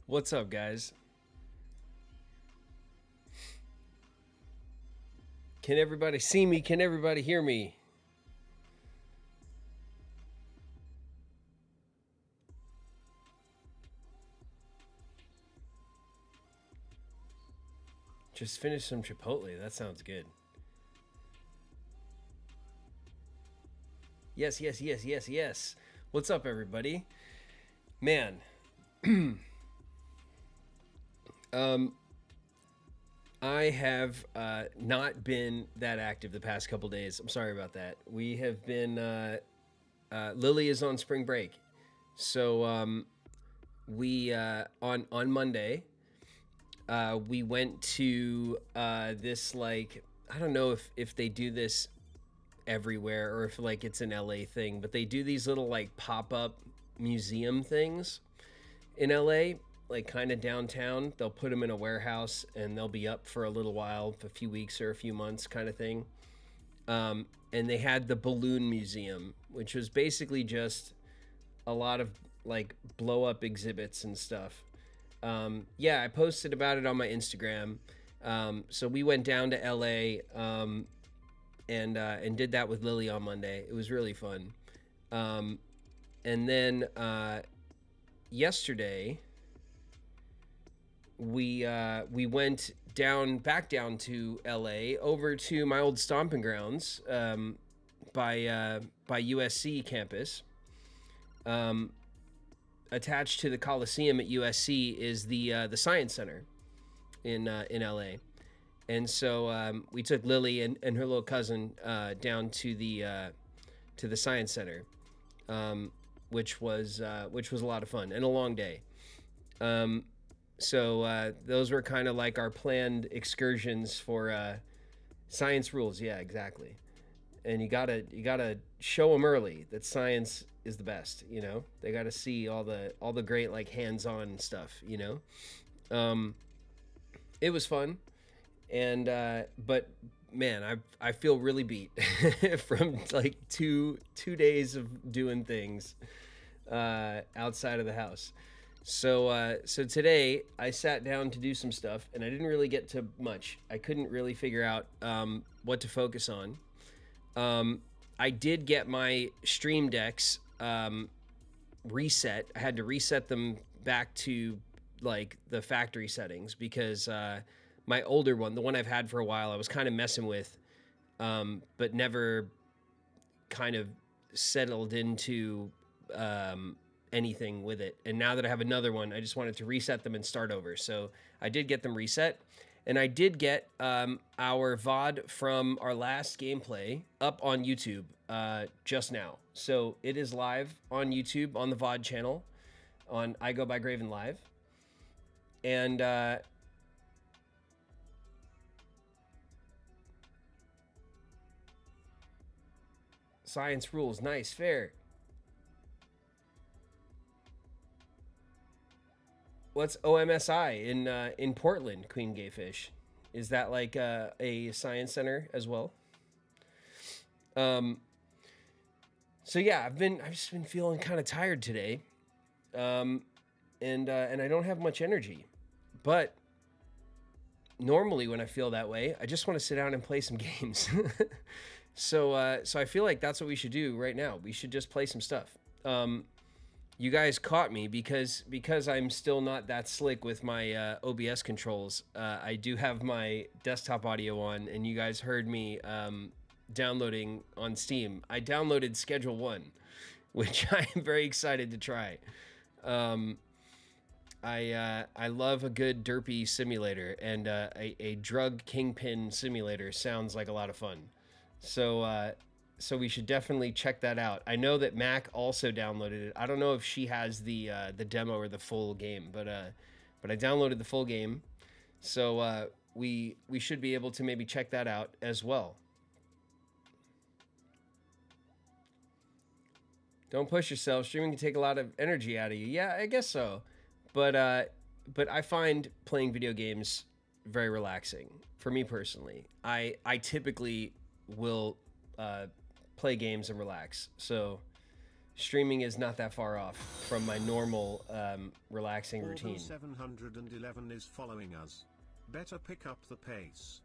What's up, guys? Can everybody see me? Can everybody hear me? Just finished some Chipotle. That sounds good. Yes, yes, yes, yes, yes. What's up, everybody? Man, um, I have not been that active the past couple days. I'm sorry about that. We have been. Lily is on spring break, so we on Monday we went to this, like, I don't know if they do this everywhere or if like it's an LA thing, but they do these little like pop-up museum things in LA, like kind of downtown. They'll put them in a warehouse and they'll be up for a little while, a few weeks or a few months kind of thing. And they had the balloon museum, which was basically just a lot of like blow up exhibits and stuff. Yeah, I posted about it on my Instagram. So we went down to LA and did that with Lily on Monday. It was really fun. And then yesterday we went back down to LA over to my old stomping grounds by USC campus. Attached to the Coliseum at USC is the Science Center in LA. And so we took Lily and her little cousin down to the Science Center, which was a lot of fun and a long day. So those were kind of like our planned excursions for science rules. Yeah, exactly. And you gotta show them early that science is the best. You know, they gotta see all the great like hands-on stuff. You know, it was fun. And but man, I feel really beat from like two days of doing things outside of the house. So today I sat down to do some stuff, and I didn't really get to much. I couldn't really figure out what to focus on. I did get my stream decks reset. I had to reset them back to like the factory settings because my older one, the one I've had for a while, I was kind of messing with, but never kind of settled into anything with it. And now that I have another one, I just wanted to reset them and start over. So I did get them reset. And I did get our VOD from our last gameplay up on YouTube just now. So it is live on YouTube on the VOD channel on I Go by Graven Live. And science rules, nice, fair. What's OMSI in Portland, Queen Gayfish? Is that like a science center as well? So yeah, I've just been feeling kind of tired today, and I don't have much energy. But normally when I feel that way, I just want to sit down and play some games. So I feel like that's what we should do right now. We should just play some stuff. You guys caught me because I'm still not that slick with my OBS controls. I do have my desktop audio on, and you guys heard me downloading on Steam. I downloaded Schedule 1, which I am very excited to try. I love a good derpy simulator, and a drug kingpin simulator sounds like a lot of fun. So we should definitely check that out. I know that Mac also downloaded it. I don't know if she has the demo or the full game, but I downloaded the full game, so we should be able to maybe check that out as well. Don't push yourself. Streaming can take a lot of energy out of you. Yeah, I guess so. But I find playing video games very relaxing for me personally. I typically will play games and relax. So streaming is not that far off from my normal relaxing routine. 711 is following us. Better pick up the pace.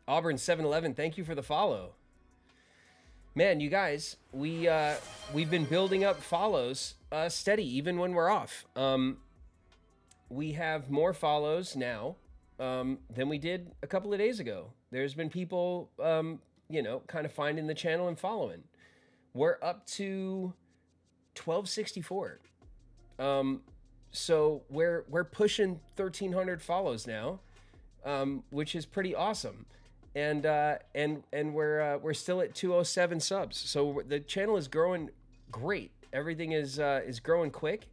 Auburn 711, thank you for the follow. Man, you guys, we've been building up follows steady even when we're off. We have more follows now than we did a couple of days ago. There's been people, you know, kind of finding the channel and following. We're up to 1264. So we're pushing 1,300 follows now, which is pretty awesome. And we're still at 207 subs. So the channel is growing great. Everything is growing quick,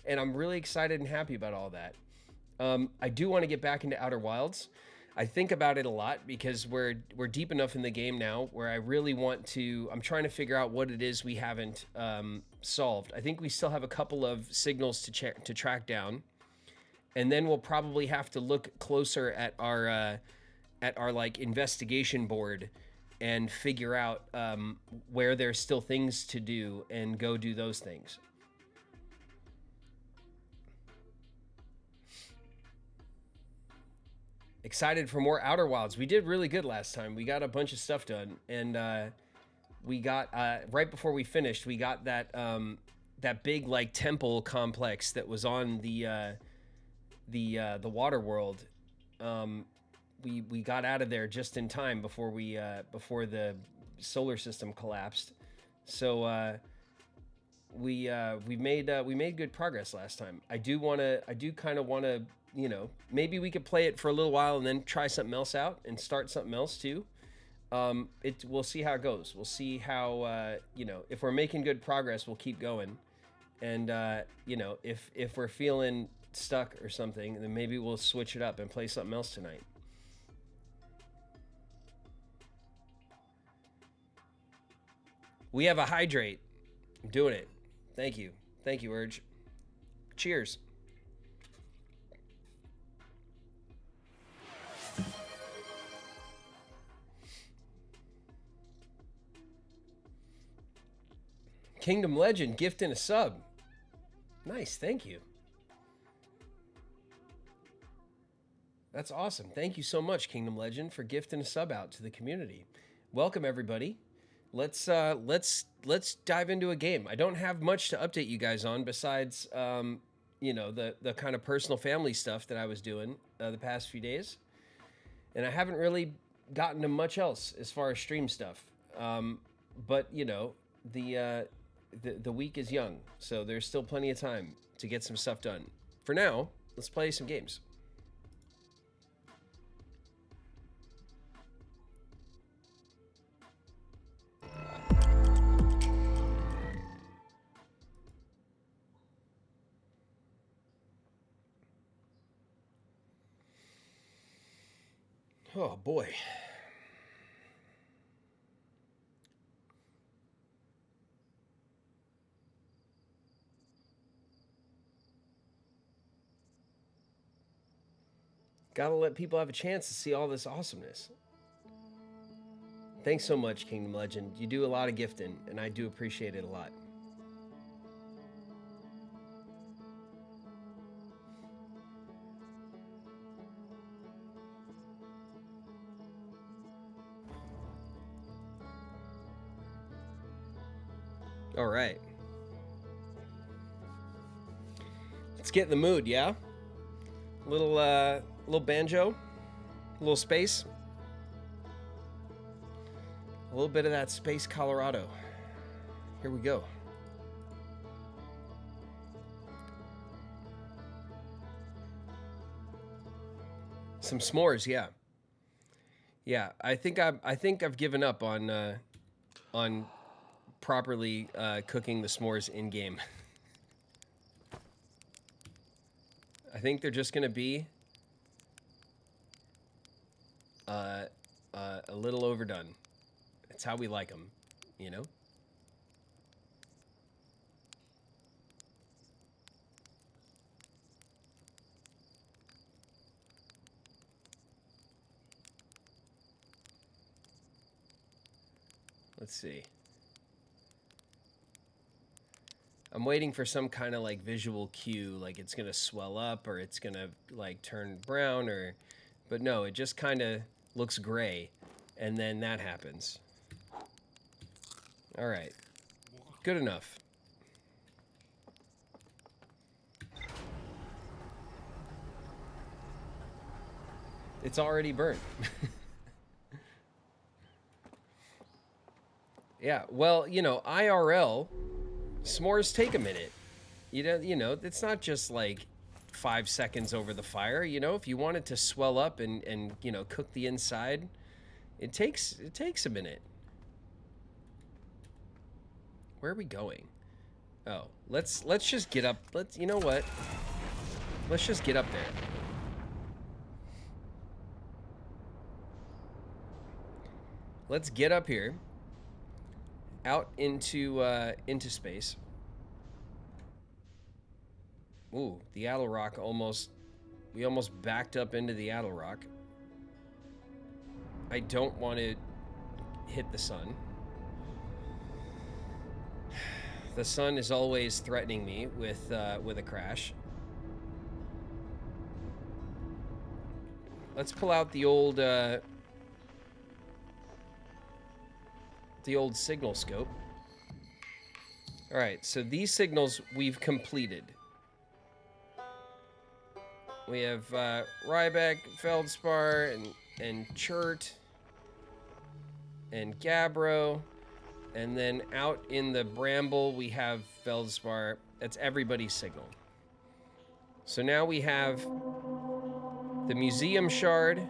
and I'm really excited and happy about all that. I do want to get back into Outer Wilds. I think about it a lot because we're deep enough in the game now where I really want to. I'm trying to figure out what it is we haven't solved. I think we still have a couple of signals to track down, and then we'll probably have to look closer at our like investigation board and figure out where there's still things to do and go do those things. Excited for more Outer Wilds. We did really good last time. We got a bunch of stuff done, and we got right before we finished, we got that that big like temple complex that was on the water world. We got out of there just in time before before the solar system collapsed. So we made good progress last time. I do kind of want to, you know, maybe we could play it for a little while and then try something else out and start something else too. We'll see how it goes. We'll see how you know, if we're making good progress, we'll keep going. And you know, if we're feeling stuck or something, then maybe we'll switch it up and play something else tonight. We have a hydrate. I'm doing it. Thank you. Thank you, Urge. Cheers. Kingdom Legend gifting a sub. Nice, thank you. That's awesome. Thank you so much, Kingdom Legend, for gifting a sub out to the community. Welcome everybody. Let's dive into a game. I don't have much to update you guys on besides you know, the kind of personal family stuff that I was doing the past few days, and I haven't really gotten to much else as far as stream stuff. But you know, the week is young, so there's still plenty of time to get some stuff done. For now, let's play some games. Oh boy. Gotta let people have a chance to see all this awesomeness. Thanks so much, Kingdom Legend. You do a lot of gifting, and I do appreciate it a lot. All right. Let's get in the mood, yeah? Little banjo, a little space, a little bit of that Space Colorado. Here we go. Some s'mores, yeah. Yeah, I think I've given up on properly cooking the s'mores in game. I think they're just gonna be a little overdone. It's how we like them, you know? Let's see. I'm waiting for some kind of like visual cue, like it's gonna swell up or it's gonna like turn brown or, but no, it just kind of looks gray, and then that happens. All right, good enough. It's already burnt. Yeah, well, you know, IRL s'mores take a minute. You know, it's not just like 5 seconds over the fire. You know, if you want it to swell up and you know, cook the inside, it takes a minute. Where are we going? Oh, let's just get up. You know what? Let's just get up there. Let's get up here, out into space. Ooh, the Addle Rock we almost backed up into the Addle Rock. I don't want to hit the sun. The sun is always threatening me with a crash. Let's pull out the old signal scope. All right, so these signals we've completed. We have Ryback, Feldspar, and Chert, and Gabbro, and then out in the Bramble we have Feldspar. That's everybody's signal. So now we have the Museum Shard,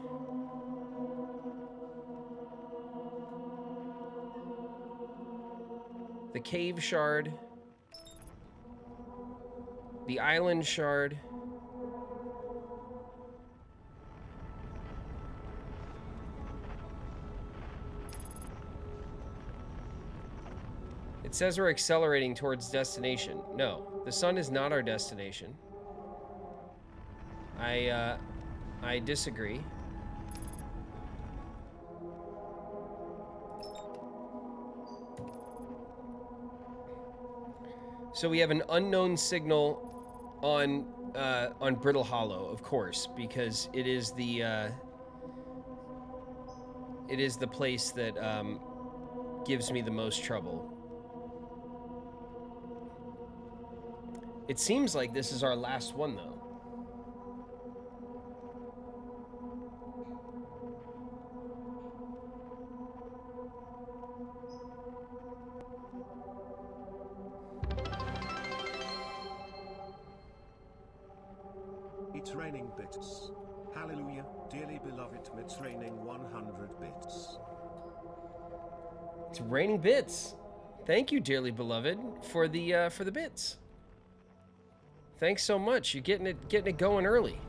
the Cave Shard, the Island Shard, it says we're accelerating towards destination. No, the sun is not our destination. I disagree. So we have an unknown signal on Brittle Hollow, of course, because it is the place that gives me the most trouble. It seems like this is our last one, though. It's raining bits. Hallelujah, dearly beloved, it's raining 100 bits. It's raining bits. Thank you, dearly beloved, for the bits. Thanks so much. You're getting it going early.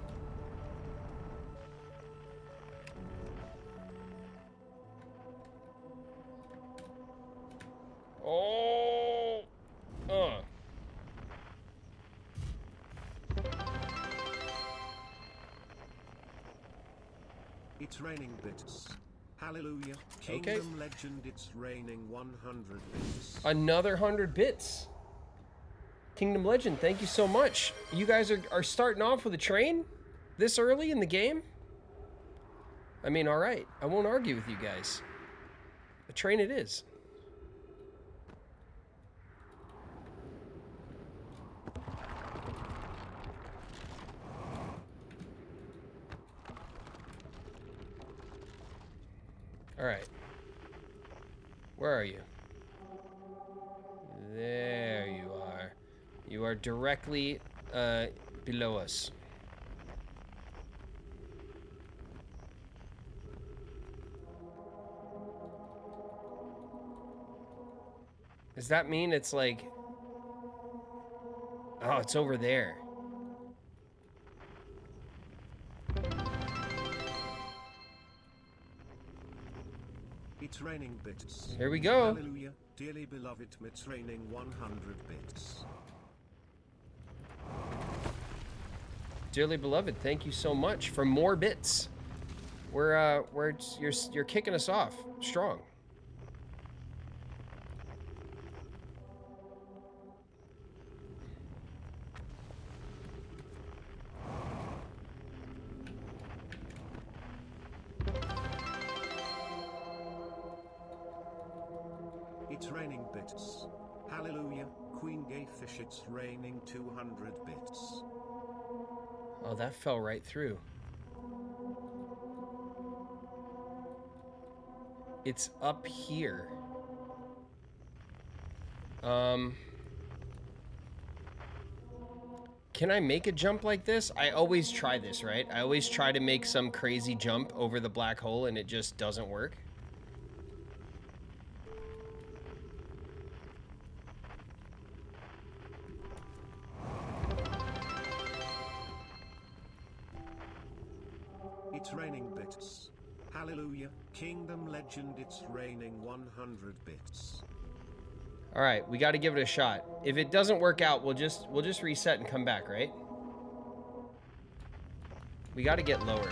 Oh. It's raining bits. Hallelujah. Kingdom Legend, it's raining 100 bits. Another 100 bits. Kingdom Legend, thank you so much. You guys are starting off with a train this early in the game? I mean, all right. I won't argue with you guys. A train it is. All right. Where are you? There you are. You are directly below us. Does that mean it's like... Oh, it's over there. It's raining bits. Here we go. Hallelujah, dearly beloved, it's raining 100 bits. Dearly beloved, thank you so much for more bits. You're kicking us off strong. It's raining bits. Hallelujah, Queen Gay Fish, it's raining 200 bits. Oh, that fell right through. It's up here. Can I make a jump like this? I always try this, right? I always try to make some crazy jump over the black hole and it just doesn't work. It's raining bits. Hallelujah, Kingdom Legend, it's raining 100 bits. All right, we got to give it a shot. If it doesn't work out, we'll just reset and come back, right? We got to get lower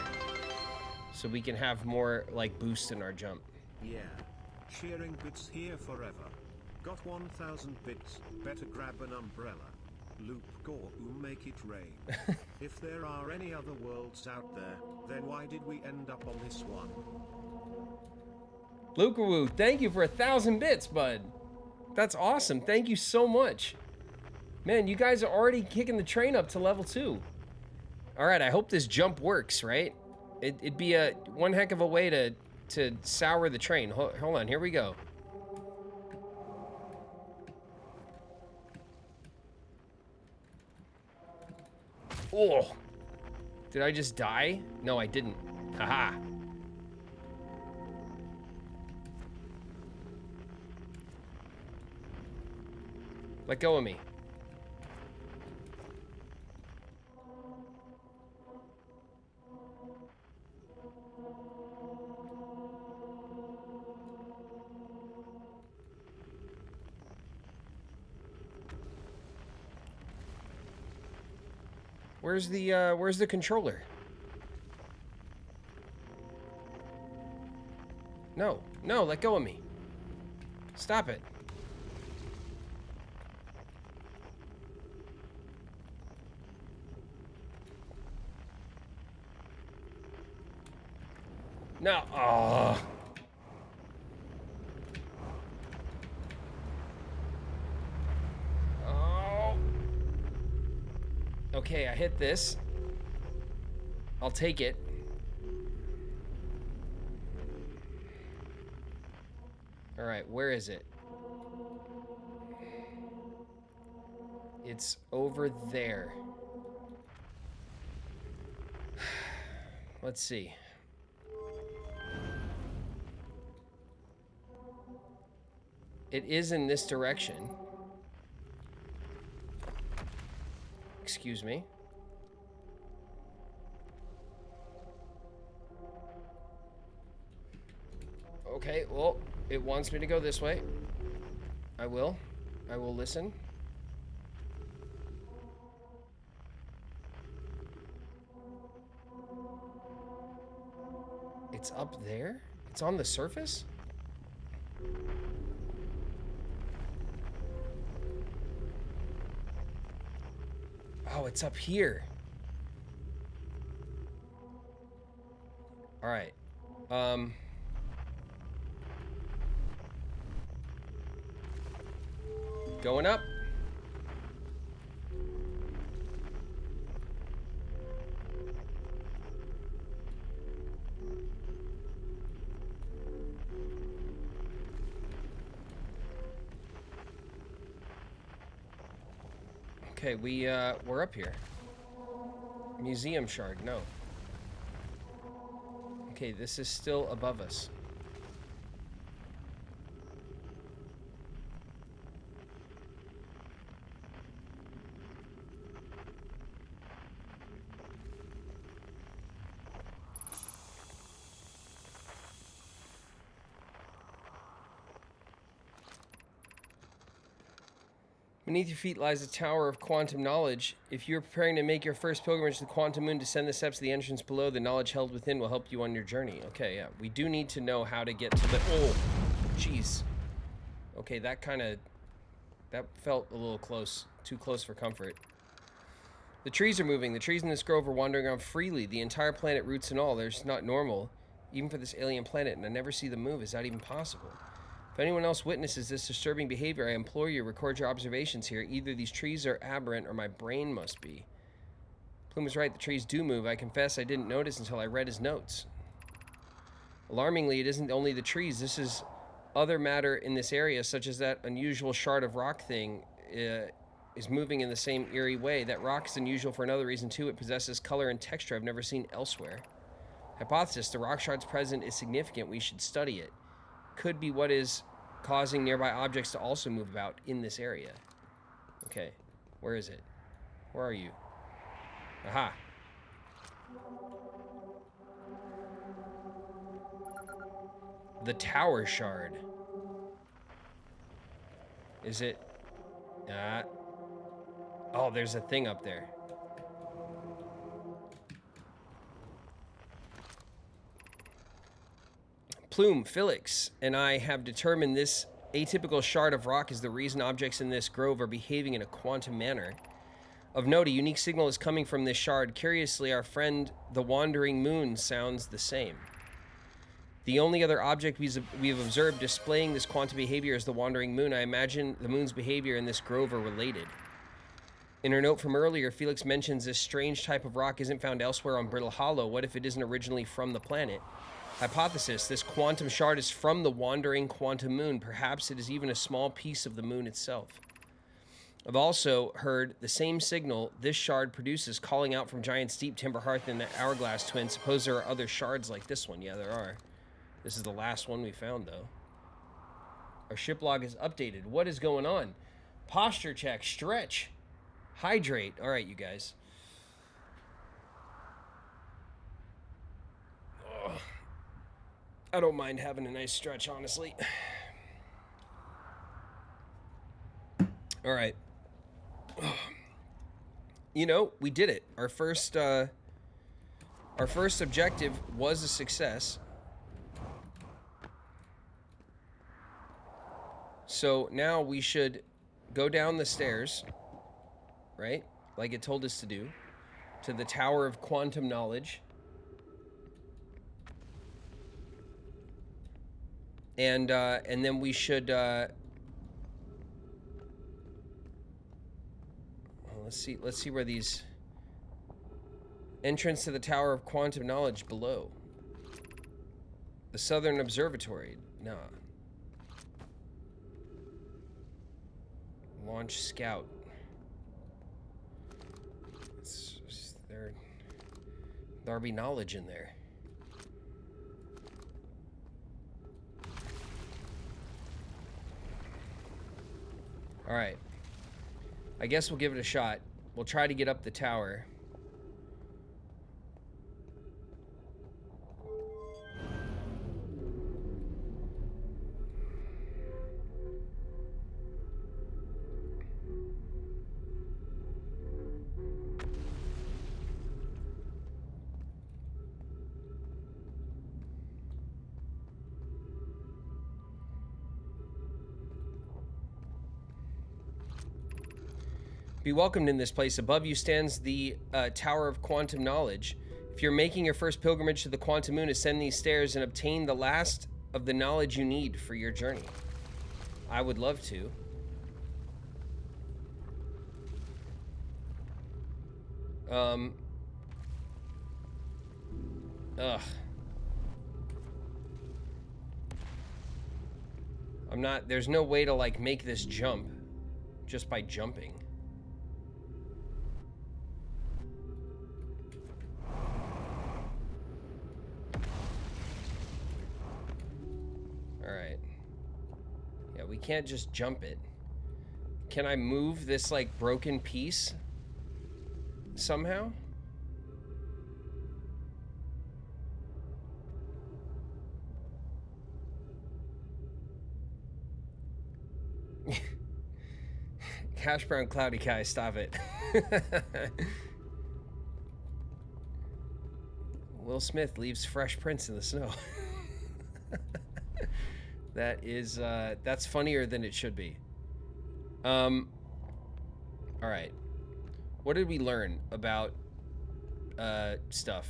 so we can have more like boost in our jump. Yeah, sharing bits here forever. Got 1,000 bits. Better grab an umbrella. Loop gore who make it rain. If there are any other worlds out there, then why did we end up on this one? Lukerwoo, thank you for 1,000 bits, bud. That's awesome. Thank you so much. Man, you guys are already kicking the train up to level 2. All right, I hope this jump works, right? It'd be one heck of a way to sour the train. Hold on, here we go. Oh, did I just die? No, I didn't. Haha. Let go of me. Where's the controller? No, no, let go of me. Stop it. No, oh. Okay, I hit this. I'll take it. All right, where is it? It's over there. Let's see. It is in this direction. Excuse me. Okay, well, it wants me to go this way. I will listen. It's up there? It's on the surface? Oh, it's up here. All right. Going up. Okay, we're up here. Museum shard, no. Okay, this is still above us. Beneath your feet lies a tower of quantum knowledge. If you're preparing to make your first pilgrimage to the quantum moon, descend the steps to the entrance below. The knowledge held within will help you on your journey. Okay, yeah. We do need to know how to get to the... Oh, jeez. Okay, that felt a little close. Too close for comfort. The trees are moving. The trees in this grove are wandering around freely. The entire planet, roots and all. They're just not normal. Even for this alien planet, and I never see them move. Is that even possible? If anyone else witnesses this disturbing behavior, I implore you to record your observations here. Either these trees are aberrant or my brain must be. Plume was right, the trees do move. I confess I didn't notice until I read his notes. Alarmingly, it isn't only the trees. This is other matter in this area, such as that unusual shard of rock thing is moving in the same eerie way. That rock is unusual for another reason, too. It possesses color and texture I've never seen elsewhere. Hypothesis, the rock shard's presence is significant. We should study it. Could be what is causing nearby objects to also move about in this area. Okay, where is it? Where are you? Aha. The tower shard. Is it? Oh, there's a thing up there. Plume, Felix, and I have determined this atypical shard of rock is the reason objects in this grove are behaving in a quantum manner. Of note, a unique signal is coming from this shard. Curiously, our friend the wandering moon sounds the same. The only other object we have observed displaying this quantum behavior is the wandering moon. I imagine the moon's behavior and this grove are related. In her note from earlier, Felix mentions this strange type of rock isn't found elsewhere on Brittle Hollow. What if it isn't originally from the planet? Hypothesis, this quantum shard is from the wandering quantum moon. Perhaps it is even a small piece of the moon itself. I've also heard the same signal this shard produces calling out from Giant's Deep, Timber Hearth, and the Hourglass Twin. Suppose there are other shards like this one. Yeah, there are. This is the last one we found, though. Our ship log is updated. What is going on? Posture check, stretch, hydrate. All right, you guys. Ugh. I don't mind having a nice stretch, honestly. All right. You know, we did it. Our first objective was a success. So now we should go down the stairs, right? Like it told us to do, to the Tower of Quantum Knowledge. And then we should let's see where these entrance to the Tower of Quantum Knowledge below. The Southern Observatory. Nah. Launch Scout. There'll be knowledge in there. All right. I guess we'll give it a shot. We'll try to get up the tower. Be welcomed in this place. Above you stands the Tower of Quantum Knowledge. If you're making your first pilgrimage to the Quantum Moon, ascend these stairs and obtain the last of the knowledge you need for your journey. I would love to. There's no way to like make this jump just by jumping. We can't just jump it. Can I move this like broken piece somehow? Hash brown cloudy guy, stop it. Will Smith leaves fresh prints in the snow. That is, that's funnier than it should be. All right. What did we learn about stuff?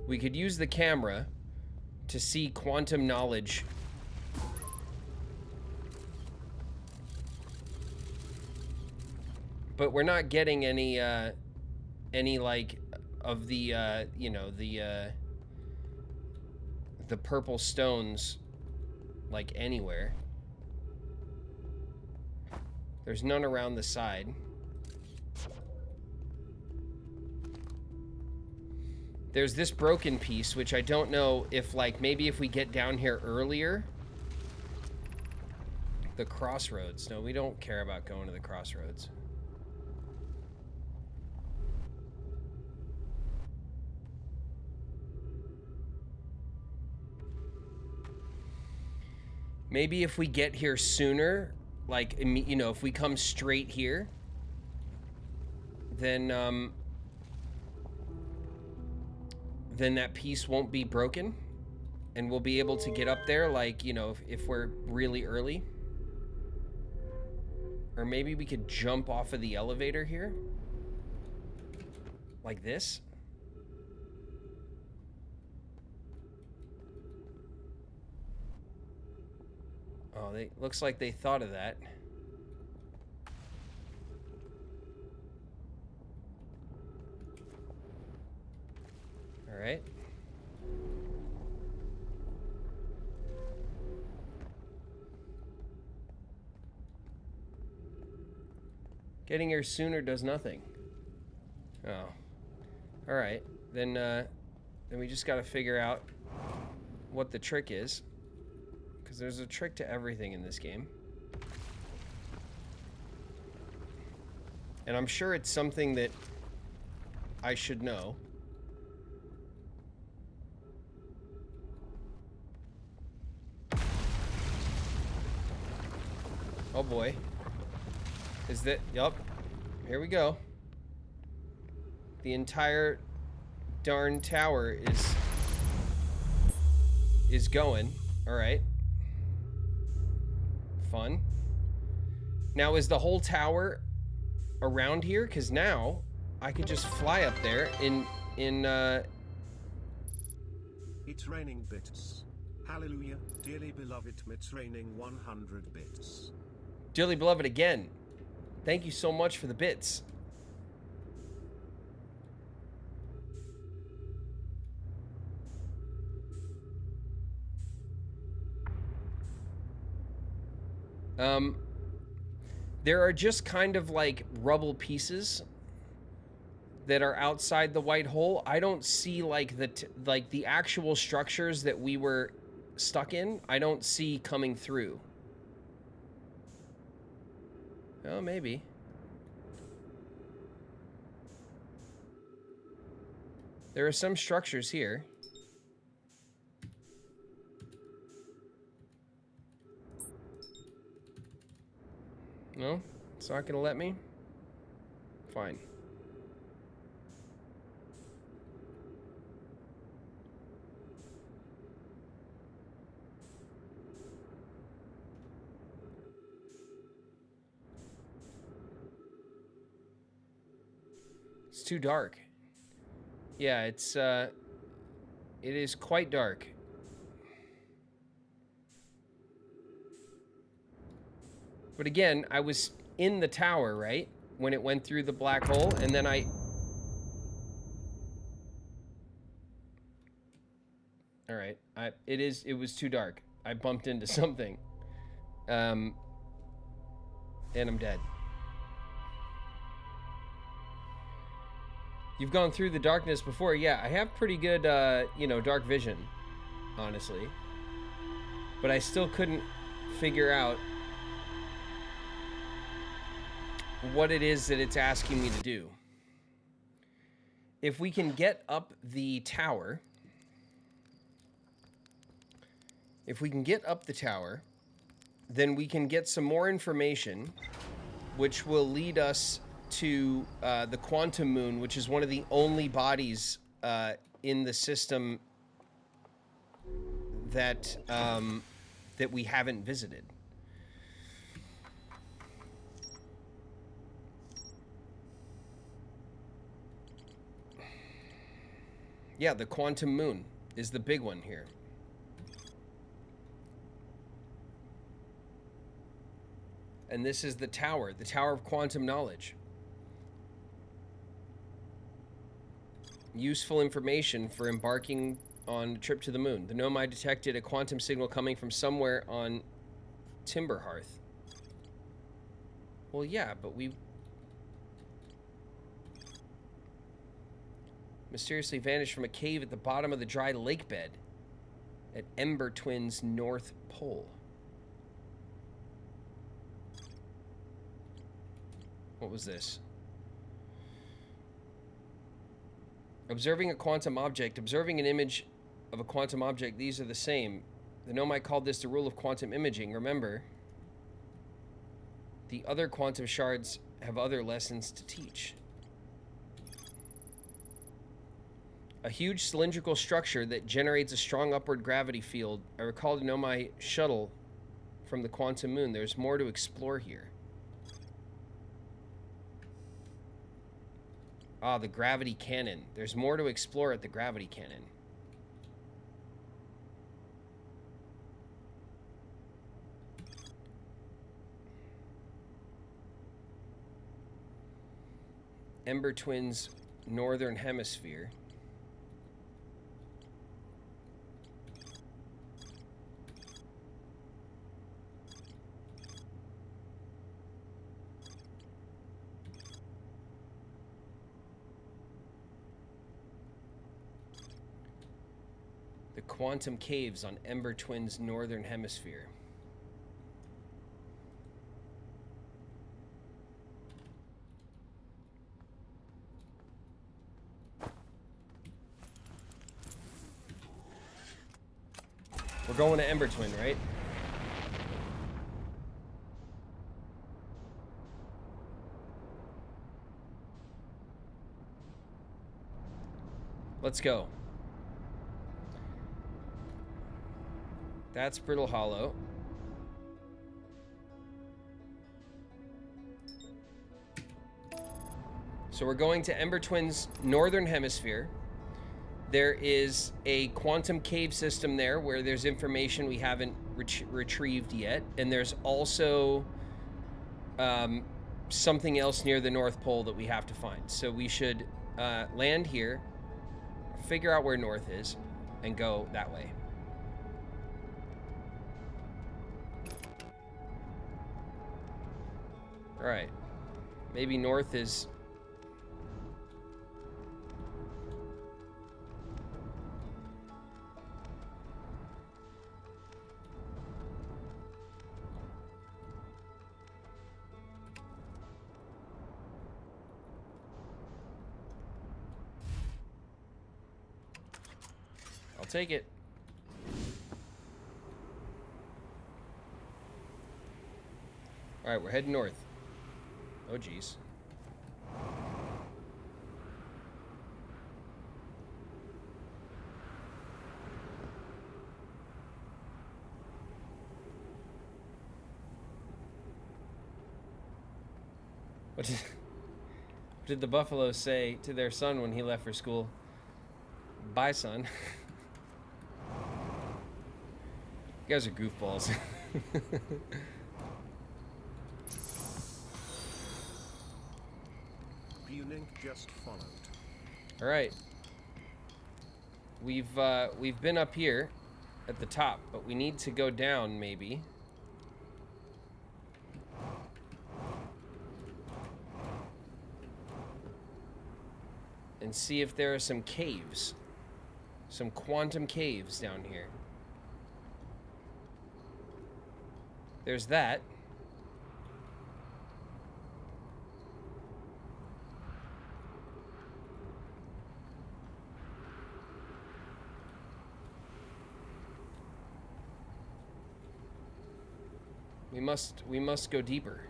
We could use the camera to see quantum knowledge but we're not getting any like of the you know, the purple stones like anywhere. There's none around the side. There's this broken piece, which I don't know if, like, maybe if we get down here earlier. The crossroads. No, we don't care about going to the crossroads. Maybe if we get here sooner, like, you know, if we come straight here, then that piece won't be broken, and we'll be able to get up there, like, you know, if we're really early. Or maybe we could jump off of the elevator here. Like this. Oh, looks like they thought of that. All right. Getting here sooner does nothing. Oh. All right. Then we just got to figure out what the trick is. Because there's a trick to everything in this game. And I'm sure it's something that I should know. Oh boy. Is that... Yup. Here we go. The entire darn tower is going. Alright. Fun. Now, is the whole tower around here? Because now I could just fly up there in It's raining bits. Hallelujah, dearly beloved, it's raining 100 bits. Dearly beloved again. Thank you so much for the bits. There are just kind of like rubble pieces that are outside the white hole. I don't see like the actual structures that we were stuck in. I don't see coming through. Oh, maybe. There are some structures here. No? It's not gonna let me? Fine. It's too dark. Yeah, it is quite dark. But again, I was in the tower, right? When it went through the black hole, and then all right, it was too dark. I bumped into something. And I'm dead. You've gone through the darkness before. Yeah, I have pretty good, you know, dark vision, honestly. But I still couldn't figure out what it is that it's asking me to do. If we can get up the tower, then we can get some more information, which will lead us to the quantum moon, which is one of the only bodies in the system that that we haven't visited. Yeah, the quantum moon is the big one here. And this is the tower of quantum knowledge. Useful information for embarking on a trip to the moon. The Nomai detected a quantum signal coming from somewhere on Timberhearth. Well, yeah, but we mysteriously vanished from a cave at the bottom of the dry lake bed at Ember Twin's North Pole. What was this? Observing a quantum object. Observing an image of a quantum object. These are the same. The Nomai called this the rule of quantum imaging. Remember, the other quantum shards have other lessons to teach. A huge cylindrical structure that generates a strong upward gravity field. I recall the Nomai shuttle from the quantum moon. There's more to explore here. Ah, the gravity cannon. There's more to explore at the gravity cannon. Ember Twin's Northern Hemisphere. The quantum caves on Ember Twin's Northern Hemisphere. We're going to Ember Twin, right? Let's go. That's Brittle Hollow. So we're going to Ember Twin's Northern Hemisphere. There is a quantum cave system there where there's information we haven't retrieved yet. And there's also something else near the North Pole that we have to find. So we should land here, figure out where north is, and go that way. All right. Maybe north is... I'll take it. All right, we're heading north. Oh, geez. What did the buffalo say to their son when he left for school? Bye, son. You guys are goofballs. Just followed. All right. We've been up here at the top, but we need to go down maybe. And see if there are some caves. Some quantum caves down here. There's that. We must go deeper.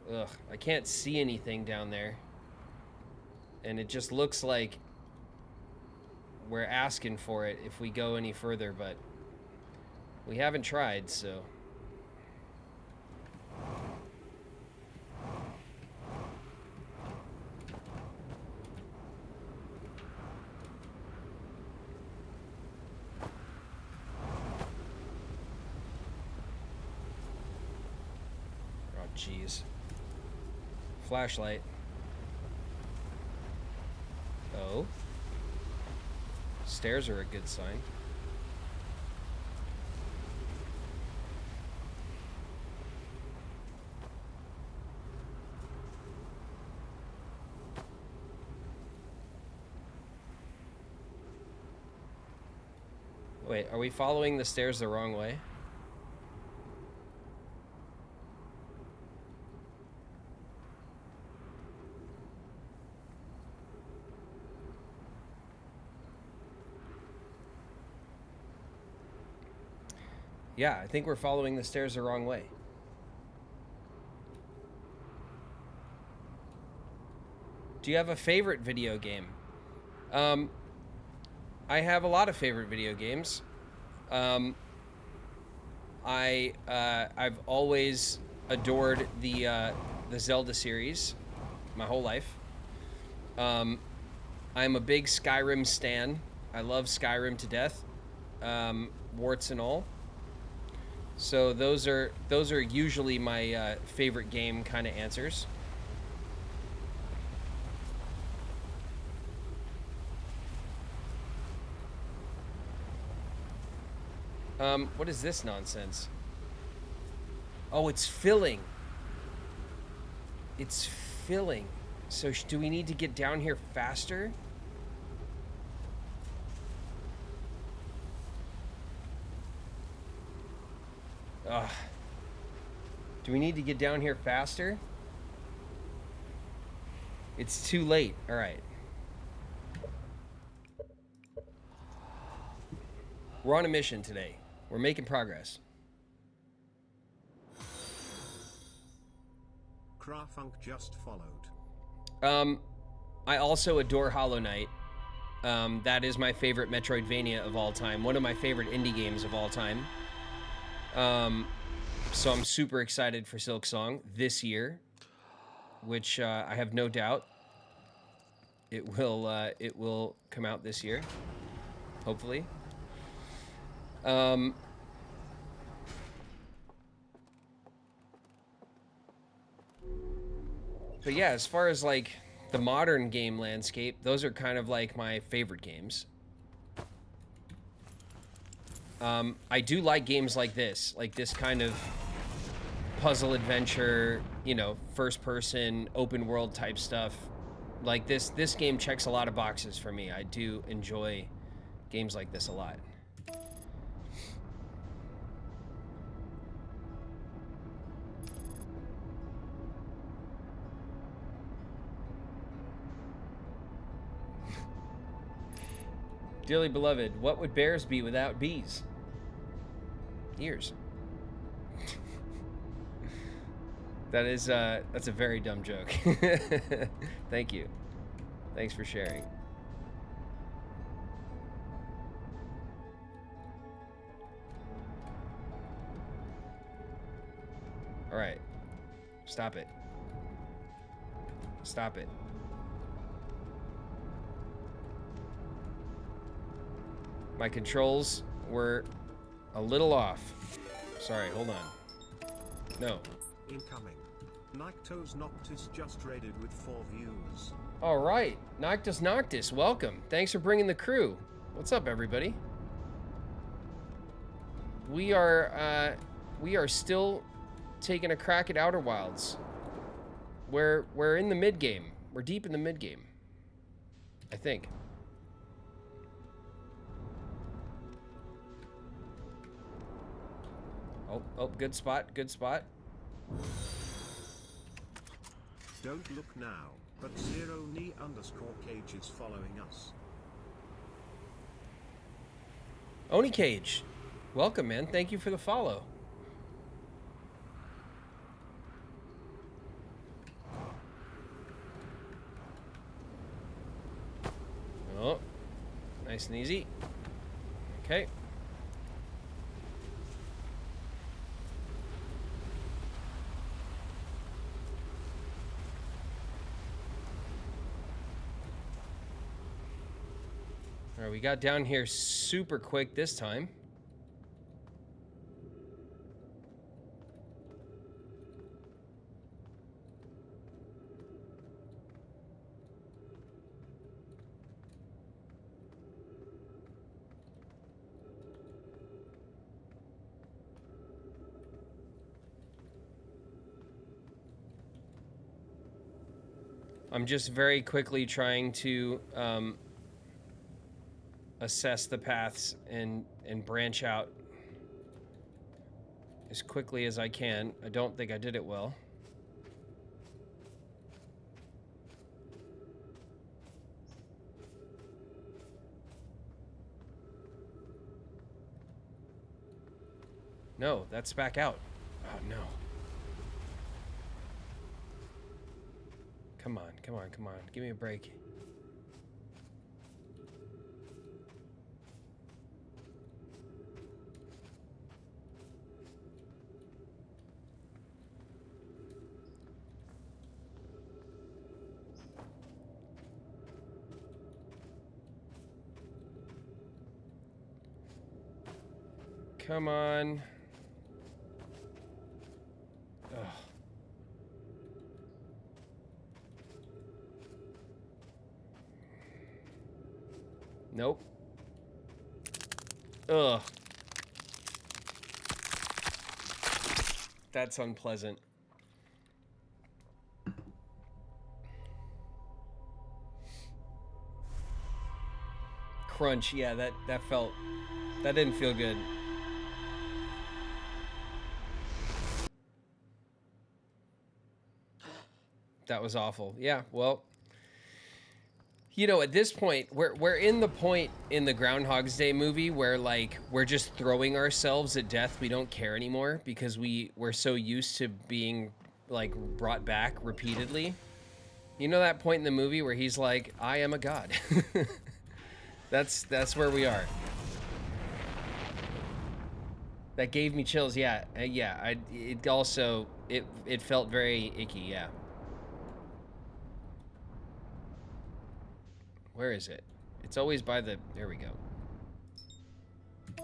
Ugh, I can't see anything down there. And it just looks like we're asking for it if we go any further, but we haven't tried, so. Jeez. Flashlight. stairs are a good sign. Wait, are we following the stairs the wrong way? Yeah, I think we're following the stairs the wrong way. Do you have a favorite video game? I have a lot of favorite video games. I've always adored the Zelda series my whole life. I'm a big Skyrim stan. I love Skyrim to death, warts and all. So those are usually my favorite game kind of answers. What is this nonsense? Oh, it's filling. It's filling. So do we need to get down here faster? Ugh. Do we need to get down here faster? It's too late. All right. We're on a mission today. We're making progress. Crafunk just followed. I also adore Hollow Knight. That is my favorite Metroidvania of all time. One of my favorite indie games of all time. So I'm super excited for Silksong this year, which I have no doubt it will come out this year, hopefully. But yeah, as far as like the modern game landscape, those are kind of like my favorite games. I do like games like this kind of puzzle adventure, you know, first person, open world type stuff. Like this game checks a lot of boxes for me. I do enjoy games like this a lot. Dearly beloved, what would bears be without bees? Ears. That's a very dumb joke. Thank you. Thanks for sharing. All right. Stop it. Stop it. My controls were a little off. Sorry, hold on. No. Incoming. Nyctos Noctis just raided with 4 views. All right. Noctis Noctis, welcome. Thanks for bringing the crew. What's up, everybody? We are still taking a crack at Outer Wilds. We're in the mid game. We're deep in the mid game, I think. Oh, good spot, good spot. Don't look now, but ZeroNi_Cage is following us. Oni Cage, welcome, man. Thank you for the follow. Oh, nice and easy. Okay. All right, we got down here super quick this time. I'm just very quickly trying to assess the paths and branch out as quickly as I can. I don't think I did it well. No, that's back out. Oh, no. Come on, come on, come on. Give me a break. Come on. Ugh. Nope. Ugh. That's unpleasant. Crunch, yeah, that didn't feel good. That was awful. Yeah, well, you know, at this point, we're in the point in the Groundhog's Day movie where like we're just throwing ourselves at death. We don't care anymore because we're so used to being like brought back repeatedly. You know that point in the movie where he's like, "I am a god." That's where we are. That gave me chills. Yeah, yeah. It also it felt very icky. Yeah. Where is it? It's always by the... There we go. Do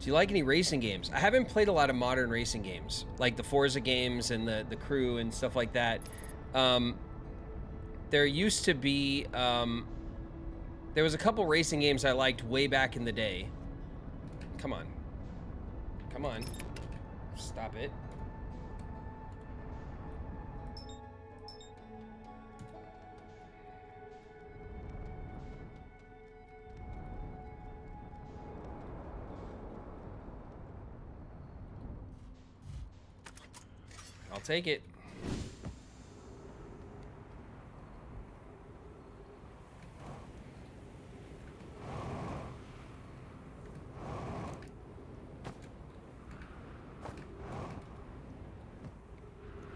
you like any racing games? I haven't played a lot of modern racing games, like the Forza games and the Crew and stuff like that. There used to be... there was a couple racing games I liked way back in the day. Come on. Come on. Stop it. I'll take it.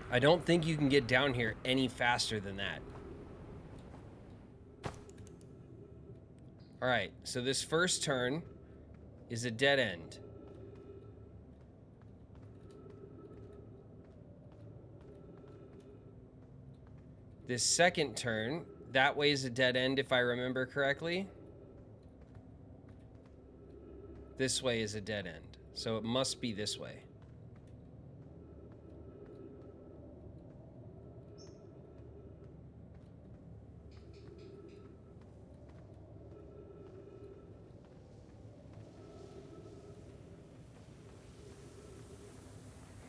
I don't think you can get down here any faster than that. All right, so this first turn is a dead end. This second turn, that way is a dead end if I remember correctly. This way is a dead end, so it must be this way.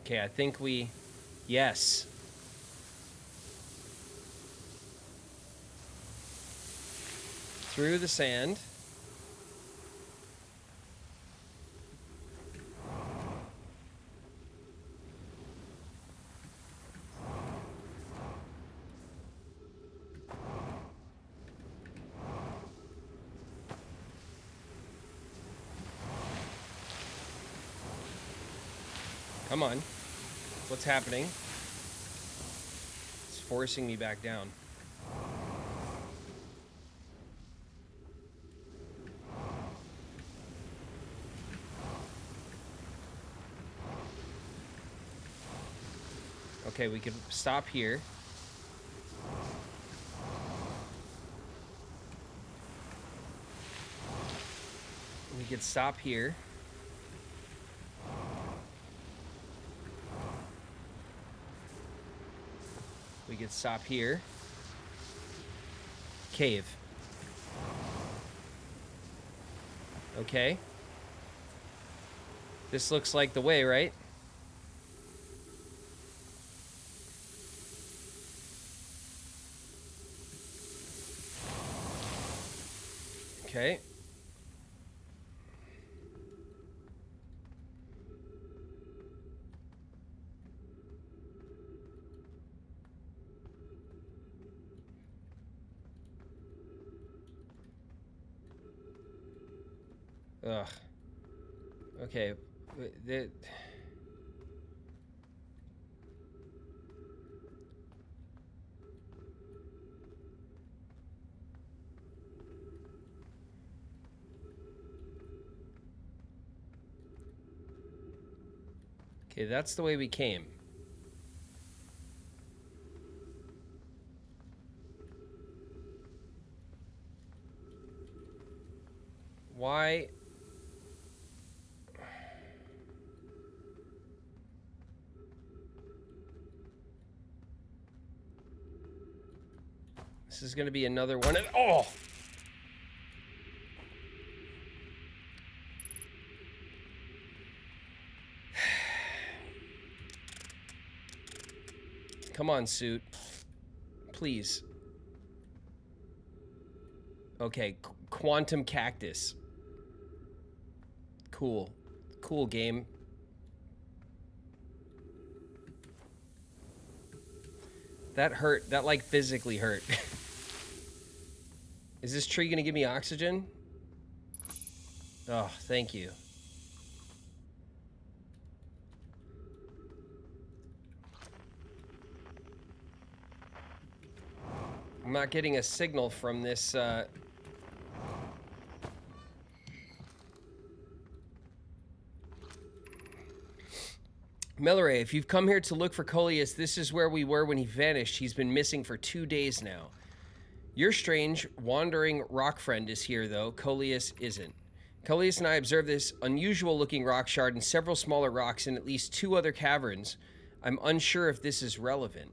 Okay, I think we... Yes. Through the sand. Come on. What's happening? It's forcing me back down. Okay, we could stop here. We could stop here. We could stop here. Cave. Okay. This looks like the way, right? Okay. Ugh. Okay. Okay, that's the way we came. Why? This is going to be another one of... Oh! Come on, suit. Please. Okay, quantum cactus. Cool. Cool game. That hurt. That, like, physically hurt. Is this tree gonna give me oxygen? Oh, thank you. I'm not getting a signal from this, Melore, if you've come here to look for Coleus, this is where we were when he vanished. He's been missing for 2 days now. Your strange, wandering rock friend is here, though. Coleus isn't. Coleus and I observed this unusual-looking rock shard and several smaller rocks in at least 2 other caverns. I'm unsure if this is relevant.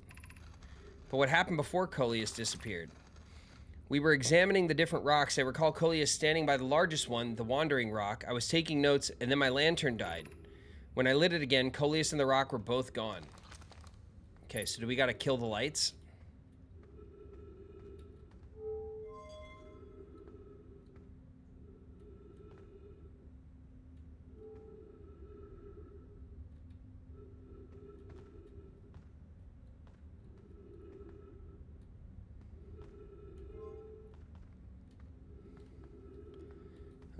But what happened before Coleus disappeared? We were examining the different rocks. I recall Coleus standing by the largest one, the wandering rock. I was taking notes, and then my lantern died. When I lit it again, Coleus and the rock were both gone. Okay, so do we gotta kill the lights?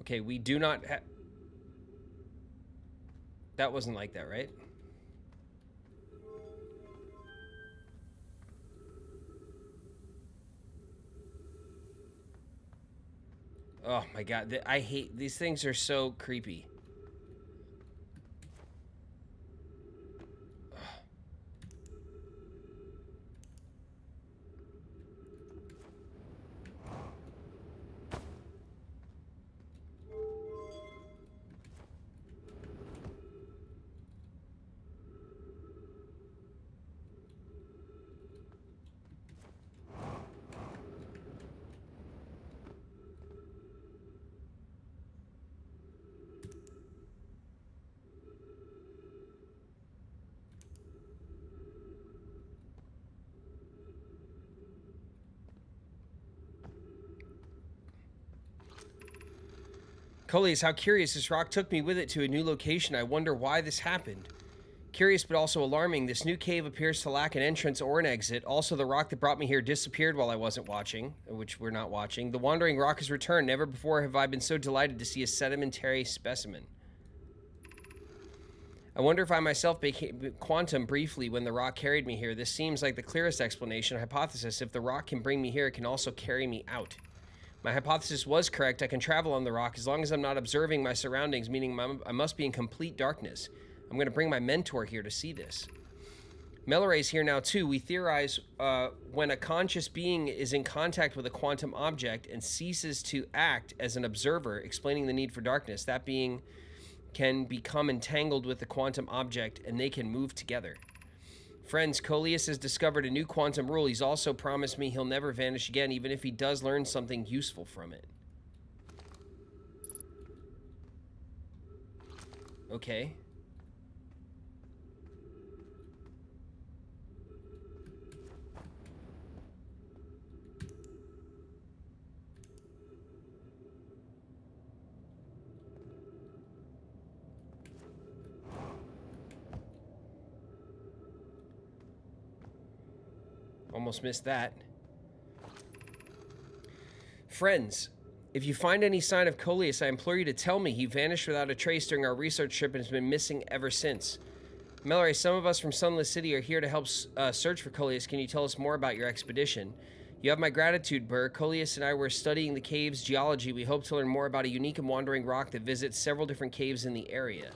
Okay, we do not have... That wasn't like that, right? Oh my god, I hate... These things are so creepy. Coleus, how curious. This rock took me with it to a new location. I wonder why this happened. Curious but also alarming, this new cave appears to lack an entrance or an exit. Also, the rock that brought me here disappeared while I wasn't watching, which we're not watching. The wandering rock has returned. Never before have I been so delighted to see a sedimentary specimen. I wonder if I myself became quantum briefly when the rock carried me here. This seems like the clearest explanation. Hypothesis, if the rock can bring me here, it can also carry me out. My hypothesis was correct. I can travel on the rock as long as I'm not observing my surroundings, meaning I must be in complete darkness. I'm going to bring my mentor here to see this. Melore's here now too. We theorize when a conscious being is in contact with a quantum object and ceases to act as an observer, explaining the need for darkness, that being can become entangled with the quantum object and they can move together. Friends, Coleus has discovered a new quantum rule. He's also promised me he'll never vanish again, even if he does learn something useful from it. Okay. Almost missed that. Friends, if you find any sign of Coleus, I implore you to tell me. He vanished without a trace during our research trip and has been missing ever since. Mallory, some of us from Sunless City are here to help search for Coleus. Can you tell us more about your expedition? You have my gratitude, Burr. Coleus and I were studying the cave's geology. We hope to learn more about a unique and wandering rock that visits several different caves in the area.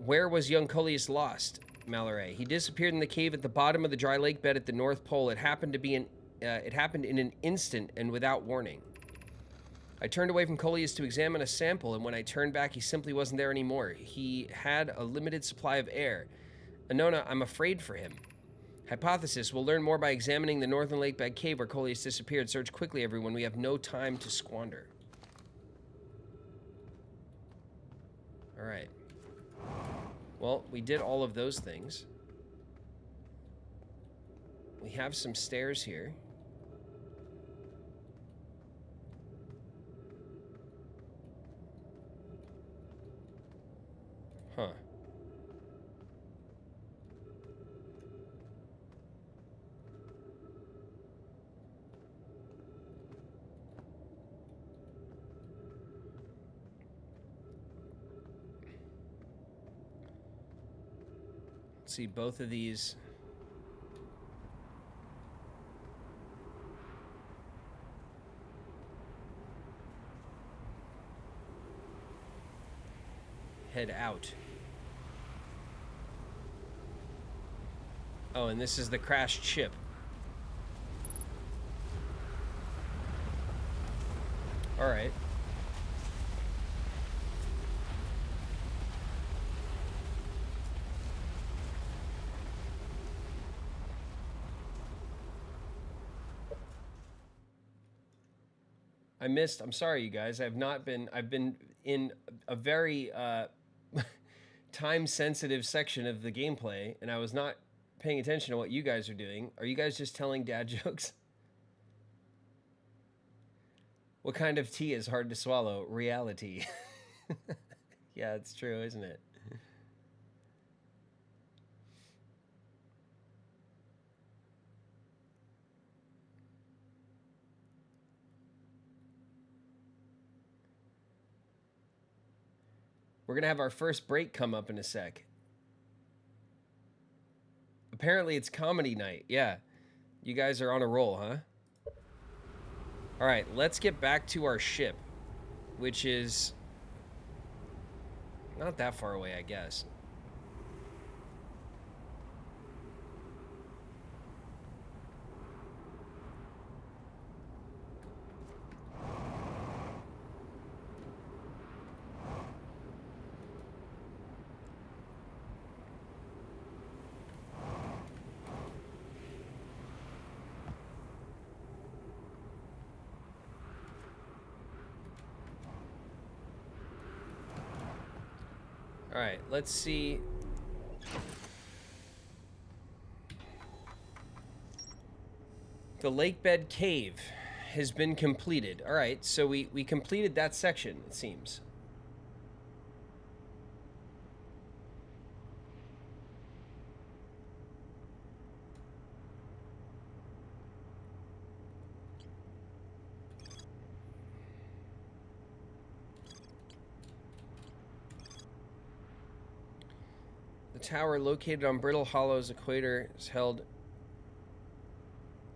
Where was young Coleus lost? Mallory. He disappeared in the cave at the bottom of the dry lake bed at the North Pole. It happened in an instant and without warning. I turned away from Coleus to examine a sample, and when I turned back, he simply wasn't there anymore. He had a limited supply of air. Anona, I'm afraid for him. Hypothesis, we'll learn more by examining the northern lake bed cave where Coleus disappeared. Search quickly, everyone. We have no time to squander. All right. Well, we did all of those things. We have some stairs here. Huh. Let's see, both of these. Head out. Oh, and this is the crashed ship. All right. I'm sorry, you guys. I've been in a very time-sensitive section of the gameplay, and I was not paying attention to what you guys are doing. Are you guys just telling dad jokes? What kind of tea is hard to swallow? Reality. Yeah, it's true, isn't it? We're going to have our first break come up in a sec. Apparently it's comedy night. Yeah. You guys are on a roll, huh? All right, let's get back to our ship, which is not that far away, I guess. All right, let's see. The lake bed cave has been completed. All right, so we completed that section, it seems. The tower located on Brittle Hollow's equator has held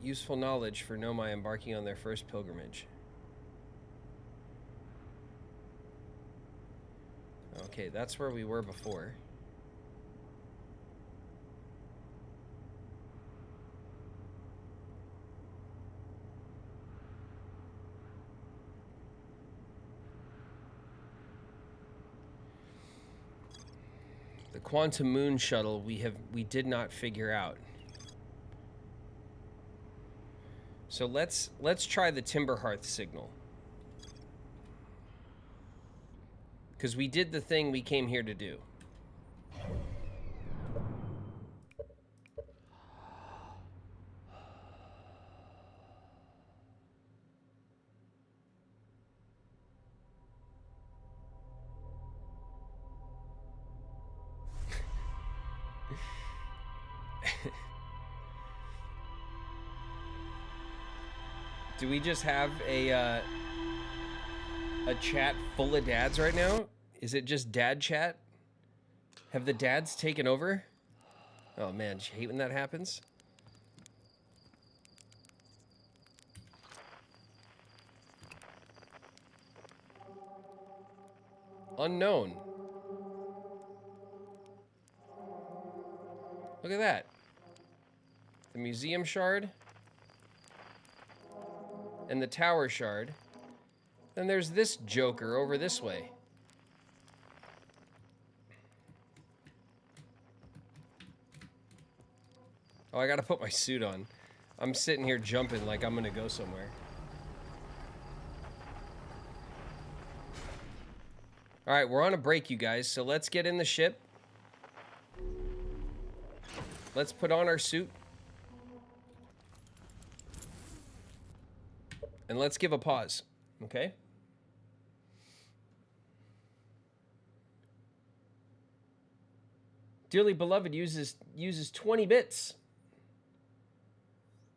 useful knowledge for Nomai embarking on their first pilgrimage. Okay, that's where we were before. The Quantum Moon shuttle we did not figure out. So let's try the Timber Hearth signal. Because we did the thing we came here to do. Do we just have a chat full of dads right now? Is it just dad chat? Have the dads taken over? Oh man, you hate when that happens? Unknown. Look at that. The museum shard. And the tower shard. Then there's this joker over this way. Oh, I gotta put my suit on. I'm sitting here jumping like I'm gonna go somewhere. All right, we're on a break, you guys, so let's get in the ship. Let's put on our suit. And let's give a pause, okay? Dearly beloved uses 20 bits.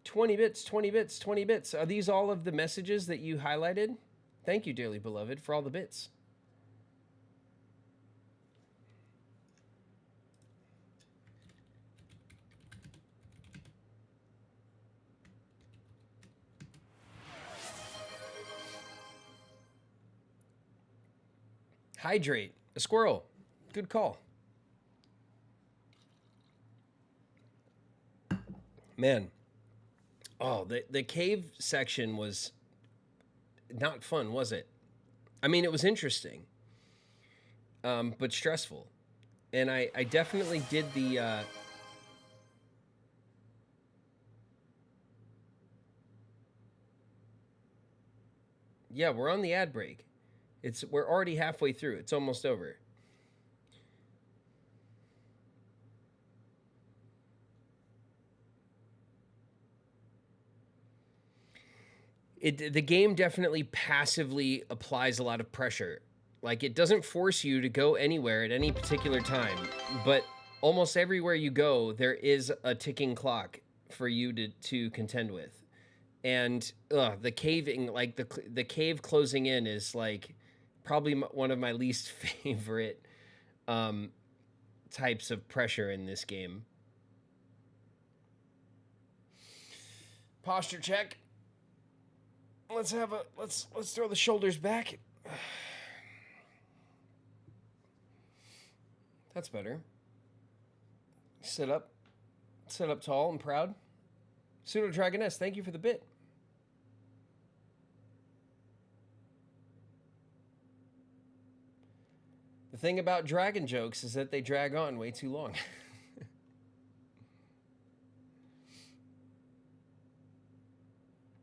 20 bits, 20 bits, 20 bits. Are these all of the messages that you highlighted? Thank you, dearly beloved, for all the bits. Hydrate. A squirrel. Good call. Man. Oh, the cave section was not fun, was it? I mean, it was interesting, but stressful. And I definitely did the... Yeah, we're on the ad break. We're already halfway through. It's almost over. The game definitely passively applies a lot of pressure. Like, it doesn't force you to go anywhere at any particular time, but almost everywhere you go, there is a ticking clock for you to contend with. And the caving, like the cave closing in is like probably one of my least favorite types of pressure in this game. Posture check. Let's throw the shoulders back. That's better. Sit up tall and proud. Pseudo Dragoness, thank you for the bit. The thing about dragon jokes is that they drag on way too long.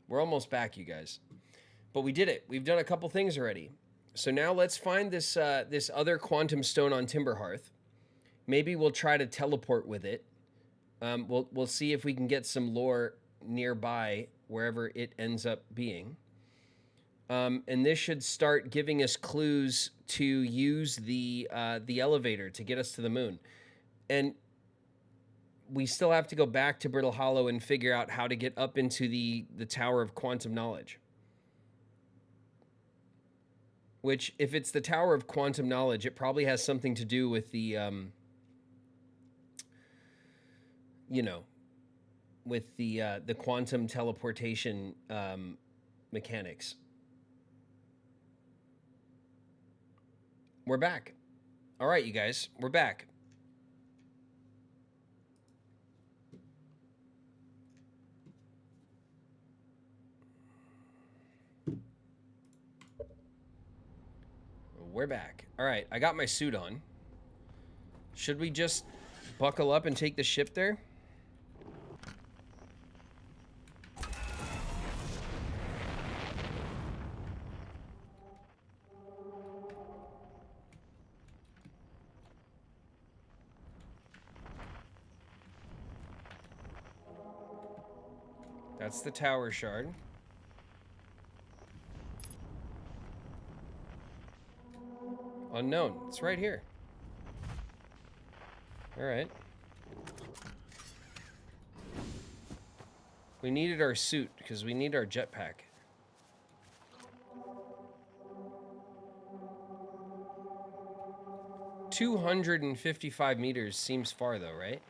We're almost back, you guys. But we did it. We've done a couple things already. So now let's find this this other quantum stone on Timberhearth. Maybe we'll try to teleport with it. We'll see if we can get some lore nearby wherever it ends up being. And this should start giving us clues to use the elevator to get us to the moon. And we still have to go back to Brittle Hollow and figure out how to get up into the Tower of Quantum Knowledge. Which, if it's the Tower of Quantum Knowledge, it probably has something to do with the, with the quantum teleportation mechanics. We're back. All right, you guys, we're back. We're back. All right, I got my suit on. Should we just buckle up and take the ship there? That's the tower shard. Unknown. It's right here. Alright. We needed our suit, because we need our jetpack. $255 seems far, though, right?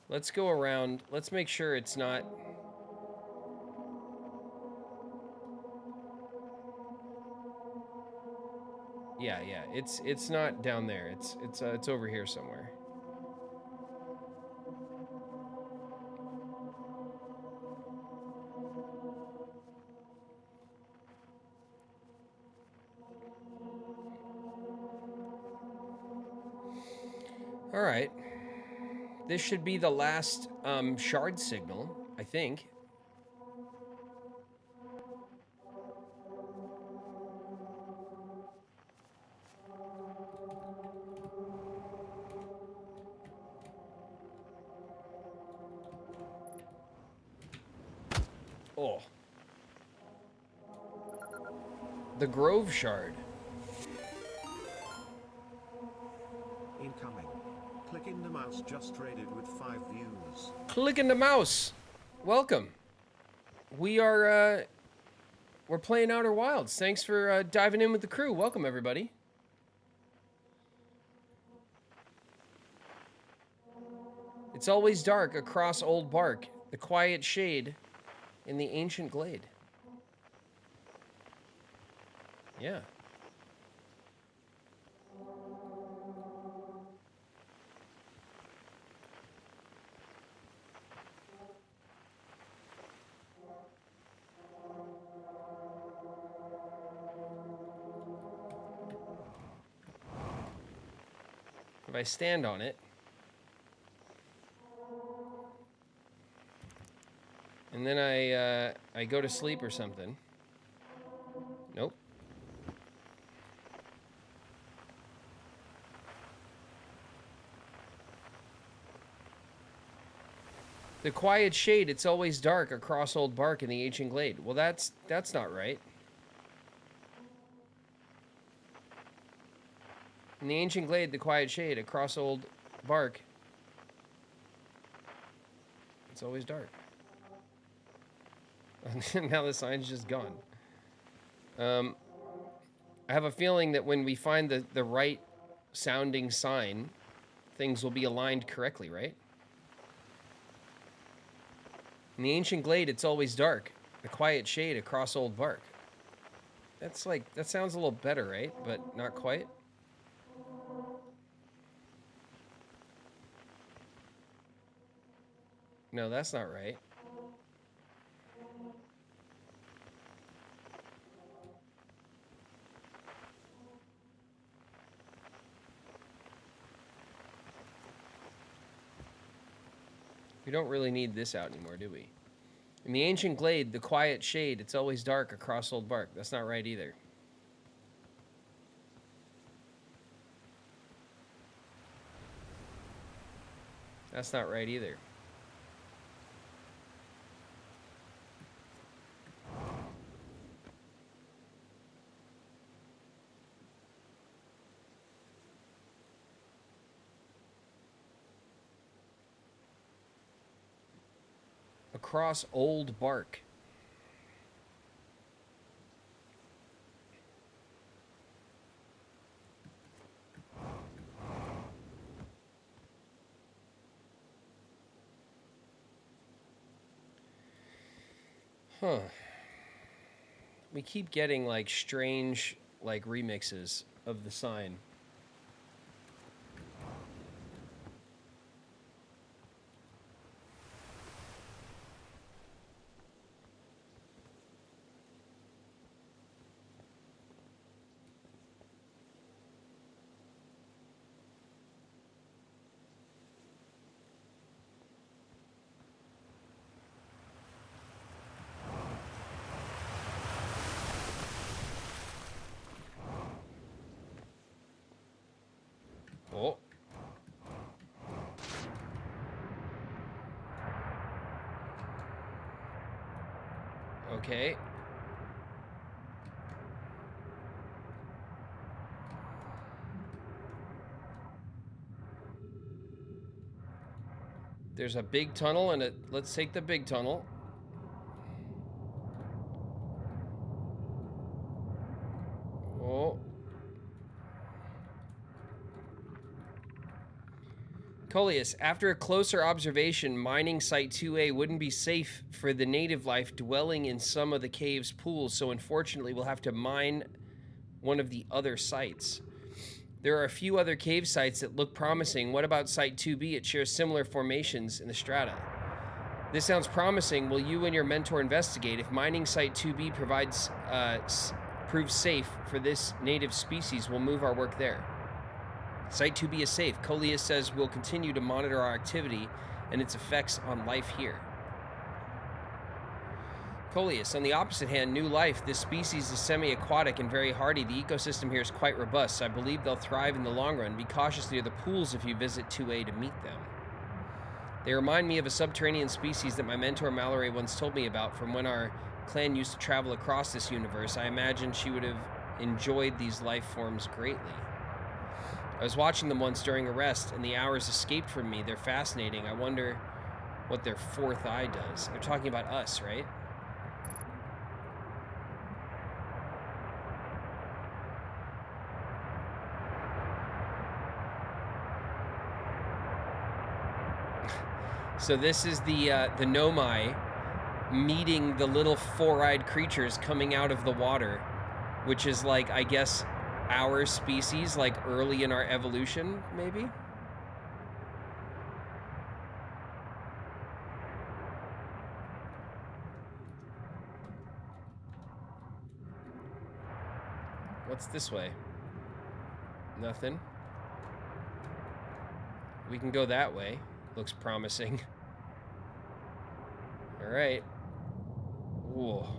Let's go around. Let's make sure it's not... Yeah, it's not down there. It's over here somewhere. All right. This should be the last shard signal, I think. Oh. The Grove Shard. Incoming. Clicking the mouse just traded with 5 views. Clicking the mouse. Welcome. We are, we're playing Outer Wilds. Thanks for diving in with the crew. Welcome, everybody. It's always dark across old bark, the quiet shade in the ancient glade. Yeah. If I stand on it, and then I go to sleep or something. Nope. The quiet shade, it's always dark across old bark in the ancient glade. Well, that's not right. In the ancient glade, the quiet shade across old bark, it's always dark. Now the sign's just gone. I have a feeling that when we find the right sounding sign, things will be aligned correctly, right? In the ancient glade, it's always dark. The quiet shade across old bark. That's like, that sounds a little better, right? But not quite. No, that's not right. We don't really need this out anymore, do we? In the ancient glade, the quiet shade, it's always dark across old bark. That's not right either. That's not right either. Across old bark. Huh. We keep getting like strange like remixes of the sign. Oh. Okay. There's a big tunnel and let's take the big tunnel. Oh. Coleus, after a closer observation, mining Site 2A wouldn't be safe for the native life dwelling in some of the cave's pools, so unfortunately we'll have to mine one of the other sites. There are a few other cave sites that look promising. What about Site 2B? It shares similar formations in the strata. This sounds promising. Will you and your mentor investigate? If mining Site 2B proves safe for this native species, we'll move our work there. Site 2B is safe. Coleus says we'll continue to monitor our activity and its effects on life here. Coleus, on the opposite hand, new life. This species is semi-aquatic and very hardy. The ecosystem here is quite robust. I believe they'll thrive in the long run. Be cautious near the pools if you visit 2A to meet them. They remind me of a subterranean species that my mentor Mallory once told me about from when our clan used to travel across this universe. I imagine she would have enjoyed these life forms greatly. I was watching them once during a rest, and the hours escaped from me. They're fascinating. I wonder what their fourth eye does. They're talking about us, right? So this is the Nomai meeting the little four-eyed creatures coming out of the water, which is like, I guess, our species, like early in our evolution, maybe? What's this way? Nothing. We can go that way. Looks promising. All right. Whoa.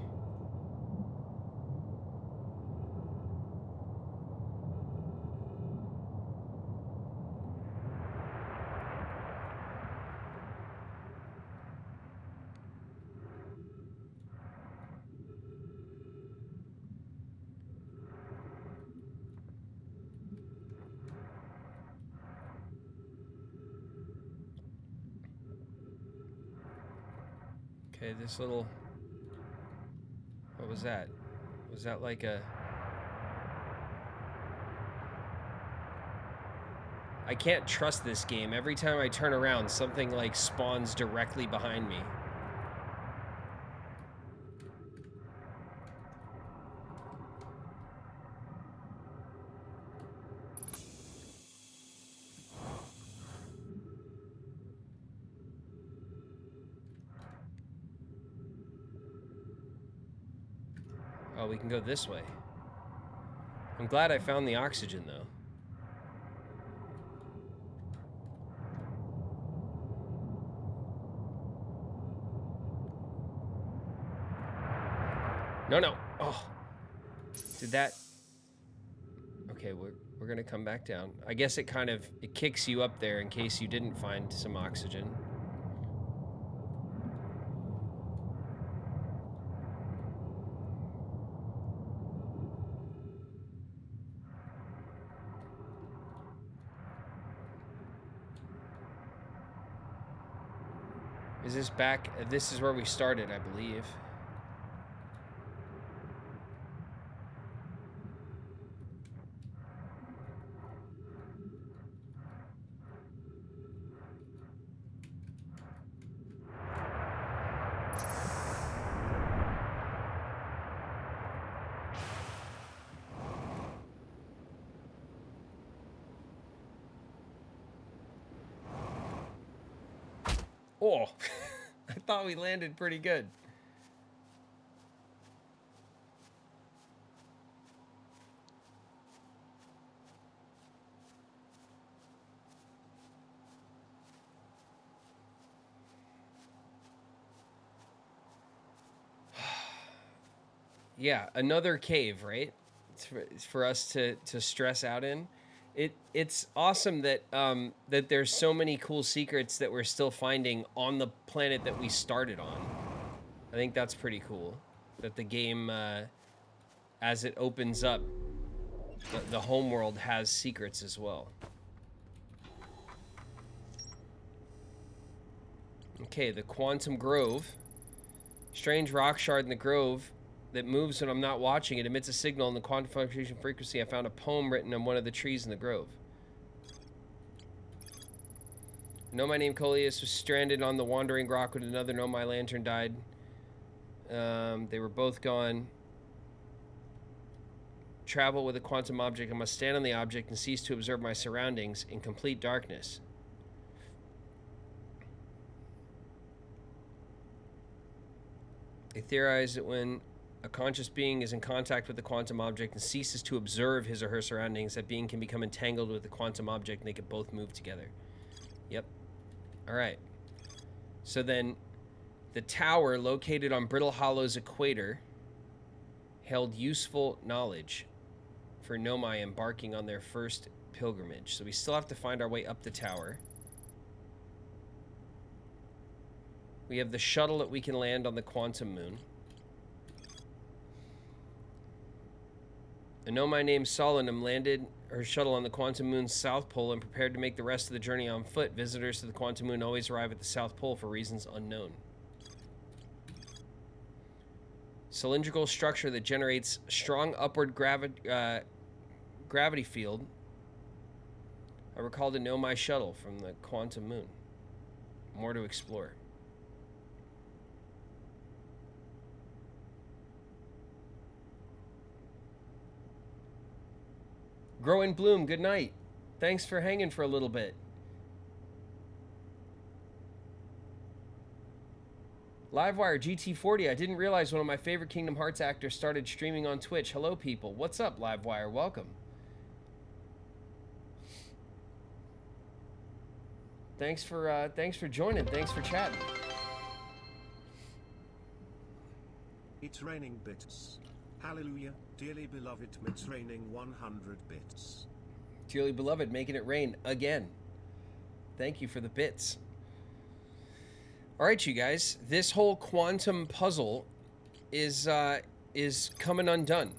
Okay, this little... What was that? Was that like a... I can't trust this game. Every time I turn around, something like spawns directly behind me. Oh, we can go this way. I'm glad I found the oxygen, though. No. Oh. Did that... Okay, we're gonna come back down. I guess it kind of... It kicks you up there in case you didn't find some oxygen. Is this back? This is where we started, I believe. Oh, I thought we landed pretty good. Yeah, another cave, right? It's for us to stress out in. It's awesome that that there's so many cool secrets that we're still finding on the planet that we started on. I think that's pretty cool. that the game, as it opens up, the homeworld has secrets as well. Okay, the Quantum Grove. Strange rock shard in the grove that moves when I'm not watching. It emits a signal in the quantum fluctuation frequency. I found a poem written on one of the trees in the grove. Nomai named Coleus was stranded on the wandering rock when another Nomai lantern died. They were both gone. Travel with a quantum object. I must stand on the object and cease to observe my surroundings in complete darkness. They theorize that when a conscious being is in contact with the quantum object and ceases to observe his or her surroundings, that being can become entangled with the quantum object and they can both move together. Yep. All right. So then the tower located on Brittle Hollow's equator held useful knowledge for Nomai embarking on their first pilgrimage. So we still have to find our way up the tower. We have the shuttle that we can land on the quantum moon. A Nomai named Solanum landed her shuttle on the quantum moon's south pole and prepared to make the rest of the journey on foot. Visitors to the quantum moon always arrive at the south pole for reasons unknown. Cylindrical structure that generates strong upward gravity field. I recalled a Nomai shuttle from the quantum moon. More to explore. Grow and Bloom, good night. Thanks for hanging for a little bit. Livewire GT40, I didn't realize one of my favorite Kingdom Hearts actors started streaming on Twitch. Hello, people. What's up, Livewire? Welcome. Thanks for joining. Thanks for chatting. It's raining bits. Hallelujah, dearly beloved, it's raining 100 bits. Dearly beloved, making it rain again. Thank you for the bits. All right, you guys, this whole quantum puzzle is coming undone.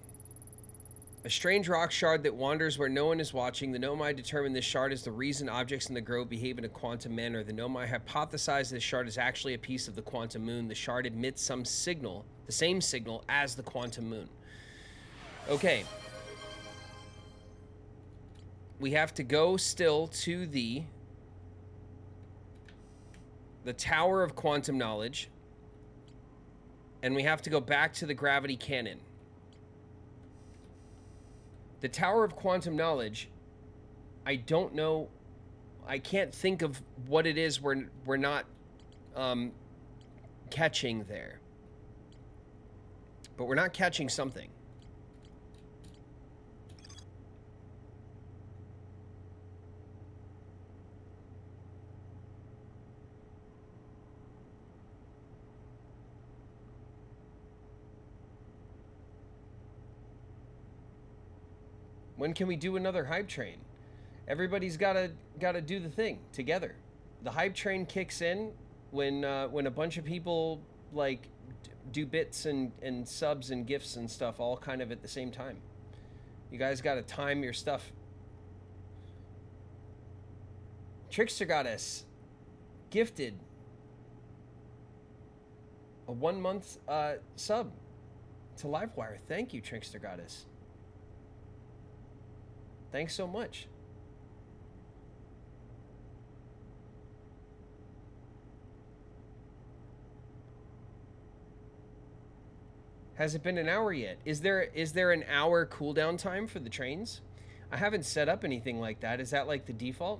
A strange rock shard that wanders where no one is watching. The Nomai determined this shard is the reason objects in the grove behave in a quantum manner. The Nomai hypothesized this shard is actually a piece of the quantum moon. The shard emits some signal, the same signal as the quantum moon. Okay. We have to go still to the Tower of Quantum Knowledge, and we have to go back to the gravity cannon. The Tower of Quantum Knowledge, I don't know, I can't think of what it is we're not catching there. But we're not catching something. When can we do another hype train? Everybody's gotta do the thing together. The hype train kicks in when a bunch of people like do bits and subs and gifts and stuff all kind of at the same time. You guys gotta time your stuff. Trickster Goddess gifted a 1 month sub to Livewire. Thank you, Trickster Goddess. Thanks so much. Has it been an hour yet? Is there an hour cooldown time for the trains? I haven't set up anything like that. Is that like the default?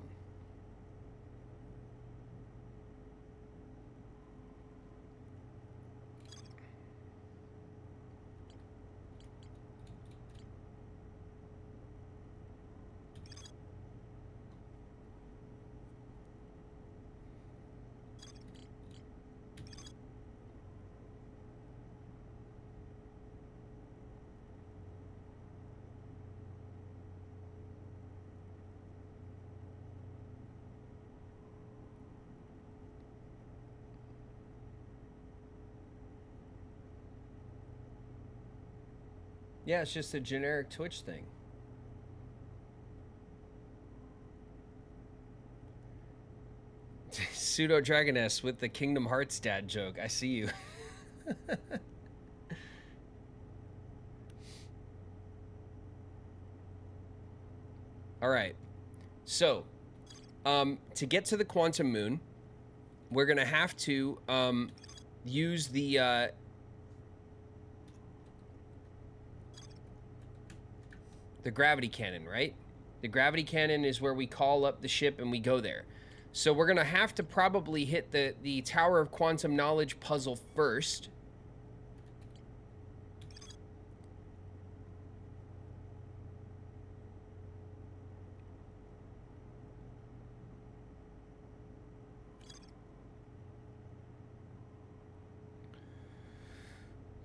Yeah, it's just a generic Twitch thing. Pseudo Dragoness with the Kingdom Hearts dad joke. I see you. All right. So, to get to the quantum moon, we're gonna have to use the gravity cannon, right? The gravity cannon is where we call up the ship and we go there. So we're gonna have to probably hit the Tower of Quantum Knowledge puzzle first.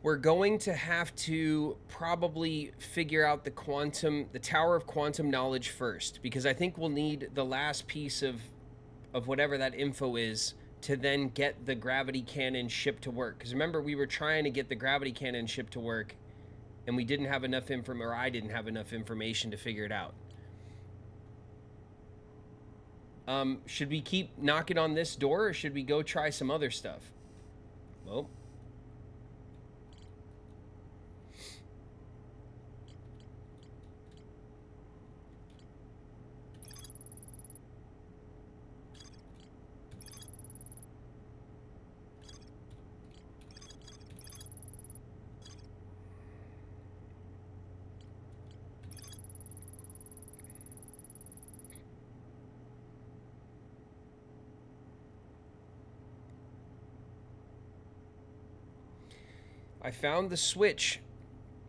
We're going to have to probably figure out the Tower of Quantum Knowledge first, because I think we'll need the last piece of whatever that info is to then get the gravity cannon ship to work. Because remember, we were trying to get the gravity cannon ship to work, and we didn't have enough information, or I didn't have enough information to figure it out. Should we keep knocking on this door, or should we go try some other stuff? Well, I found the switch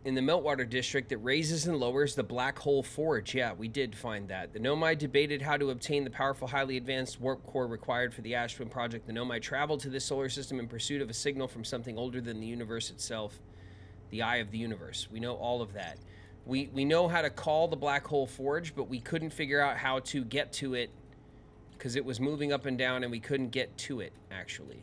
in the Meltwater district that raises and lowers the Black Hole Forge. Yeah, we did find that. The Nomai debated how to obtain the powerful, highly advanced warp core required for the Ash Twin project. The Nomai traveled to this solar system in pursuit of a signal from something older than the universe itself, the Eye of the Universe. We know all of that. We know how to call the Black Hole Forge, but we couldn't figure out how to get to it because it was moving up and down and we couldn't get to it, actually.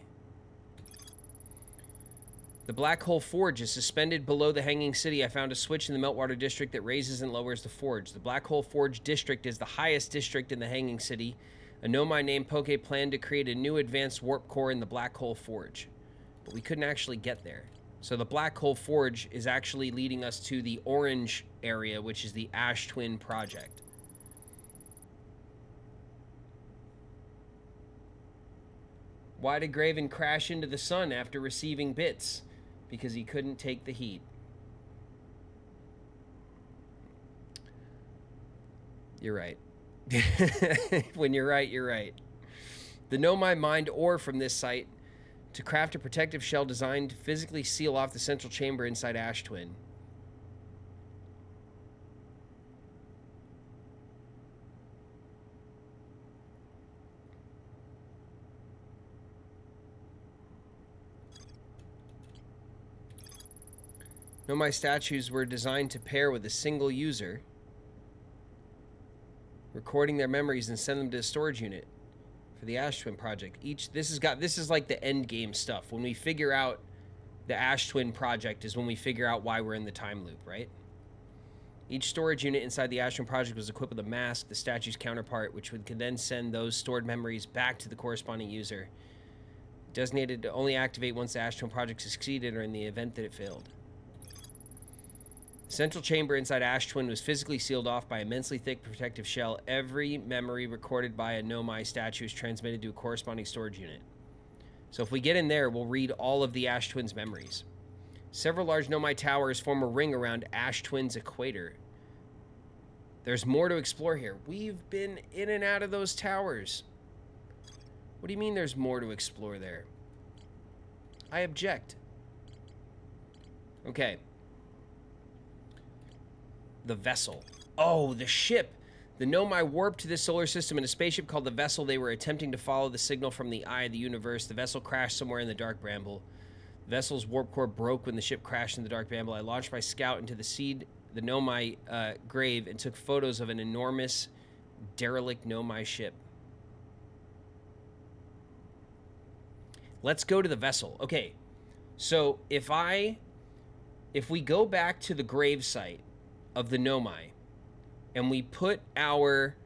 The Black Hole Forge is suspended below the Hanging City. I found a switch in the Meltwater district that raises and lowers the forge. The Black Hole Forge district is the highest district in the Hanging City. A Nomai named Poke planned to create a new advanced warp core in the Black Hole Forge, but we couldn't actually get there. So the Black Hole Forge is actually leading us to the orange area, which is the Ash Twin project. Why did Graven crash into the sun after receiving bits? Because he couldn't take the heat. You're right. When you're right, you're right. The Nomai mined ore from this site to craft a protective shell designed to physically seal off the central chamber inside Ash Twin. Nomai statues were designed to pair with a single user, recording their memories and send them to a storage unit for the Ash Twin project. This is like the end game stuff. When we figure out the Ash Twin project is when we figure out why we're in the time loop, right? Each storage unit inside the Ash Twin project was equipped with a mask, the statue's counterpart, which could then send those stored memories back to the corresponding user. Designated to only activate once the Ash Twin project succeeded or in the event that it failed. The central chamber inside Ash Twin was physically sealed off by an immensely thick protective shell. Every memory recorded by a Nomai statue is transmitted to a corresponding storage unit. So if we get in there, we'll read all of the Ash Twin's memories. Several large Nomai towers form a ring around Ash Twin's equator. There's more to explore here. We've been in and out of those towers. What do you mean there's more to explore there? I object. Okay. The vessel. Oh, the ship. The Nomai warped to this solar system in a spaceship called the Vessel. They were attempting to follow the signal from the Eye of the Universe. The vessel crashed somewhere in the Dark Bramble. The vessel's warp core broke when the ship crashed in the Dark Bramble. I launched my scout into the Nomai grave and took photos of an enormous, derelict Nomai ship. Let's go to the vessel. Okay, so if I if we go back to the gravesite of the Nomai and we put our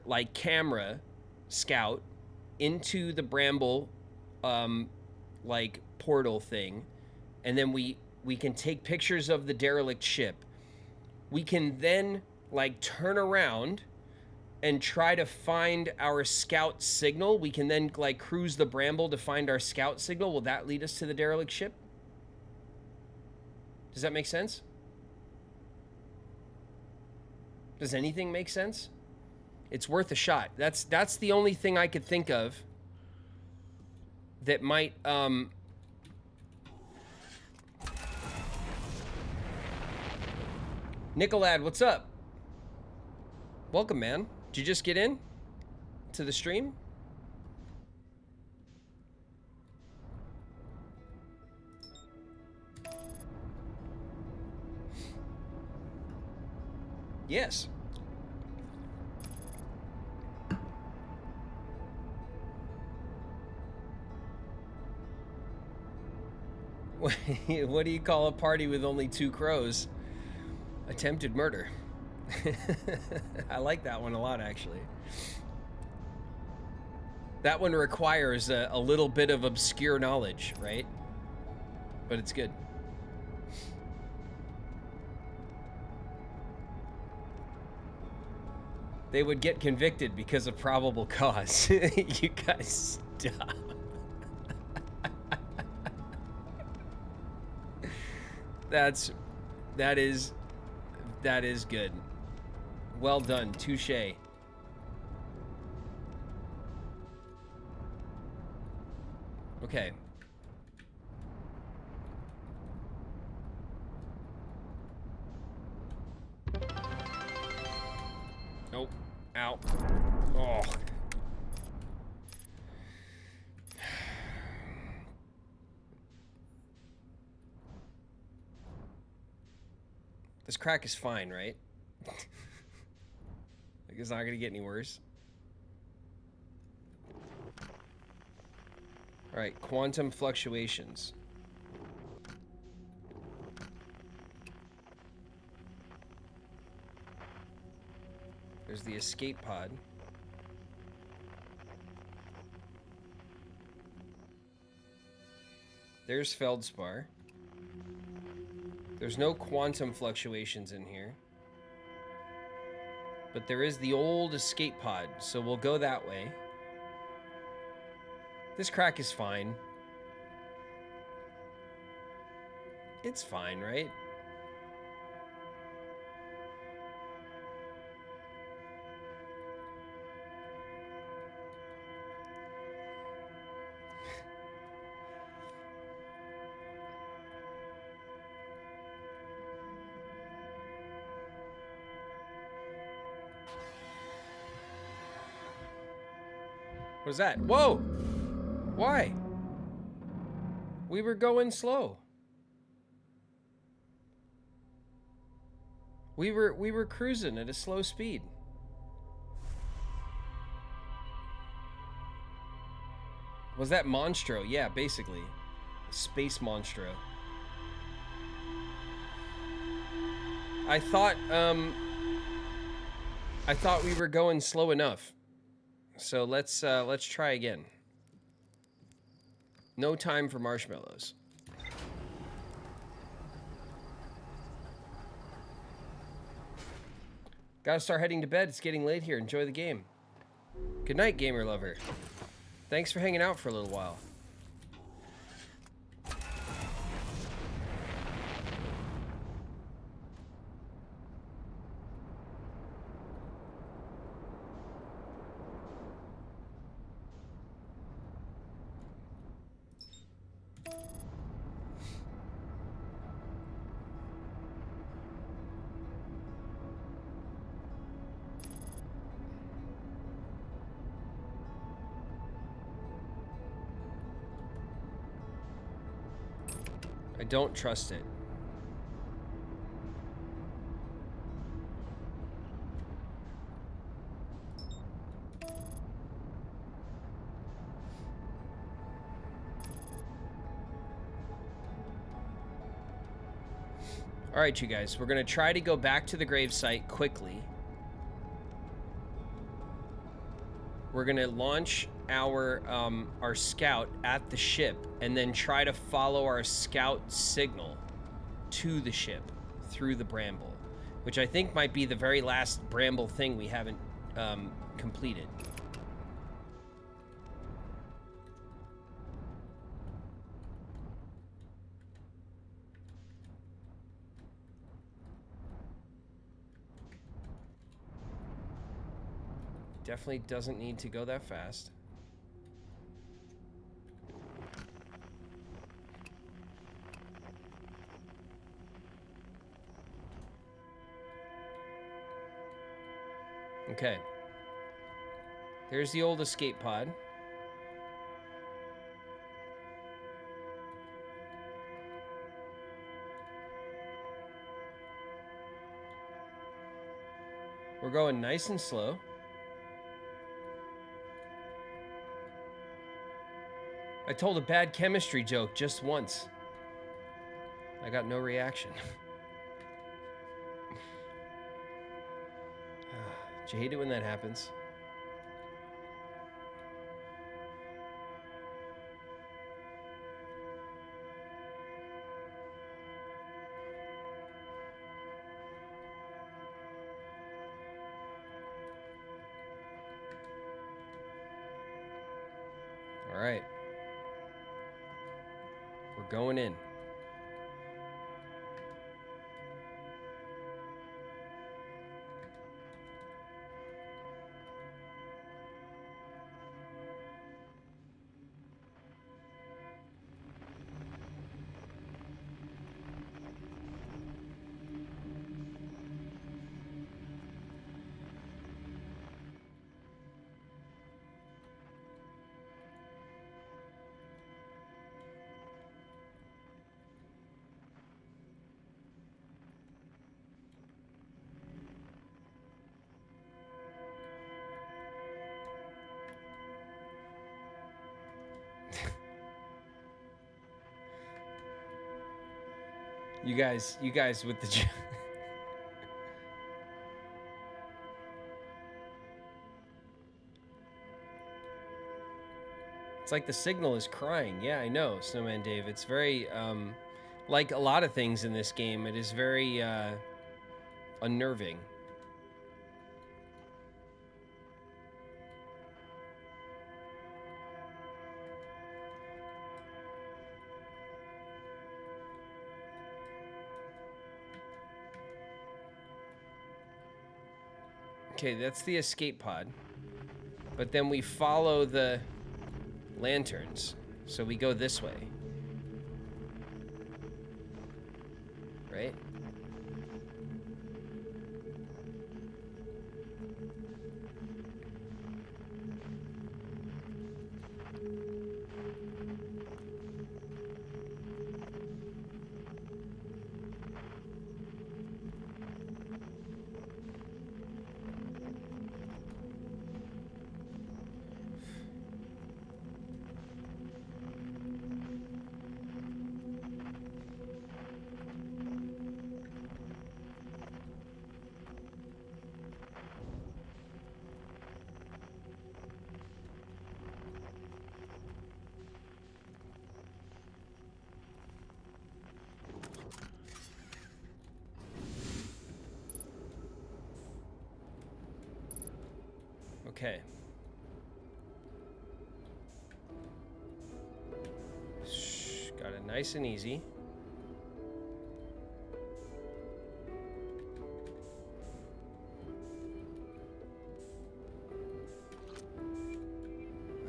like camera scout into the bramble like portal thing, and then we can take pictures of the derelict ship, we can then like turn around and try to find our scout signal. We can then like cruise the bramble to find our scout signal. Will that lead us to the derelict ship? Does that make sense? Does anything make sense? It's worth a shot. That's the only thing I could think of that might Nicolad, what's up? Welcome, man. Did you just get in to the stream? Yes. What do you call a party with only 2 crows? Attempted murder. I like that one a lot, actually. That one requires a little bit of obscure knowledge, right? But it's good. They would get convicted because of probable cause. You guys stop. That is good. Well done, touche. Okay. Nope. Ow. Oh. This crack is fine, right? Like, it's not gonna get any worse. All right, quantum fluctuations. There's the escape pod. There's feldspar. There's no quantum fluctuations in here. But there is the old escape pod, so we'll go that way. This crack is fine. It's fine, right? What was that? Whoa! Why? We were going slow. We were cruising at a slow speed. Was that Monstro? Yeah, basically. Space Monstro. I thought we were going slow enough. So let's try again. No time for marshmallows. Gotta start heading to bed. It's getting late here. Enjoy the game. Good night, gamer lover. Thanks for hanging out for a little while. I don't trust it. All right, you guys, we're going to try to go back to the gravesite quickly. We're going to launch our scout at the ship and then try to follow our scout signal to the ship through the bramble, which I think might be the very last bramble thing we haven't completed. Definitely doesn't need to go that fast. Okay. There's the old escape pod. We're going nice and slow. I told a bad chemistry joke just once. I got no reaction. Do you hate it when that happens? All right. We're going in. You guys with the It's like the signal is crying. Yeah, I know, Snowman Dave. It's very like a lot of things in this game, it is very unnerving. Okay, that's the escape pod. But then we follow the lanterns. So we go this way. Right? Okay. Shh, got it nice and easy.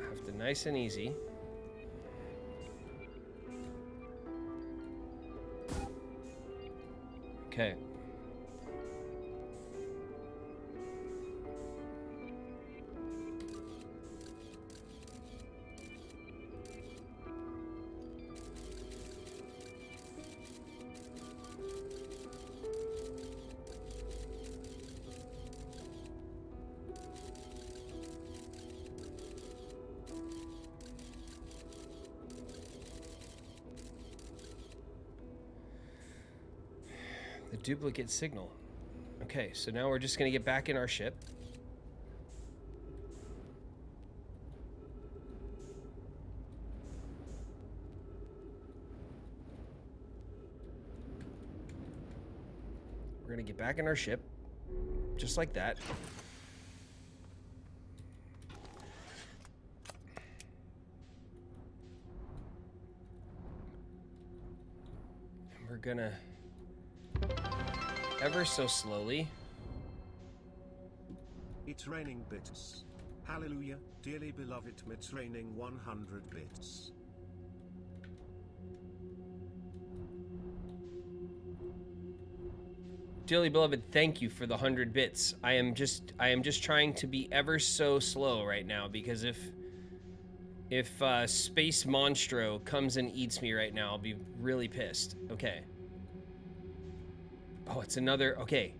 Have to nice and easy. Okay. duplicate signal. Okay, so now we're just gonna get back in our ship. We're gonna get back in our ship, just like that. And we're gonna, ever so slowly. It's raining bits. Hallelujah, dearly beloved, it's raining 100 bits. Dearly beloved, thank you for the 100 bits. I am just trying to be ever so slow right now, because if Space Monstro comes and eats me right now, I'll be really pissed. Okay. Oh, it's another, okay.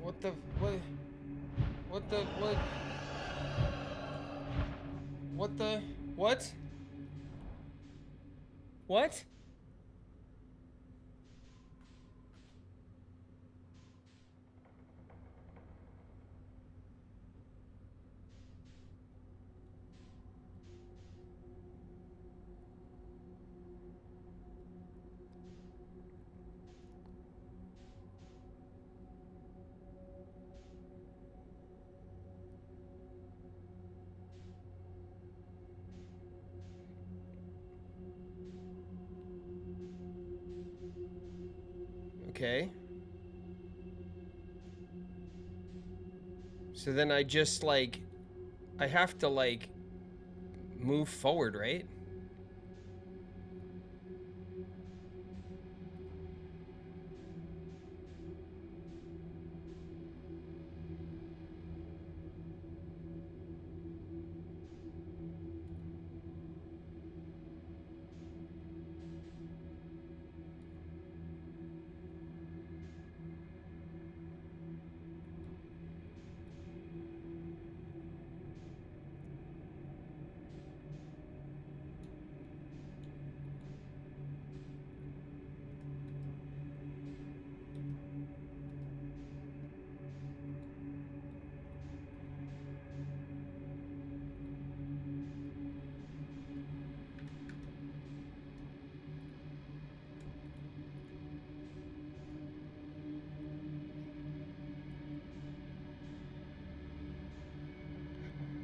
What the, what? What the, what? What the, what? What? Okay. So then I just, like, I have to, like, move forward, right?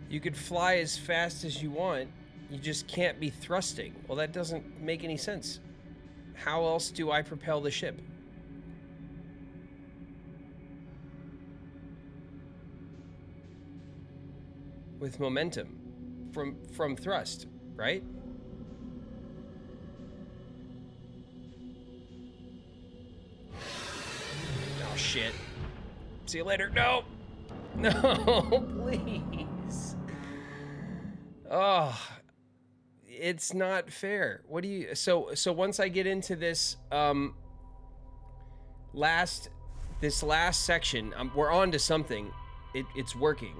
You could fly as fast as you want. You just can't be thrusting. Well, that doesn't make any sense. How else do I propel the ship? With momentum. From thrust, right? Oh, shit. See you later. No! No, please. Oh, it's not fair. What do you, so once I get into this last section, we're on to something. It's working.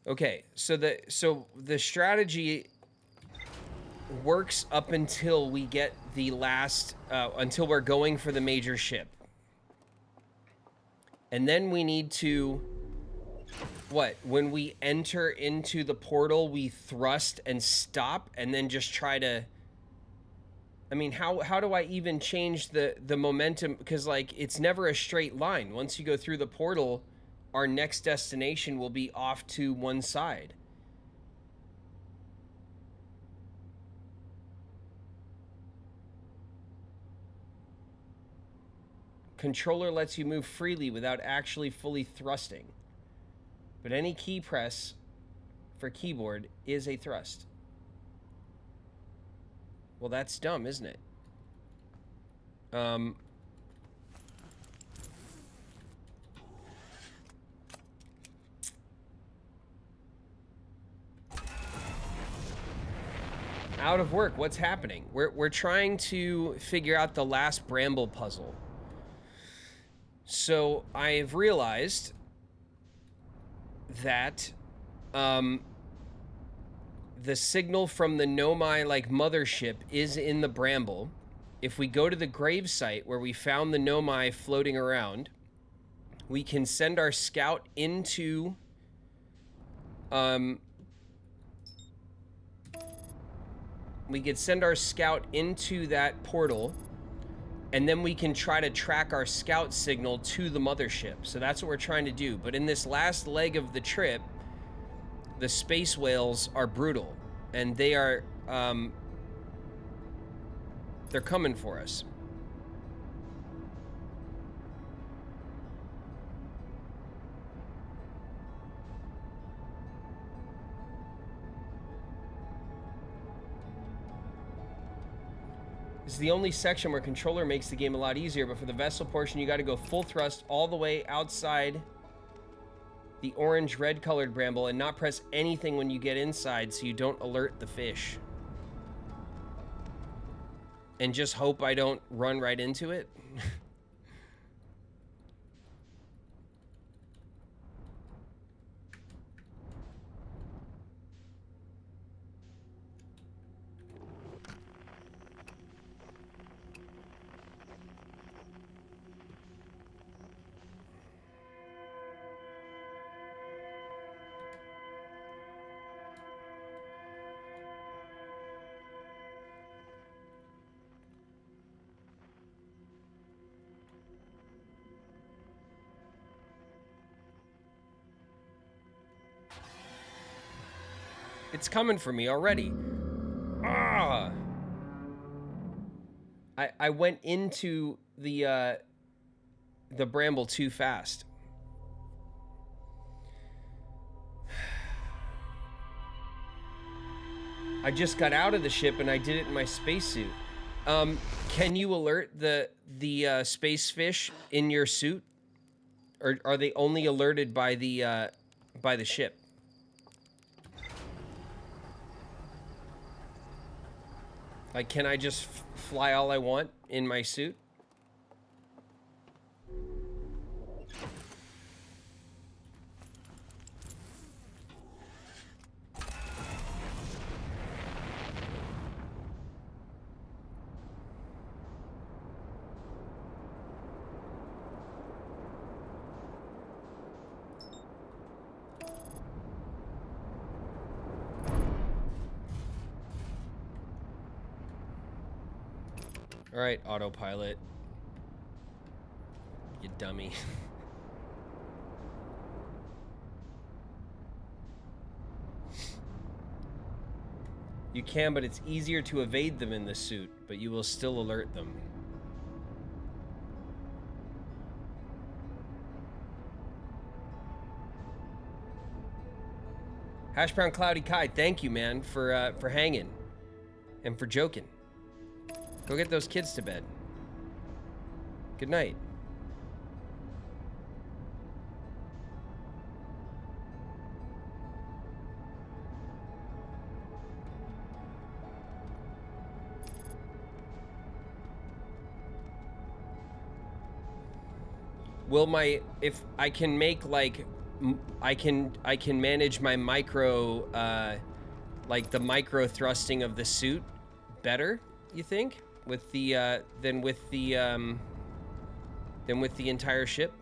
Okay, so the strategy works up until we get the last, until we're going for the major ship. And then we need to, what? When we enter into the portal, we thrust and stop, and then just try to, I mean, how do I even change the momentum? Because, like, it's never a straight line. Once you go through the portal, our next destination will be off to one side. Controller lets you move freely without actually fully thrusting. But any key press for keyboard is a thrust. Well, that's dumb, isn't it? Out of work, what's happening? We're trying to figure out the last bramble puzzle. So I've realized that the signal from the Nomai like mothership is in the bramble. If we go to the grave site where we found the Nomai floating around, we can send our scout into we could send our scout into that portal, and then we can try to track our scout signal to the mothership. So that's what we're trying to do. But in this last leg of the trip, the space whales are brutal, and they are they're coming for us. This is the only section where controller makes the game a lot easier, but for the vessel portion, you got to go full thrust all the way outside the orange-red colored bramble and not press anything when you get inside so you don't alert the fish. And just hope I don't run right into it. It's coming for me already. Ah! I went into the bramble too fast. I just got out of the ship and I did it in my spacesuit. Can you alert the space fish in your suit, or are they only alerted by the ship? Like, can I just fly all I want in my suit? All right, autopilot. You dummy. You can, but it's easier to evade them in the suit, but you will still alert them. Hash Brown Cloudy Kai, thank you, man, for hanging and for joking. Go get those kids to bed. Good night. Will my, if I can make like, I can manage my micro, like the micro thrusting of the suit better, you think? With the, than with the entire ship?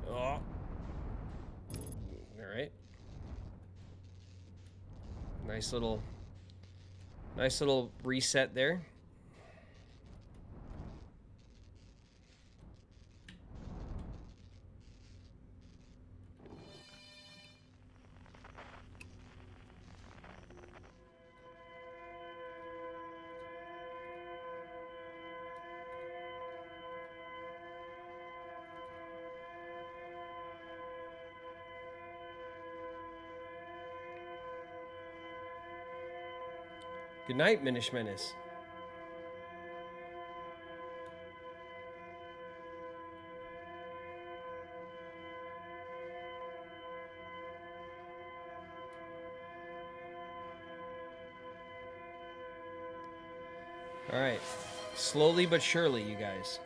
Oh. All right. Nice little reset there. Good night, Minish Menace. All right. Slowly but surely, you guys.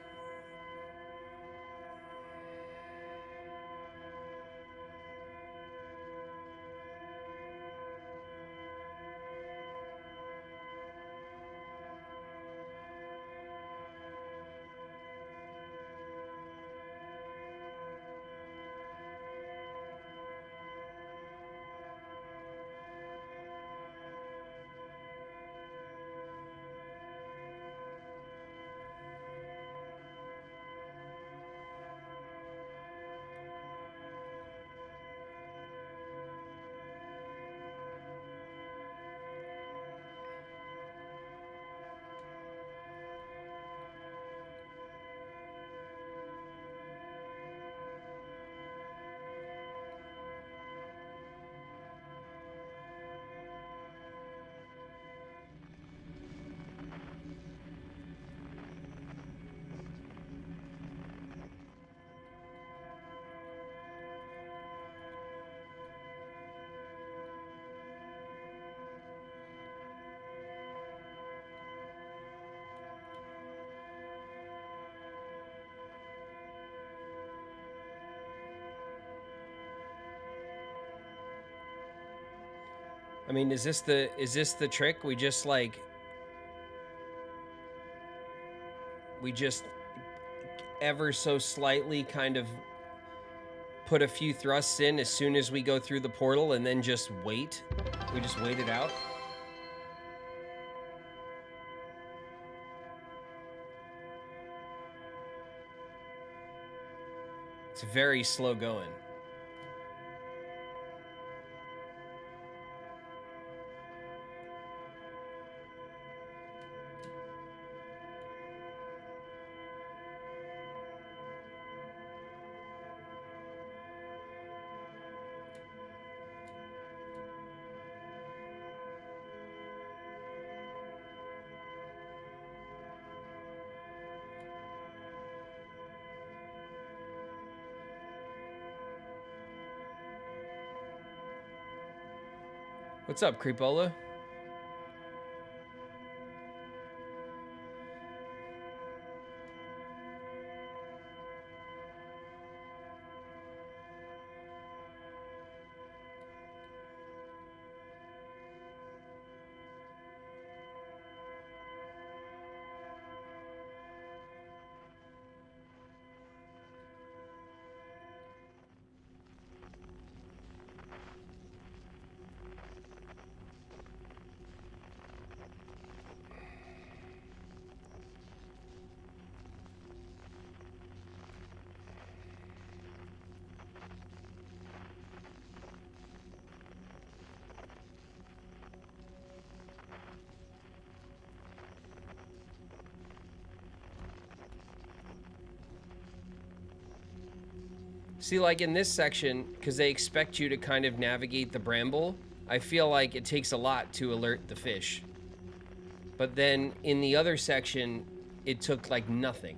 I mean, is this the trick? We just ever so slightly kind of put a few thrusts in as soon as we go through the portal and then just wait. We just wait it out. It's very slow going. What's up, Creepola? See, like in this section, because they expect you to kind of navigate the bramble, I feel like it takes a lot to alert the fish. But then in the other section, it took like nothing.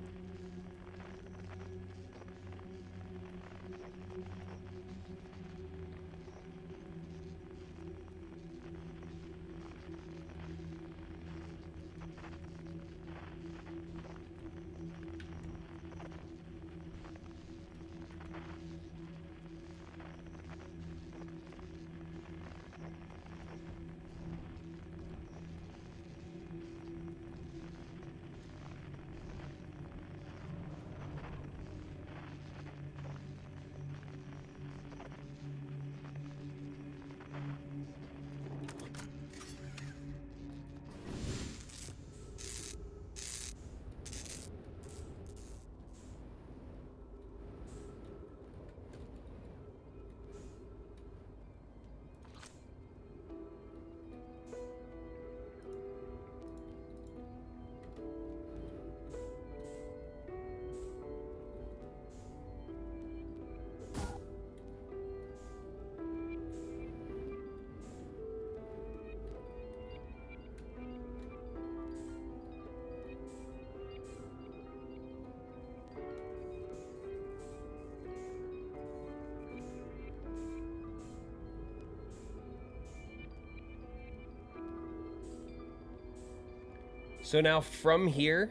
So now from here,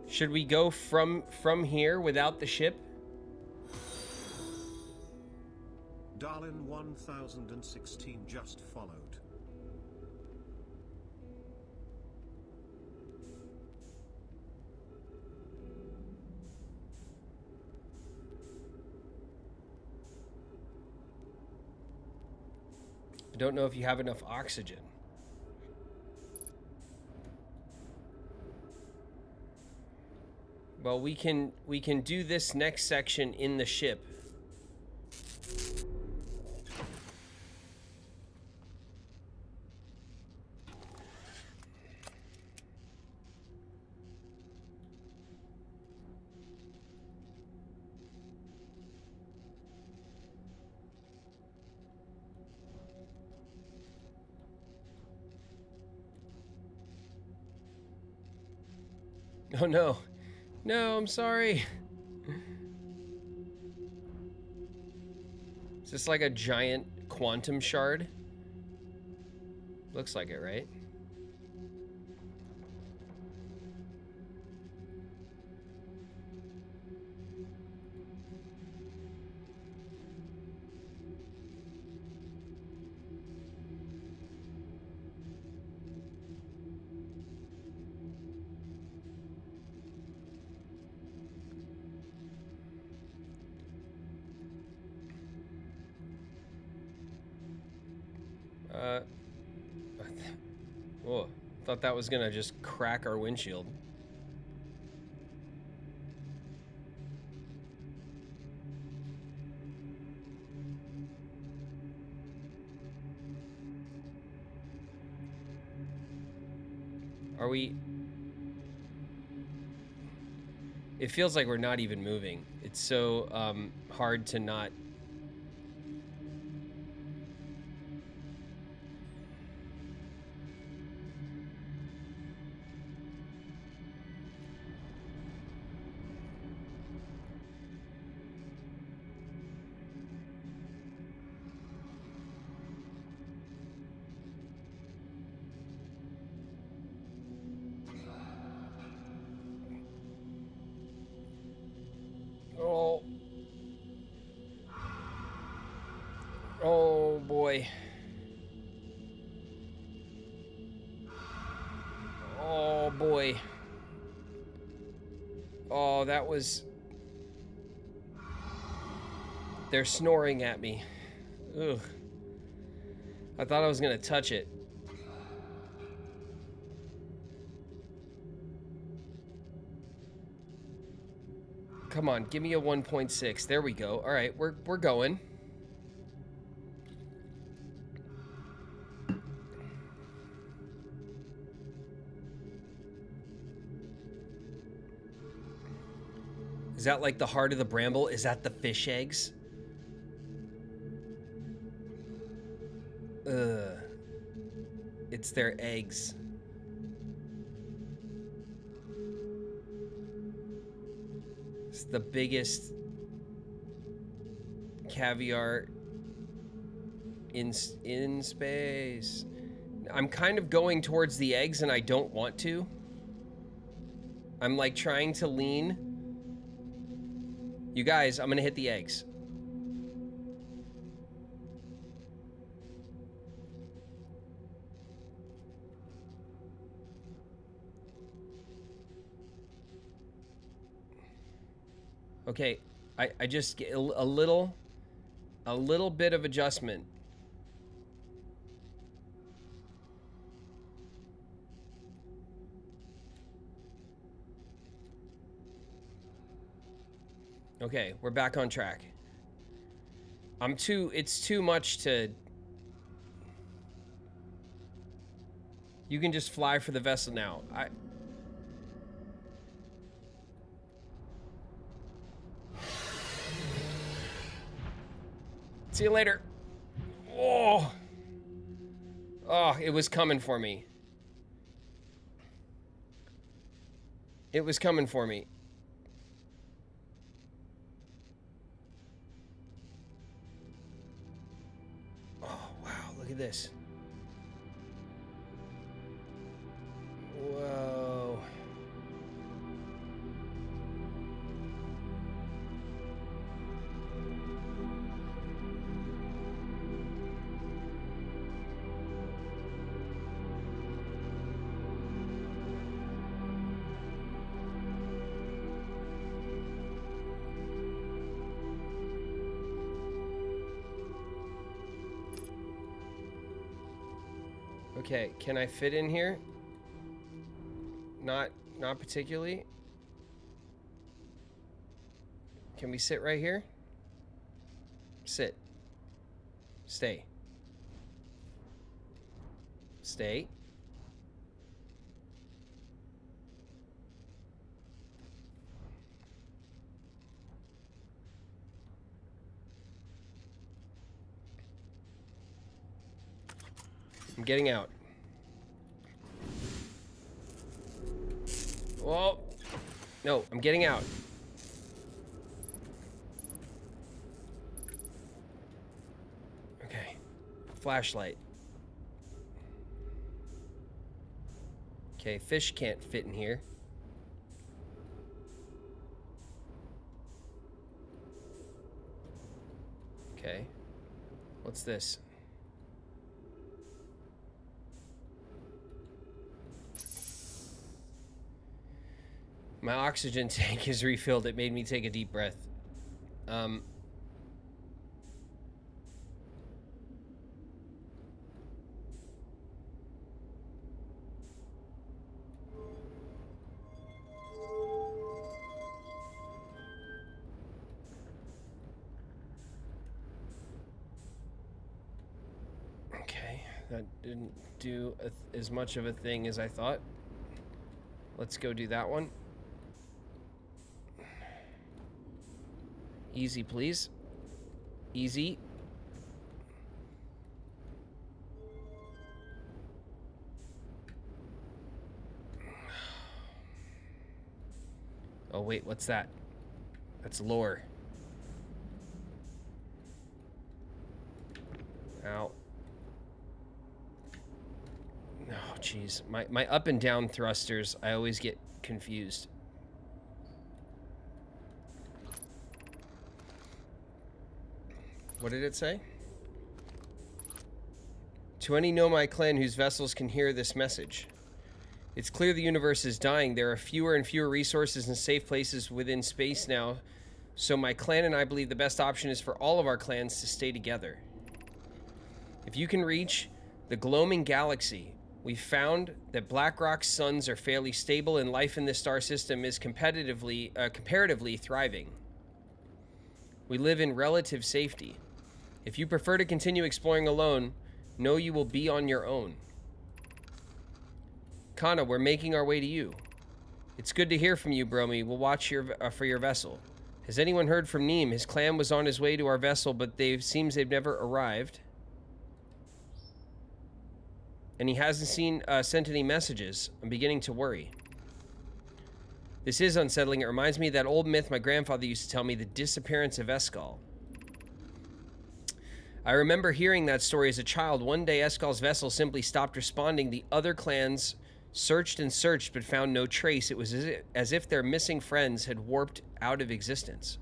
should we go from here without the ship? Darlin 1016 just followed. I don't know if you have enough oxygen. Well, we can do this next section in the ship. Oh no. No, I'm sorry. Is this like a giant quantum shard? Looks like it, right? Whoa, thought that was gonna just crack our windshield. Are we... It feels like we're not even moving. It's so hard to not... Oh. Oh boy. Oh boy. Oh, that was... They're snoring at me. Ugh. I thought I was gonna touch it. Come on, give me a 1.6. There we go. All right, we're going. Is that like the heart of the bramble? Is that the fish eggs? Ugh. It's their eggs. It's the biggest caviar in space. I'm kind of going towards the eggs and I don't want to. I'm like trying to lean. You guys, I'm gonna hit the eggs. Okay, I just get a little bit of adjustment. Okay, we're back on track. It's too much to... You can just fly for the vessel now. See you later. Oh. Oh, it was coming for me. It was coming for me. Oh, wow, look at this. Whoa. Okay, can I fit in here? Not particularly. Can we sit right here? Sit. Stay. Stay. I'm getting out. Whoa. No, I'm getting out. Okay. Flashlight. Okay, fish can't fit in here. Okay. What's this? My oxygen tank is refilled. It made me take a deep breath. Okay, that didn't do as much of a thing as I thought. Let's go do that one. Easy, please. Easy. Oh, wait, what's that? That's lore. Ow. Oh, jeez. My up and down thrusters, I always get confused. What did it say? To any Nomai clan whose vessels can hear this message. It's clear the universe is dying. There are fewer and fewer resources and safe places within space now. So my clan and I believe the best option is for all of our clans to stay together. If you can reach the gloaming galaxy, we've found that Blackrock's suns are fairly stable and life in this star system is comparatively thriving. We live in relative safety. If you prefer to continue exploring alone, know you will be on your own. Kana, we're making our way to you. It's good to hear from you, Bromi. We'll watch for your vessel. Has anyone heard from Neem? His clan was on his way to our vessel, but seems they've never arrived. And he hasn't sent any messages. I'm beginning to worry. This is unsettling. It reminds me of that old myth my grandfather used to tell me, the disappearance of Eskal. I remember hearing that story as a child. One day, Eskal's vessel simply stopped responding. The other clans searched and searched, but found no trace. It was as if their missing friends had warped out of existence.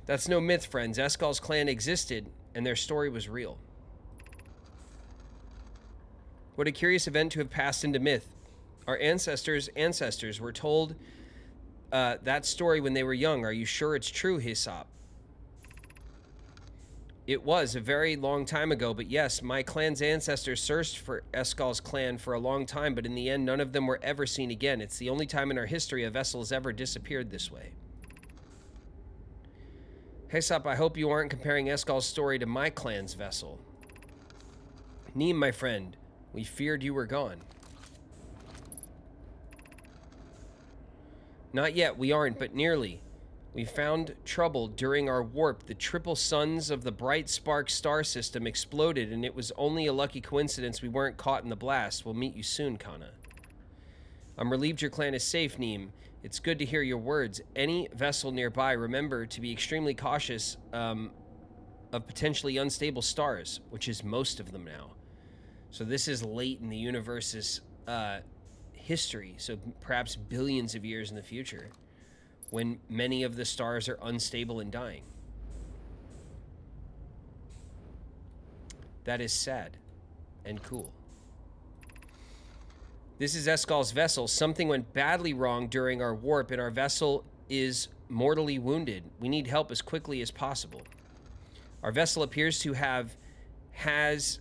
That's no myth, friends. Eskal's clan existed, and their story was real. What a curious event to have passed into myth. Our ancestors were told that story when they were young. Are you sure it's true, Hisop? It was a very long time ago, but yes, my clan's ancestors searched for Eskal's clan for a long time, but in the end, none of them were ever seen again. It's the only time in our history a vessel has ever disappeared this way. Hisop, I hope you aren't comparing Eskal's story to my clan's vessel. Neem, my friend, we feared you were gone. Not yet, we aren't, but nearly. We found trouble during our warp. The triple suns of the bright spark star system exploded, and it was only a lucky coincidence we weren't caught in the blast. We'll meet you soon, Kana. I'm relieved your clan is safe, Neem. It's good to hear your words. Any vessel nearby, remember to be extremely cautious of potentially unstable stars, which is most of them now. So this is late in the universe's history, so perhaps billions of years in the future, when many of the stars are unstable and dying. That is sad and cool. This is Eskal's vessel. Something went badly wrong during our warp, and our vessel is mortally wounded. We need help as quickly as possible. Our vessel appears to has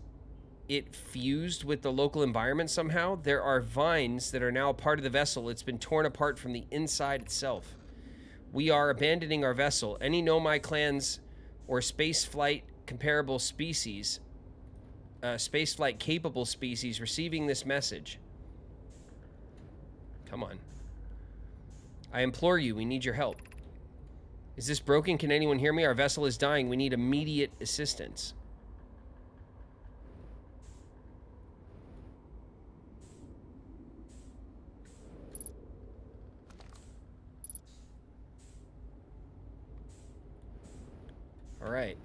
it fused with the local environment somehow. There are vines that are now a part of the vessel. It's been torn apart from the inside itself. We are abandoning our vessel. Any Nomai clans or spaceflight comparable species, spaceflight capable species receiving this message. Come on. I implore you, we need your help. Is this broken? Can anyone hear me? Our vessel is dying. We need immediate assistance. All right.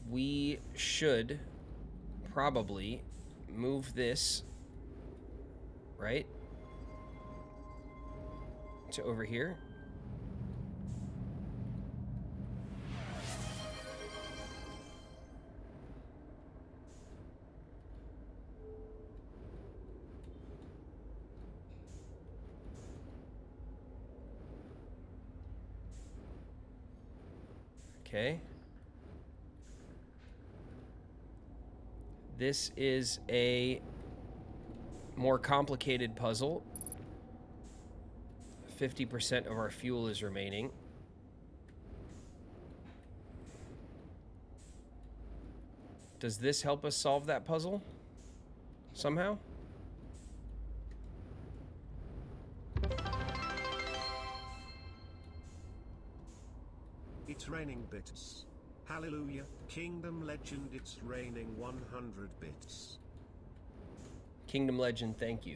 We should probably move this, right, to over here. Okay. This is a more complicated puzzle. 50% of our fuel is remaining. Does this help us solve that puzzle somehow? It's raining bits. Hallelujah, Kingdom Legend, it's raining 100 bits. Kingdom Legend, thank you.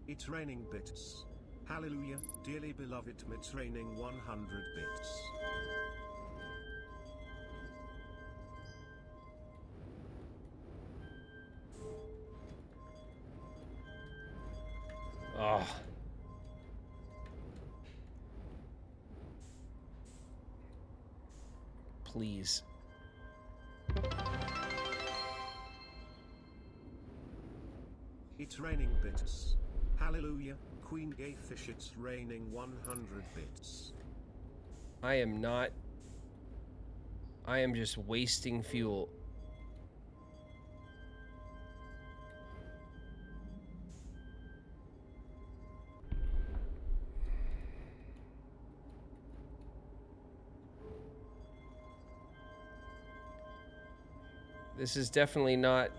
It's raining bits. Hallelujah, dearly beloved, it's raining 100 bits. Oh. Please. It's raining bits. Hallelujah, Queen Gay Fish, it's raining 100 bits. I am just wasting fuel. This is definitely not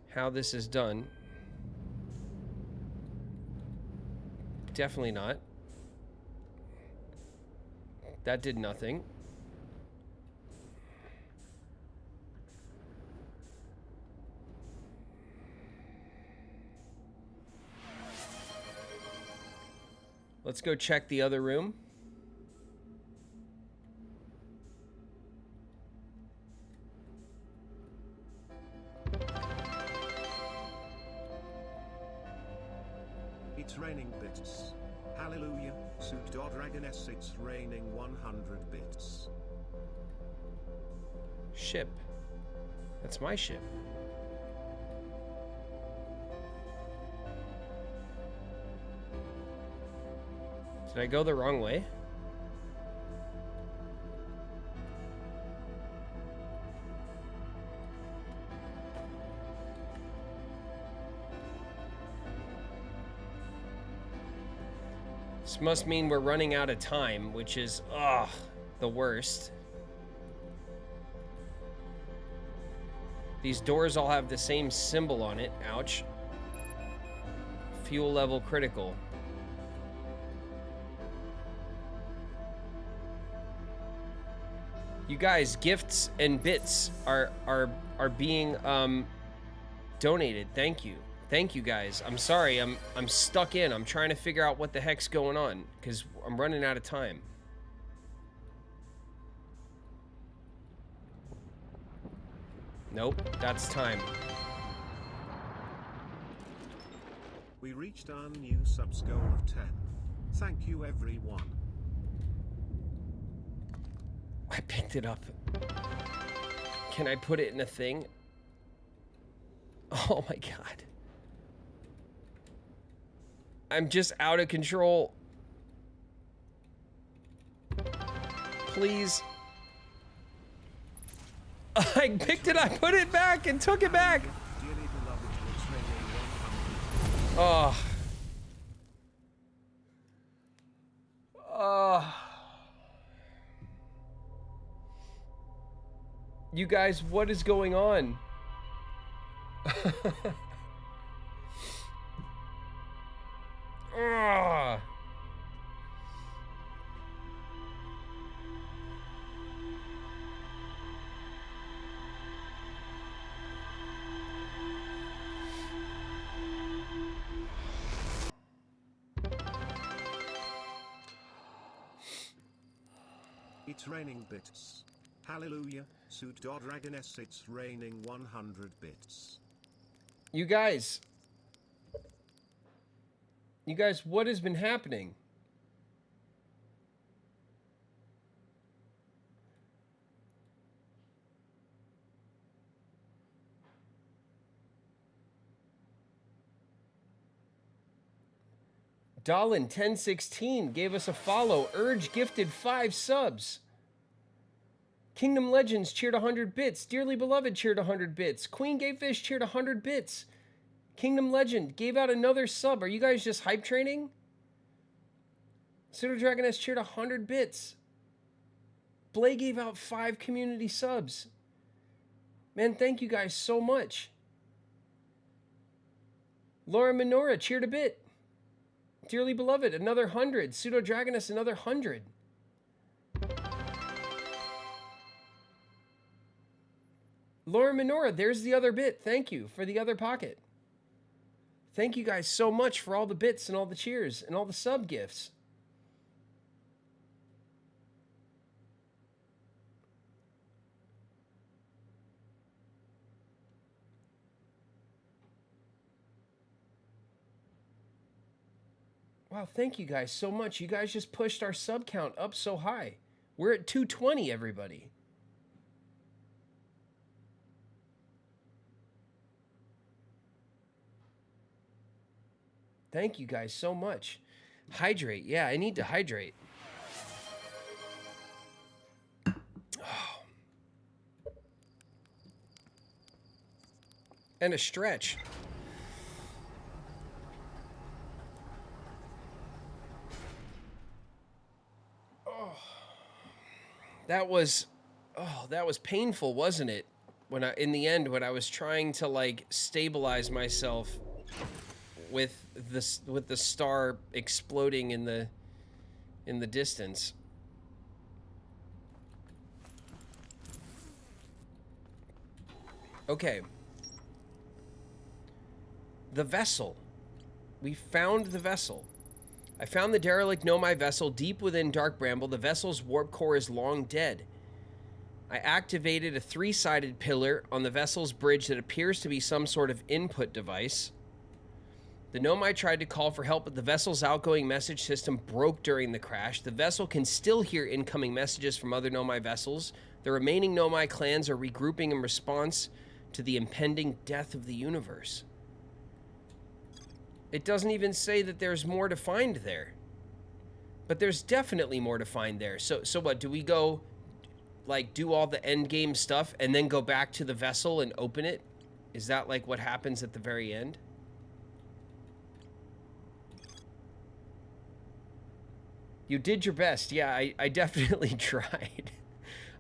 how this is done. Definitely not. That did nothing. Let's go check the other room. It's raining bits. Hallelujah, Pseudo Dragoness, it's raining 100 bits. Ship. That's my ship. Did I go the wrong way? This must mean we're running out of time, which is, the worst. These doors all have the same symbol on it. Ouch. Fuel level critical. You guys, gifts and bits are being donated. Thank you. Thank you guys. I'm sorry. I'm stuck in. I'm trying to figure out what the heck's going on because I'm running out of time. Nope, that's time. We reached our new subs goal of 10. Thank you everyone. I picked it up. Can I put it in a thing? Oh my god. I'm just out of control. Please. I picked it, I put it back and took it back. Oh. Oh. You guys, what is going on? Oh. It's raining bits. Hallelujah, Suit.Dragoness, it's raining 100 bits. You guys, what has been happening? Dalin1016 gave us a follow. Urge gifted 5 subs. Kingdom Legends cheered 100 bits. Dearly Beloved cheered 100 bits. Queen Gatefish cheered 100 bits. Kingdom Legend gave out another sub. Are you guys just hype training? Pseudo Dragoness cheered 100 bits. Blay gave out 5 community subs. Man, thank you guys so much. Laura Minora cheered a bit. Dearly Beloved, another 100. Pseudo Dragoness, another 100. Laura Minora, there's the other bit. Thank you for the other pocket. Thank you guys so much for all the bits and all the cheers and all the sub gifts. Wow, thank you guys so much. You guys just pushed our sub count up so high. We're at 220, everybody. Thank you guys so much. Hydrate. Yeah, I need to hydrate. Oh. And a stretch. Oh. That was painful, wasn't it? In the end when I was trying to like stabilize myself with the star exploding in the distance. Okay. The vessel. We found the vessel. I found the derelict Nomai vessel deep within Dark Bramble. The vessel's warp core is long dead. I activated a 3-sided pillar on the vessel's bridge that appears to be some sort of input device. The Nomai tried to call for help, but the vessel's outgoing message system broke during the crash. The vessel can still hear incoming messages from other Nomai vessels. The remaining Nomai clans are regrouping in response to the impending death of the universe. It doesn't even say that there's more to find there. But there's definitely more to find there. So what, do we go, like, do all the end game stuff and then go back to the vessel and open it? Is that, like, what happens at the very end? You did your best. Yeah, I definitely tried.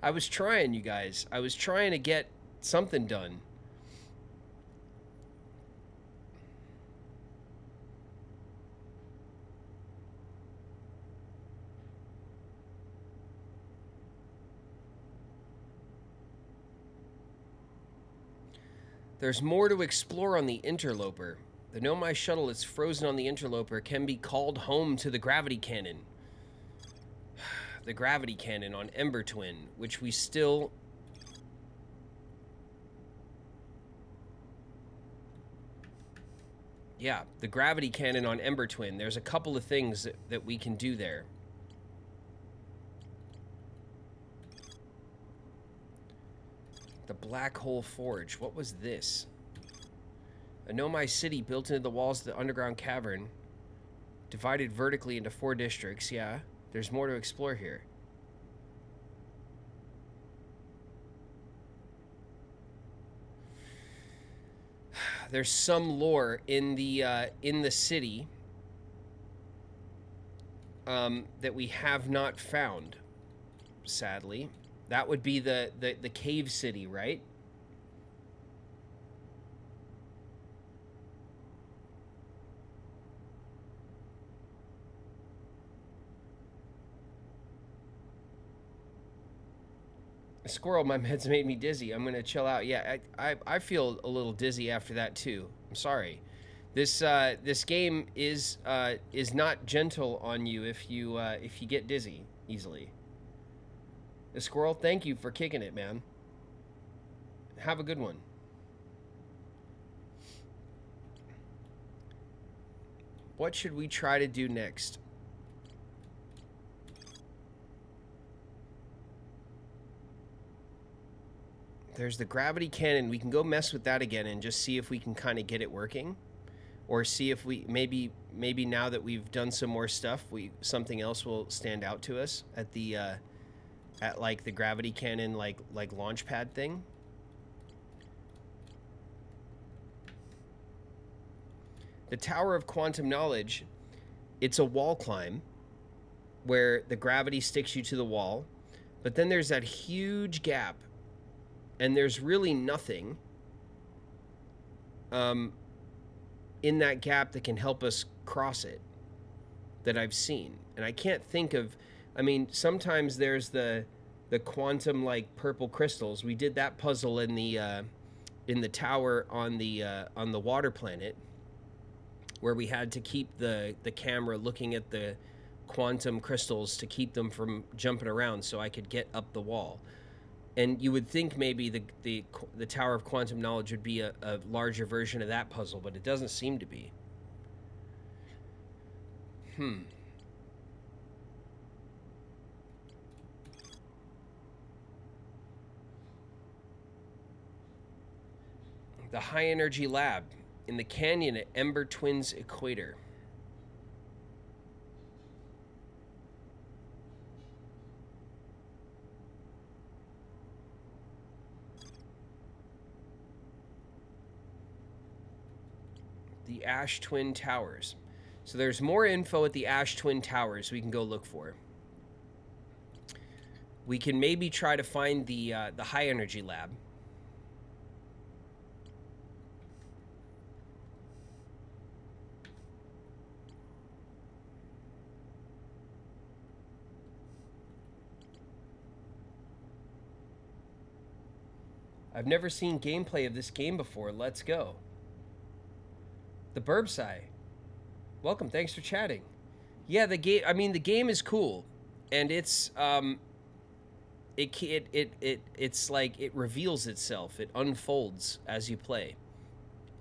I was trying, you guys. I was trying to get something done. There's more to explore on the Interloper. The Nomai shuttle is frozen on the interloper, can be called home to the gravity cannon. The gravity cannon on Ember Twin, which we still... Yeah, the gravity cannon on Ember Twin. There's a couple of things that we can do there. The Black Hole Forge. What was this? A Nomai city built into the walls of the underground cavern, divided vertically into 4 districts. Yeah, there's more to explore here. There's some lore in the city that we have not found, sadly. That would be the cave city, right? Squirrel, my meds made me dizzy. I'm gonna chill out. Yeah, I feel a little dizzy after that too. I'm sorry. This game is not gentle on you if you get dizzy easily. The squirrel, thank you for kicking it, man. Have a good one. What should we try to do next? There's the gravity cannon. We can go mess with that again and just see if we can kind of get it working, or see if we maybe now that we've done some more stuff, something else will stand out to us at the at like the gravity cannon like launch pad thing. The Tower of Quantum Knowledge, it's a wall climb where the gravity sticks you to the wall, but then there's that huge gap. And there's really nothing in that gap that can help us cross it that I've seen. And I can't think of, I mean, sometimes there's the quantum like purple crystals. We did that puzzle in the tower on the water planet, where we had to keep the camera looking at the quantum crystals to keep them from jumping around so I could get up the wall. And you would think maybe the Tower of Quantum Knowledge would be a larger version of that puzzle, but it doesn't seem to be. The High Energy Lab in the canyon at Ember Twin's equator. The Ash Twin Towers. So there's more info at the Ash Twin Towers we can go look for. We can maybe try to find the High Energy Lab. I've never seen gameplay of this game before. Let's go. The Burbsai. Welcome, thanks for chatting. Yeah, the game, I mean, the game is cool, and it's it's like it reveals itself. It unfolds as you play.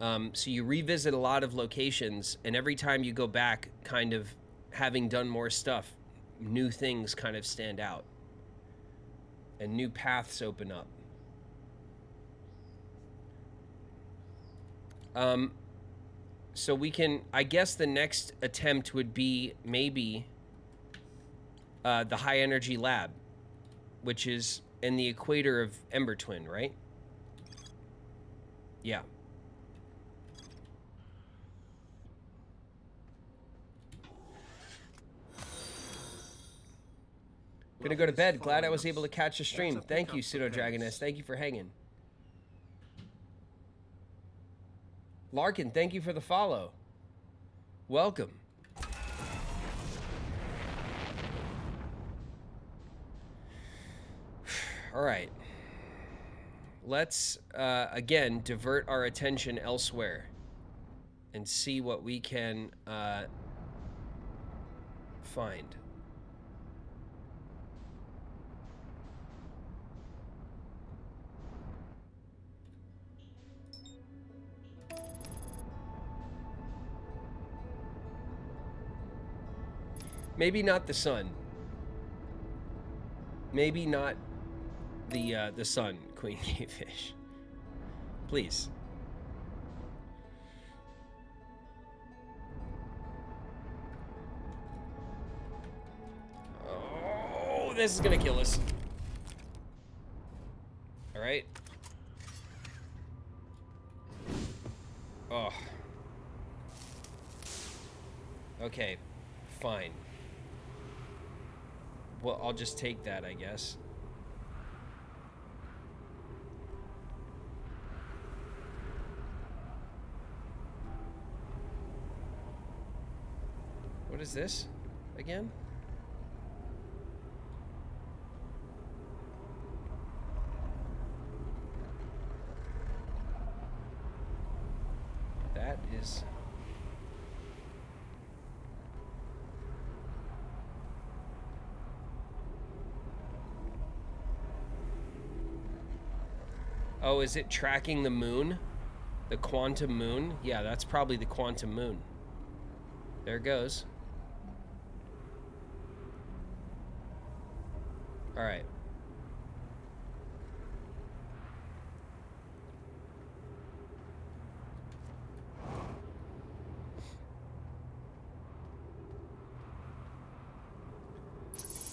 So you revisit a lot of locations, and every time you go back, kind of having done more stuff, new things kind of stand out, and new paths open up. So we can, I guess the next attempt would be maybe the High Energy Lab, which is in the equator of Ember Twin, right? Yeah. Gonna go to bed. Glad I was able to catch a stream. Thank you, Pseudo Dragoness. Thank you for hanging. Larkin, thank you for the follow. Welcome. All right. Let's, again, divert our attention elsewhere. and see what we can find. Maybe not the sun. Maybe not the sun, Queen Cavefish. Please. Oh, this is gonna kill us. All right. Oh. Okay, fine. Well, I'll just take that, I guess. What is this again? That is... Oh, is it tracking the moon? The quantum moon? Yeah, that's probably the quantum moon. There it goes. All right.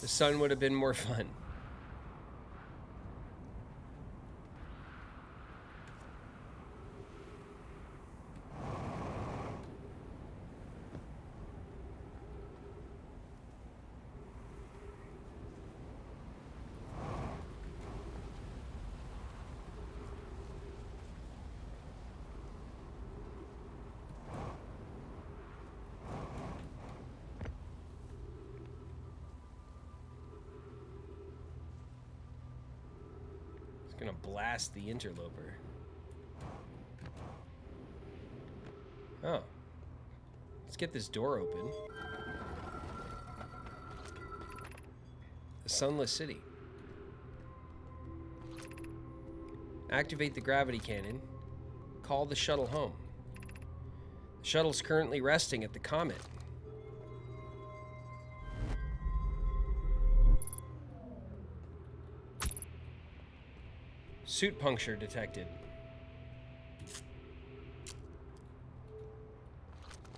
The sun would have been more fun. Gonna blast the interloper. Oh. Let's get this door open. The Sunless City. Activate the gravity cannon. Call the shuttle home. The shuttle's currently resting at the comet. Suit puncture detected.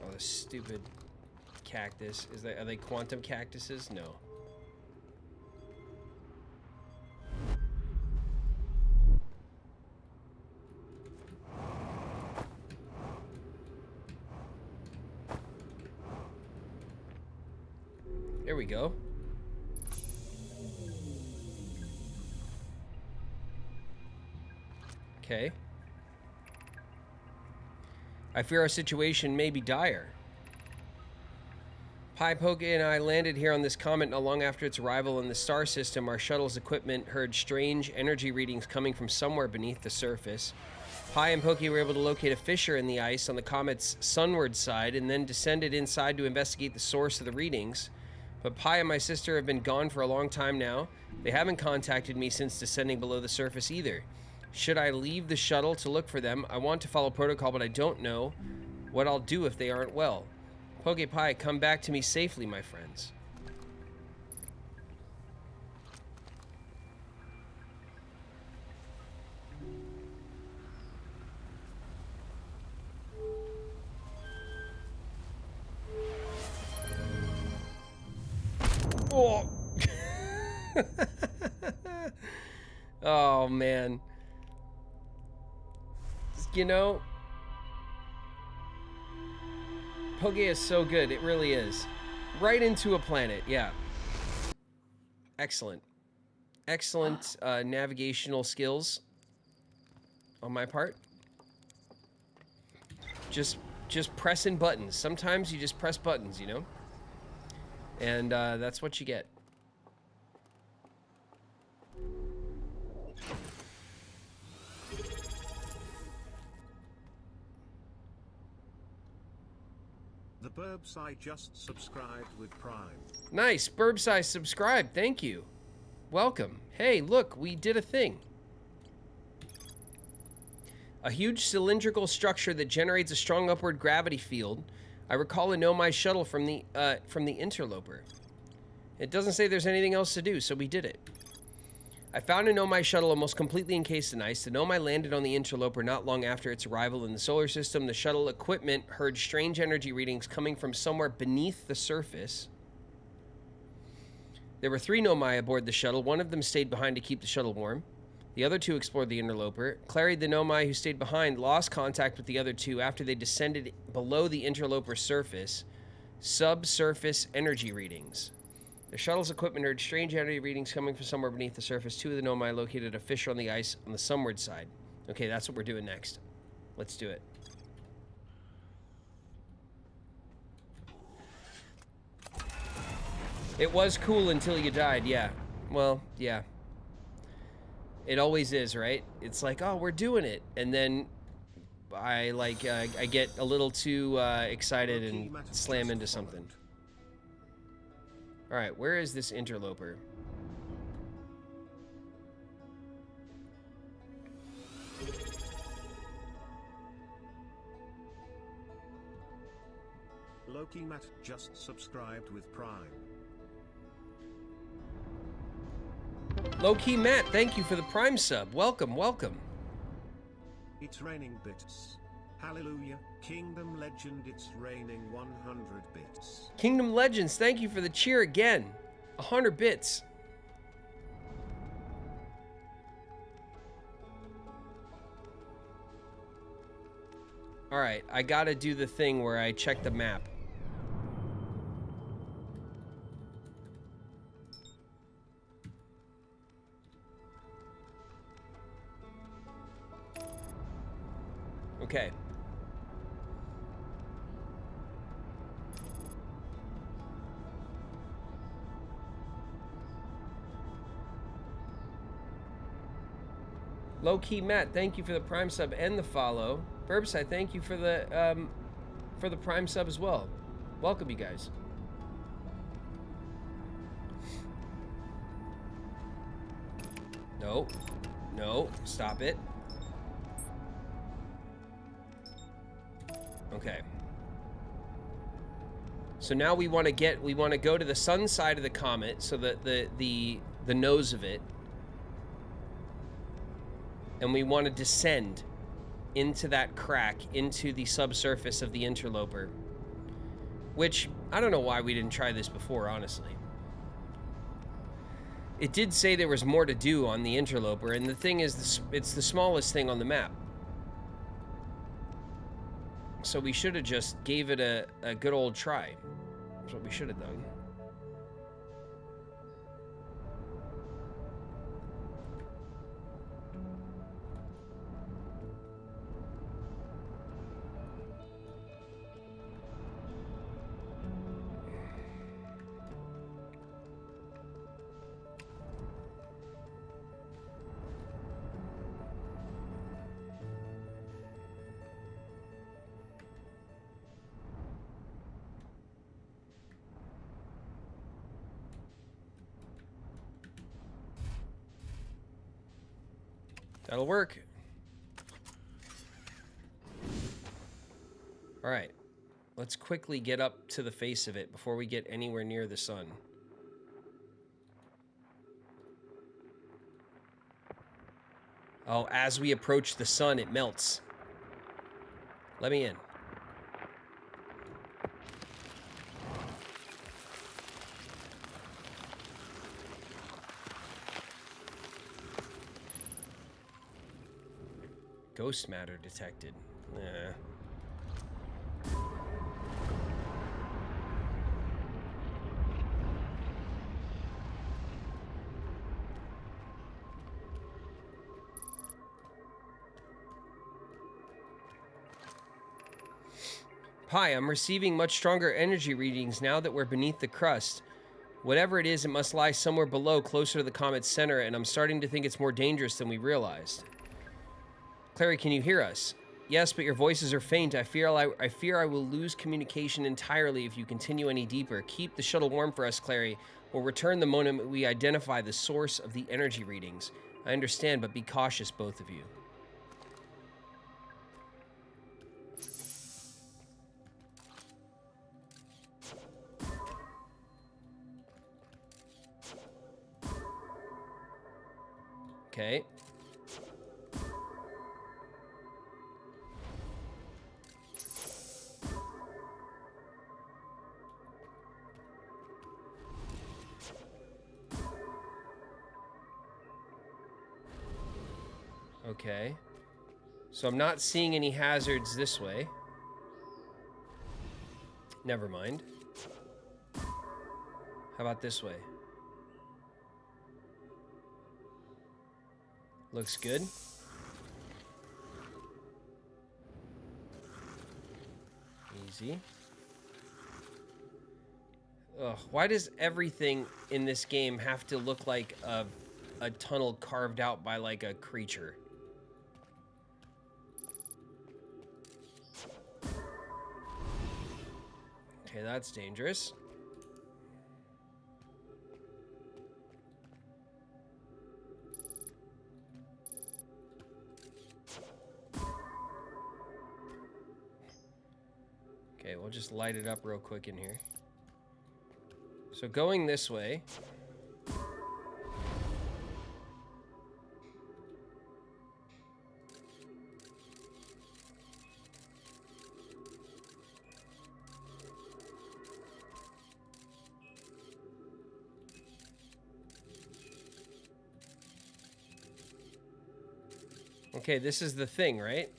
Oh, this stupid cactus. Are they quantum cactuses? No. There we go. Okay. I fear our situation may be dire. Pi, Poke, and I landed here on this comet not long after its arrival in the star system. Our shuttle's equipment heard strange energy readings coming from somewhere beneath the surface. Pi and Poke were able to locate a fissure in the ice on the comet's sunward side and then descended inside to investigate the source of the readings. But Pi and my sister have been gone for a long time now. They haven't contacted me since descending below the surface either. Should I leave the shuttle to look for them? I want to follow protocol, but I don't know what I'll do if they aren't well. Poke Pi, come back to me safely, my friends. Oh! Oh, man. You know, Poke is so good. It really is. Right into a planet. Yeah. Excellent. Excellent navigational skills on my part. Just pressing buttons. Sometimes you just press buttons, you know? And that's what you get. Burbside just subscribed with Prime. Nice. Burbside subscribed. Thank you. Welcome. Hey, look, we did a thing. A huge cylindrical structure that generates a strong upward gravity field. I recall a Nomai shuttle from the interloper. It doesn't say there's anything else to do, so we did it. I found a Nomai shuttle almost completely encased in ice. The Nomai landed on the interloper not long after its arrival in the solar system. The shuttle equipment heard strange energy readings coming from somewhere beneath the surface. There were 3 Nomai aboard the shuttle. One of them stayed behind to keep the shuttle warm. The other 2 explored the interloper. Clary, the Nomai who stayed behind, lost contact with the other 2 after they descended below the interloper's surface. Subsurface energy readings. The shuttle's equipment heard strange energy readings coming from somewhere beneath the surface. 2 of the Nomai located a fissure on the ice on the sunward side. Okay, that's what we're doing next. Let's do it. It was cool until you died, yeah. Well, yeah. It always is, right? It's like, oh, we're doing it. And then I get a little too excited and slam into something. All right, where is this interloper? Loki Matt just subscribed with Prime. Low-key Matt, thank you for the Prime sub. Welcome, welcome. It's raining bits. Hallelujah. Kingdom Legend, it's raining 100 bits. Kingdom Legends, thank you for the cheer again. 100 bits. All right, I gotta do the thing where I check the map. Okay. Low-key Matt, thank you for the Prime sub and the follow. Burbside, thank you for the Prime sub as well. Welcome, you guys. No, no, stop it. Okay. So now we want to go to the sun side of the comet, so that the nose of it, and we want to descend into that crack, into the subsurface of the interloper. Which, I don't know why we didn't try this before, honestly. It did say there was more to do on the interloper, and the thing is, it's the smallest thing on the map. So we should have just gave it a good old try. That's what we should have done. That'll work. All right. Let's quickly get up to the face of it before we get anywhere near the sun. Oh, as we approach the sun, it melts. Let me in. Ghost matter detected. Nah. Pi, I'm receiving much stronger energy readings now that we're beneath the crust. Whatever it is, it must lie somewhere below, closer to the comet's center, and I'm starting to think it's more dangerous than we realized. Clary, can you hear us? Yes, but your voices are faint. I fear I will lose communication entirely if you continue any deeper. Keep the shuttle warm for us, Clary. We'll return the moment we identify the source of the energy readings. I understand, but be cautious, both of you. Okay. Okay. So I'm not seeing any hazards this way. Never mind. How about this way? Looks good. Easy. Ugh, why does everything in this game have to look like a tunnel carved out by like a creature? Okay, that's dangerous. Okay, we'll just light it up real quick in here. So going this way. Okay, this is the thing, right?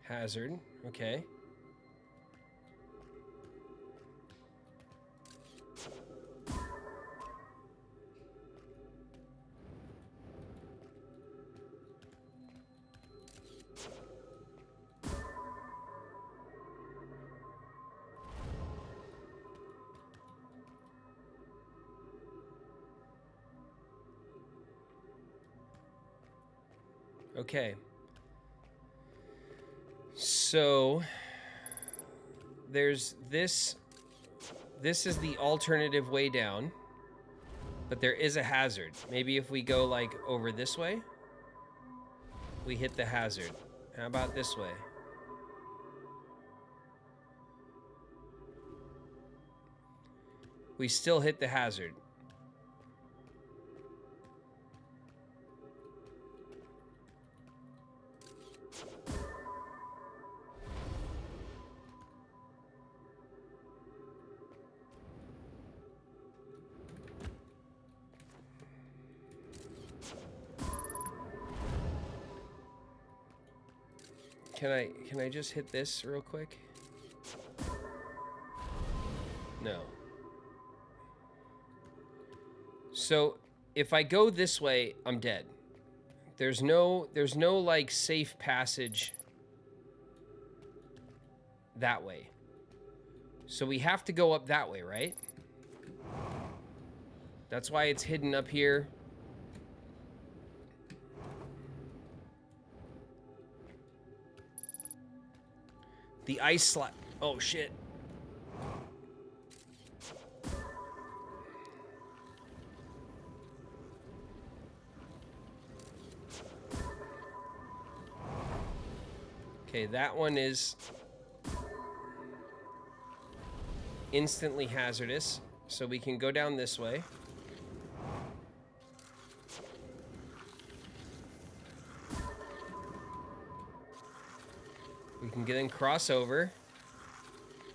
Hazard, okay. Okay. So there's this. This is the alternative way down, but there is a hazard. Maybe if we go like over this way, we hit the hazard. How about this way? We still hit the hazard. Can I just hit this real quick? No. So if I go this way, I'm dead. There's no like safe passage that way. So we have to go up that way, right? That's why it's hidden up here. The ice slide. Oh, shit. Okay, that one is instantly hazardous. So we can go down this way. We can get in crossover.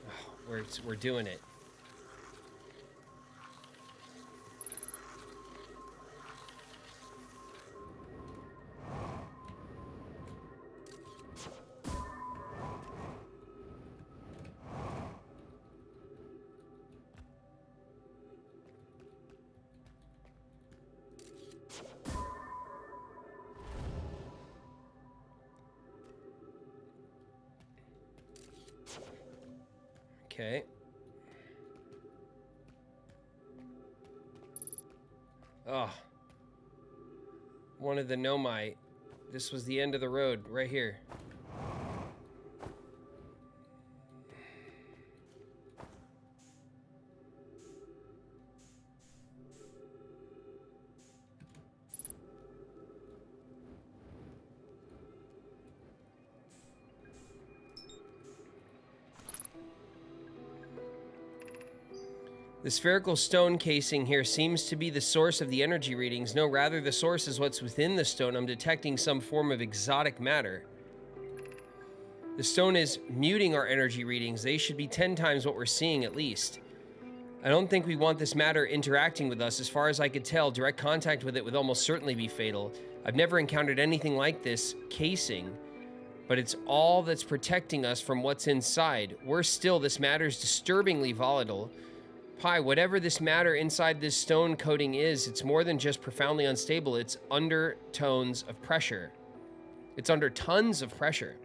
Oh, we're doing it. Okay. Oh. One of the Nomai. This was the end of the road, right here. The spherical stone casing here seems to be the source of the energy readings. No, rather the source is what's within the stone. I'm detecting some form of exotic matter. The stone is muting our energy readings. They should be 10 times what we're seeing at least. I don't think we want this matter interacting with us. As far as I could tell, direct contact with it would almost certainly be fatal. I've never encountered anything like this casing, but it's all that's protecting us from what's inside. Worse still, this matter is disturbingly volatile. Pi, whatever this matter inside this stone coating is, it's more than just profoundly unstable. It's under tones of pressure. It's under tons of pressure.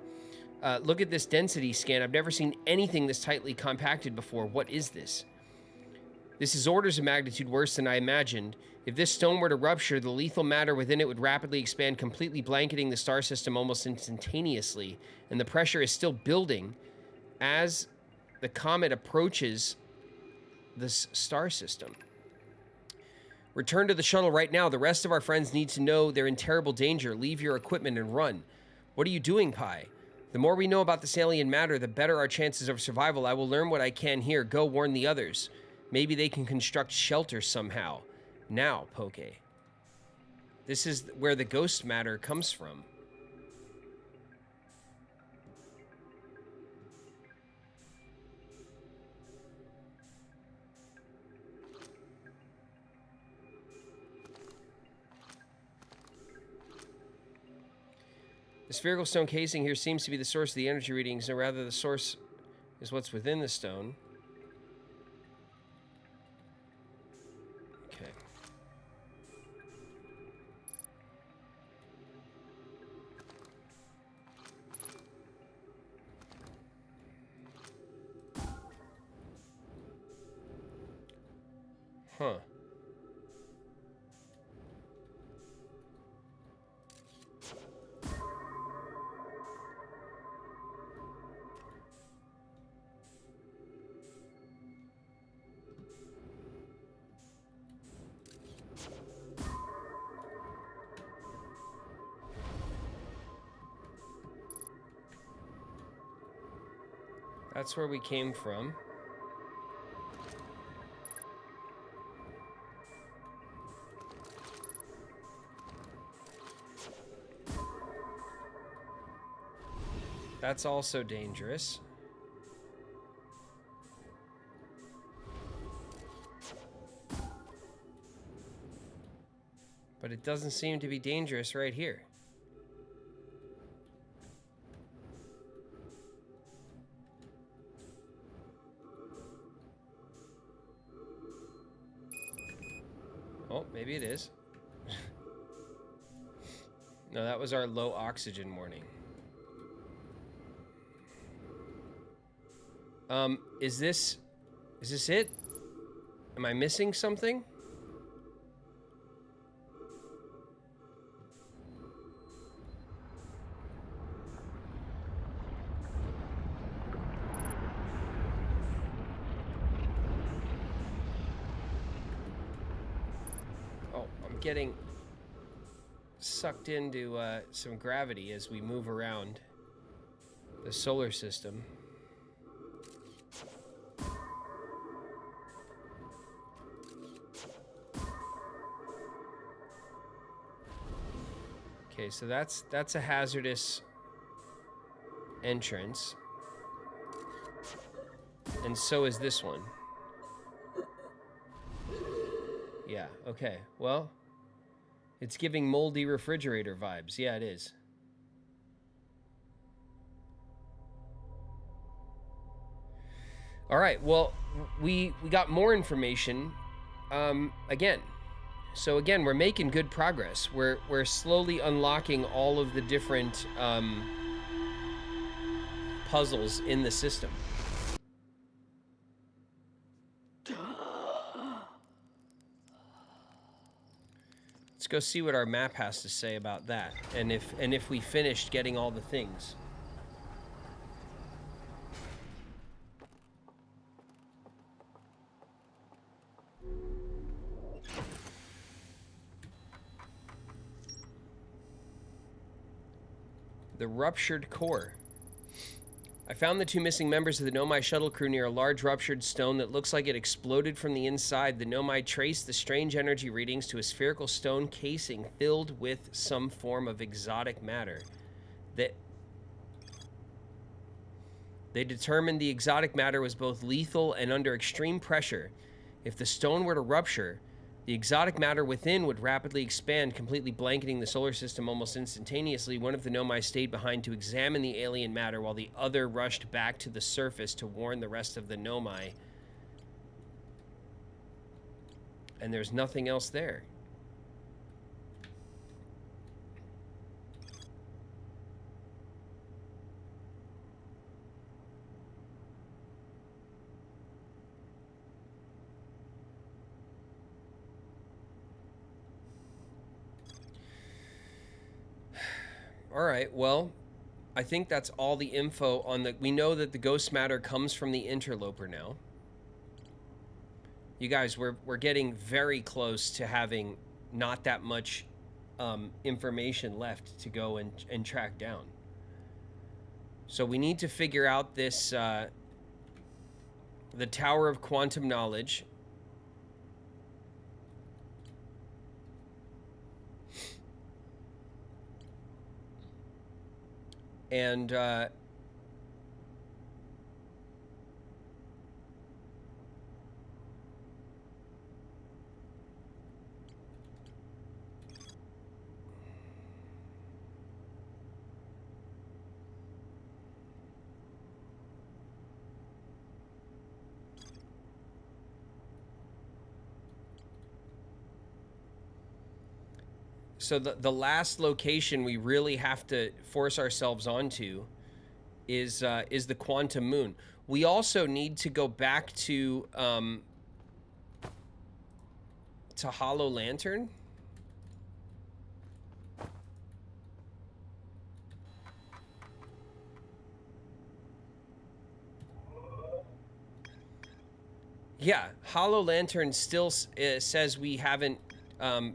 Look at this density scan. I've never seen anything this tightly compacted before. What is this? This is orders of magnitude worse than I imagined. If this stone were to rupture, the lethal matter within it would rapidly expand, completely blanketing the star system almost instantaneously. And the pressure is still building as the comet approaches this star system. Return to the shuttle right now. The rest of our friends need to know they're in terrible danger. Leave your equipment and run. What are you doing, Pi? The more we know about this alien matter, the better our chances of survival. I will learn what I can here. Go warn the others. Maybe they can construct shelter somehow. Now, Poke. This is where the ghost matter comes from. The spherical stone casing here seems to be the source of the energy readings, or rather the source is what's within the stone. Okay. Huh. That's where we came from. That's also dangerous. But it doesn't seem to be dangerous right here. Oh, maybe it is. No, that was our low oxygen warning. Is this it? Am I missing something? Oh, I'm getting sucked into some gravity as we move around the solar system. Okay, so that's a hazardous entrance. And so is this one. Yeah, okay. Well, it's giving moldy refrigerator vibes. Yeah, it is. All right, well, we got more information again. So again, we're making good progress. We're slowly unlocking all of the different puzzles in the system. go see what our map has to say about that, and if we finished getting all the things. The ruptured core. I found the 2 missing members of the Nomai shuttle crew near a large ruptured stone that looks like it exploded from the inside. The Nomai traced the strange energy readings to a spherical stone casing filled with some form of exotic matter. They determined the exotic matter was both lethal and under extreme pressure. If the stone were to rupture, the exotic matter within would rapidly expand, completely blanketing the solar system almost instantaneously. One of the Nomai stayed behind to examine the alien matter, while the other rushed back to the surface to warn the rest of the Nomai. And there's nothing else there. All right, well, I think that's all the info on the... We know that the ghost matter comes from the interloper now. You guys, we're getting very close to having not that much information left to go and track down. So we need to figure out this... the Tower of Quantum Knowledge. And so the last location we really have to force ourselves onto is the Quantum Moon. We also need to go back to Hollow Lantern. Yeah, Hollow Lantern still says we haven't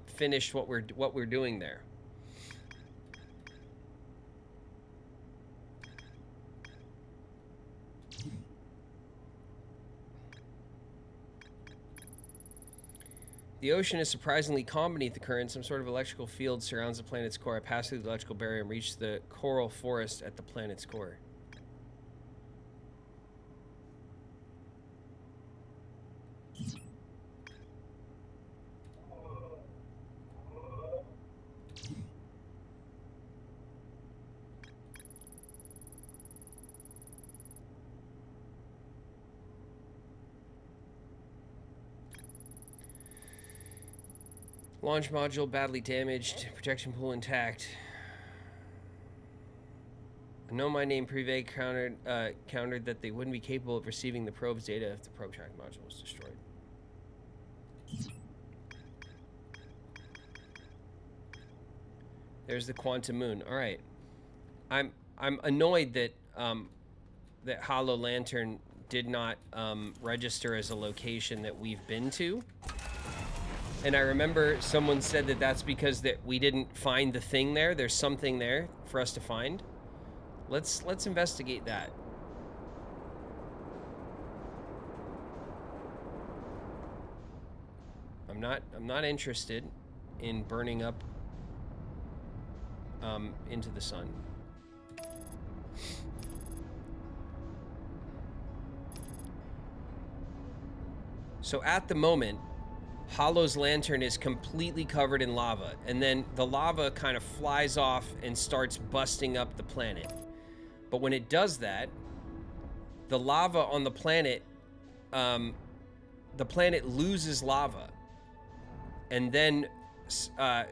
finished what we're doing there. The ocean is surprisingly calm beneath the current. Some sort of electrical field surrounds the planet's core. I passed through the electrical barrier and reached the coral forest at the planet's core. Launch module badly damaged. Protection pool intact. I know my name Privé countered that they wouldn't be capable of receiving the probe's data if the probe tracking module was destroyed. There's the Quantum Moon. All right. I'm annoyed that that Hollow Lantern did not register as a location that we've been to. And I remember someone said that that's because that we didn't find the thing there. There's something there for us to find. Let's investigate that. I'm not interested in burning up into the sun. So at the moment, Hollow's lantern is completely covered in lava, and then the lava kind of flies off and starts busting up the planet. But when it does that, the lava on the planet loses lava, and then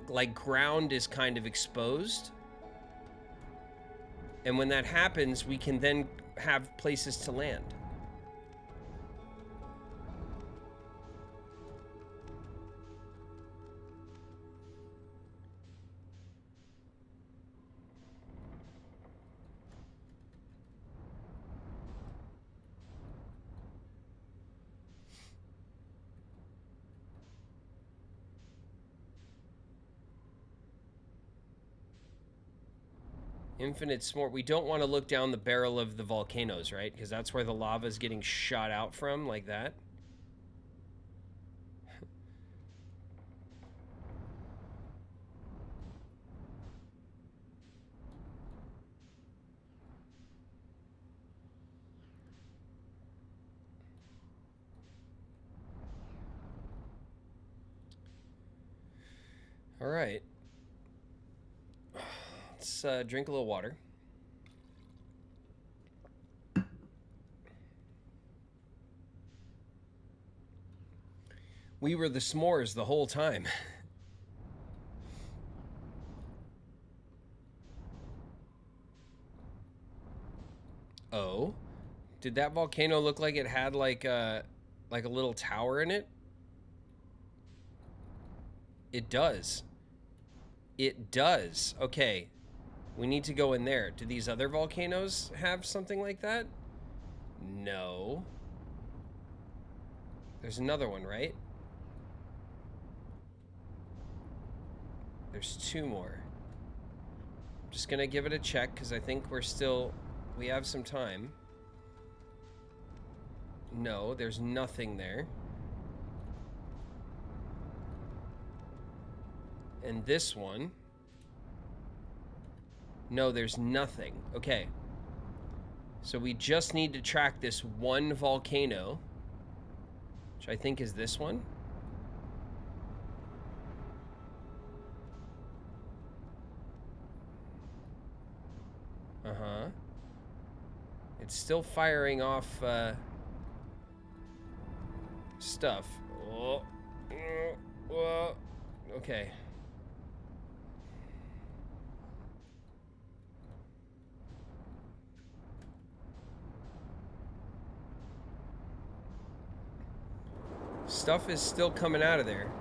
like ground is kind of exposed. And when that happens, we can then have places to land. Infinite s'more. We don't want to look down the barrel of the volcanoes, right? Because that's where the lava is getting shot out from, like that. All right. Let's drink a little water. We were the s'mores the whole time. Oh, did that volcano look like it had like a little tower in it? It does. It does. Okay. We need to go in there. Do these other volcanoes have something like that? No. There's another one, right? There's two more. I'm just gonna give it a check because I think we have some time. No, there's nothing there. And this one. No, there's nothing. Okay. So we just need to track this one volcano, which I think is this one. Uh-huh. It's still firing off stuff. Oh. Okay. Stuff is still coming out of there.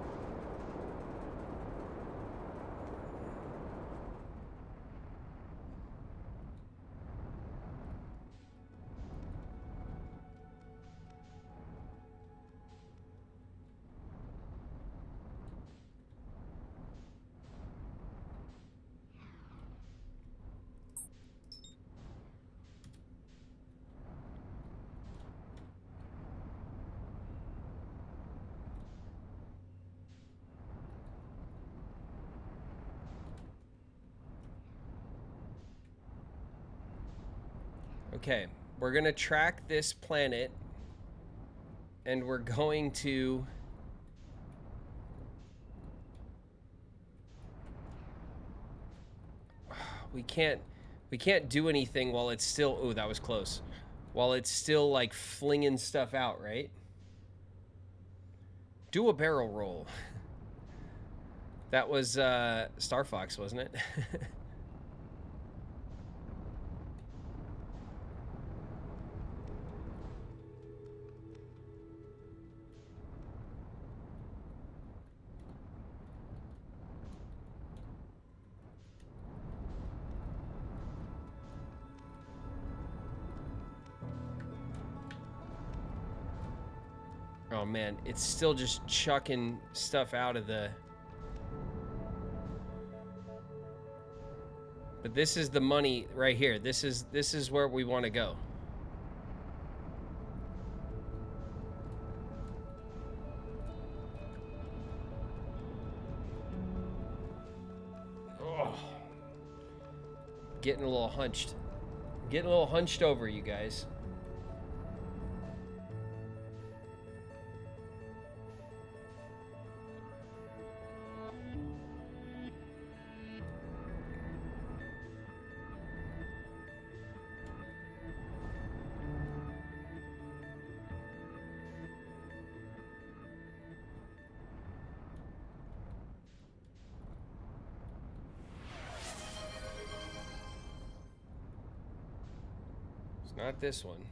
Okay, we're gonna track this planet and we're going to we can't do anything while it's still, oh, that was close. While it's still like flinging stuff out, right? Do a barrel roll. That was Star Fox, wasn't it? Oh man, it's still just chucking stuff out of the... But this is the money right here. This is where we want to go. Oh. Getting a little hunched. Getting a little hunched over, you guys. Not this one.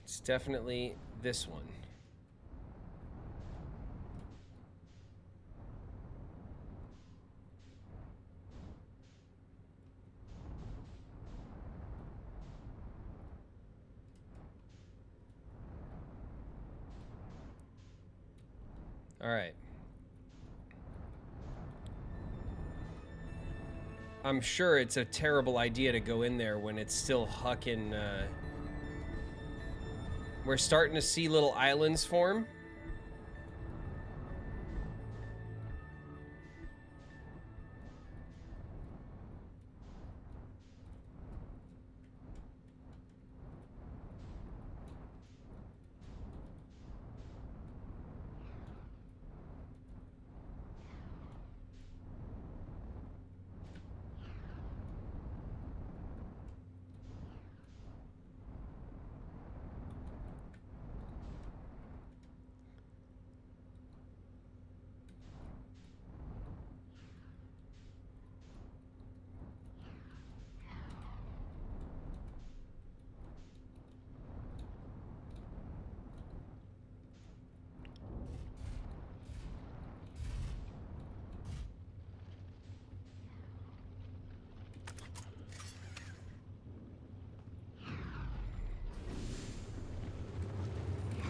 It's definitely this one. All right. I'm sure it's a terrible idea to go in there when it's still hucking. We're starting to see little islands form.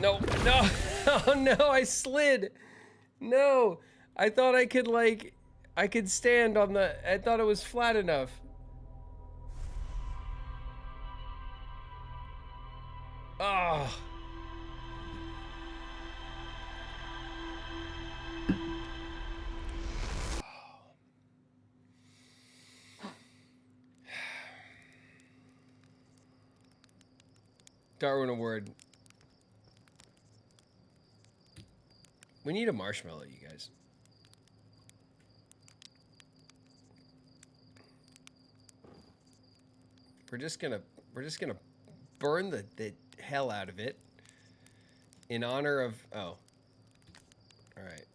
No, no. Oh no, I slid. No. I thought I could I could stand on the, I thought it was flat enough. Oh. Darwin Award. We need a marshmallow, you guys. We're just gonna burn the hell out of it in honor of, oh. All right.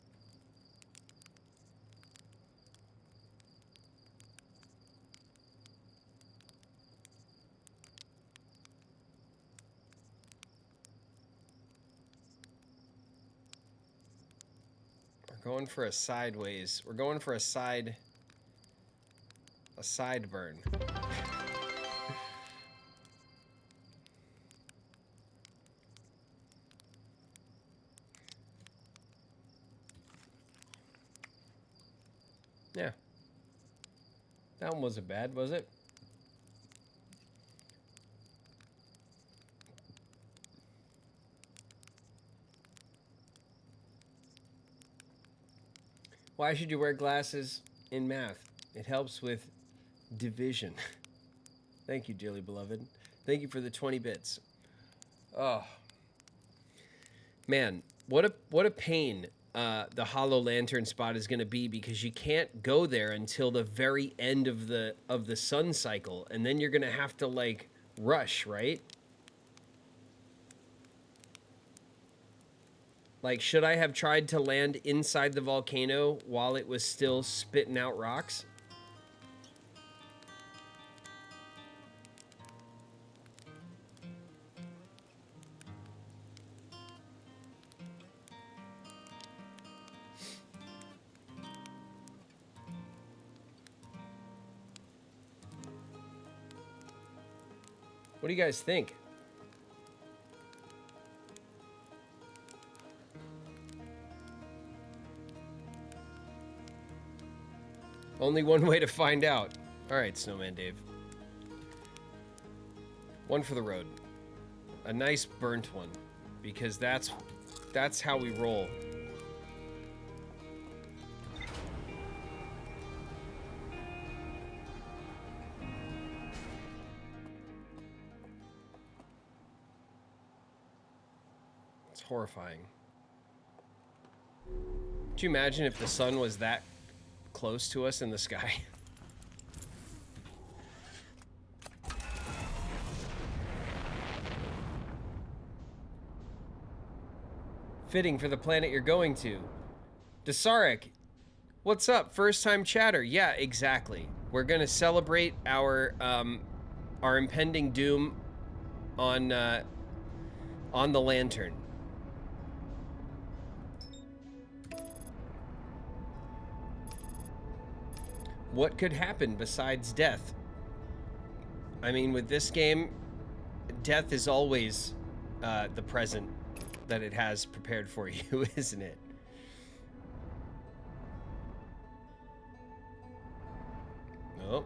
We're going for a sideways. We're going for a side burn. Yeah. That one wasn't bad, was it? Why should you wear glasses in math? It helps with division. Thank you, dearly beloved. Thank you for the 20 bits. Oh. Man, what a pain the hollow lantern spot is going to be, because you can't go there until the very end of the sun cycle, and then you're going to have to like rush, right? Like, should I have tried to land inside the volcano while it was still spitting out rocks? What do you guys think? Only one way to find out. All right, Snowman Dave. One for the road. A nice burnt one, because that's how we roll. It's horrifying. Could you imagine if the sun was that close to us in the sky? Fitting for the planet you're going to. Desaric, what's up? First time chatter. Yeah, exactly. We're gonna celebrate our impending doom on the lantern. What could happen besides death? I mean, with this game, death is always the present that it has prepared for you, isn't it? Oh,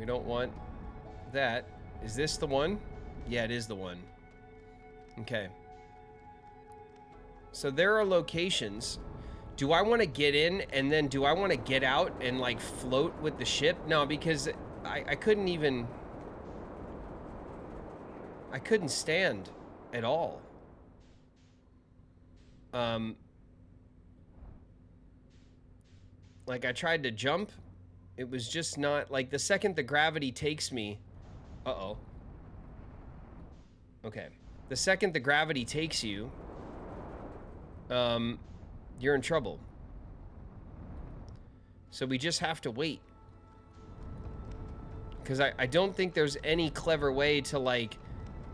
We don't want that. Is this the one? Yeah, it is the one. Okay. So there are locations. Do I want to get in and then do I want to get out and like float with the ship? No, because I couldn't even... I couldn't stand at all. Like I tried to jump. It was just not like the second the gravity takes me. Uh-oh. Okay. The second the gravity takes you, you're in trouble. So we just have to wait. Because I don't think there's any clever way to like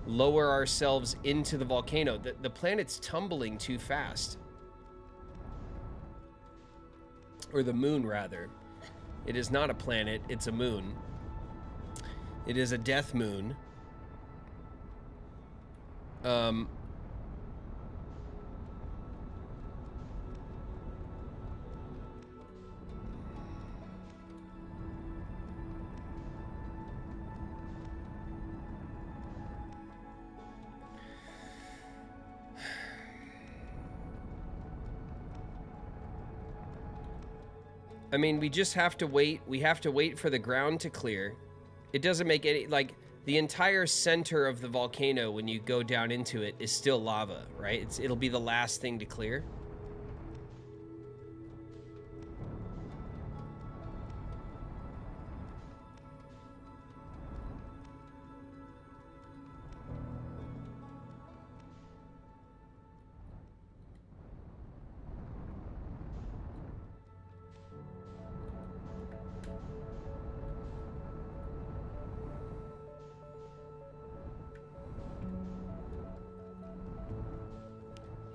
lower ourselves into the volcano. The planet's tumbling too fast. Or the moon, rather. It is not a planet, it's a moon. It is a death moon. I mean, we just have to wait. We have to wait for the ground to clear. It doesn't make any, like, the entire center of the volcano, when you go down into it, is still lava, right? It'll be the last thing to clear.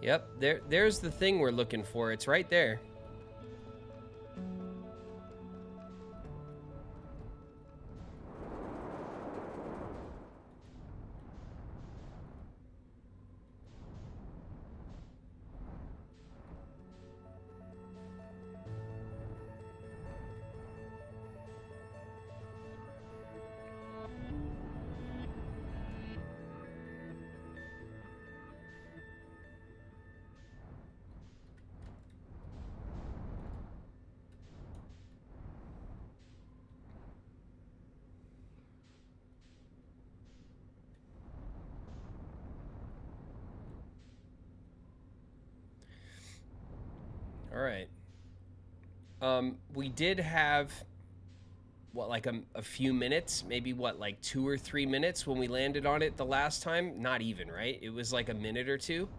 Yep, there's the thing we're looking for. It's right there. All right. We did have, what, like a few minutes, maybe what, like 2 or 3 minutes when we landed on it the last time? Not even, right? It was like a minute or two.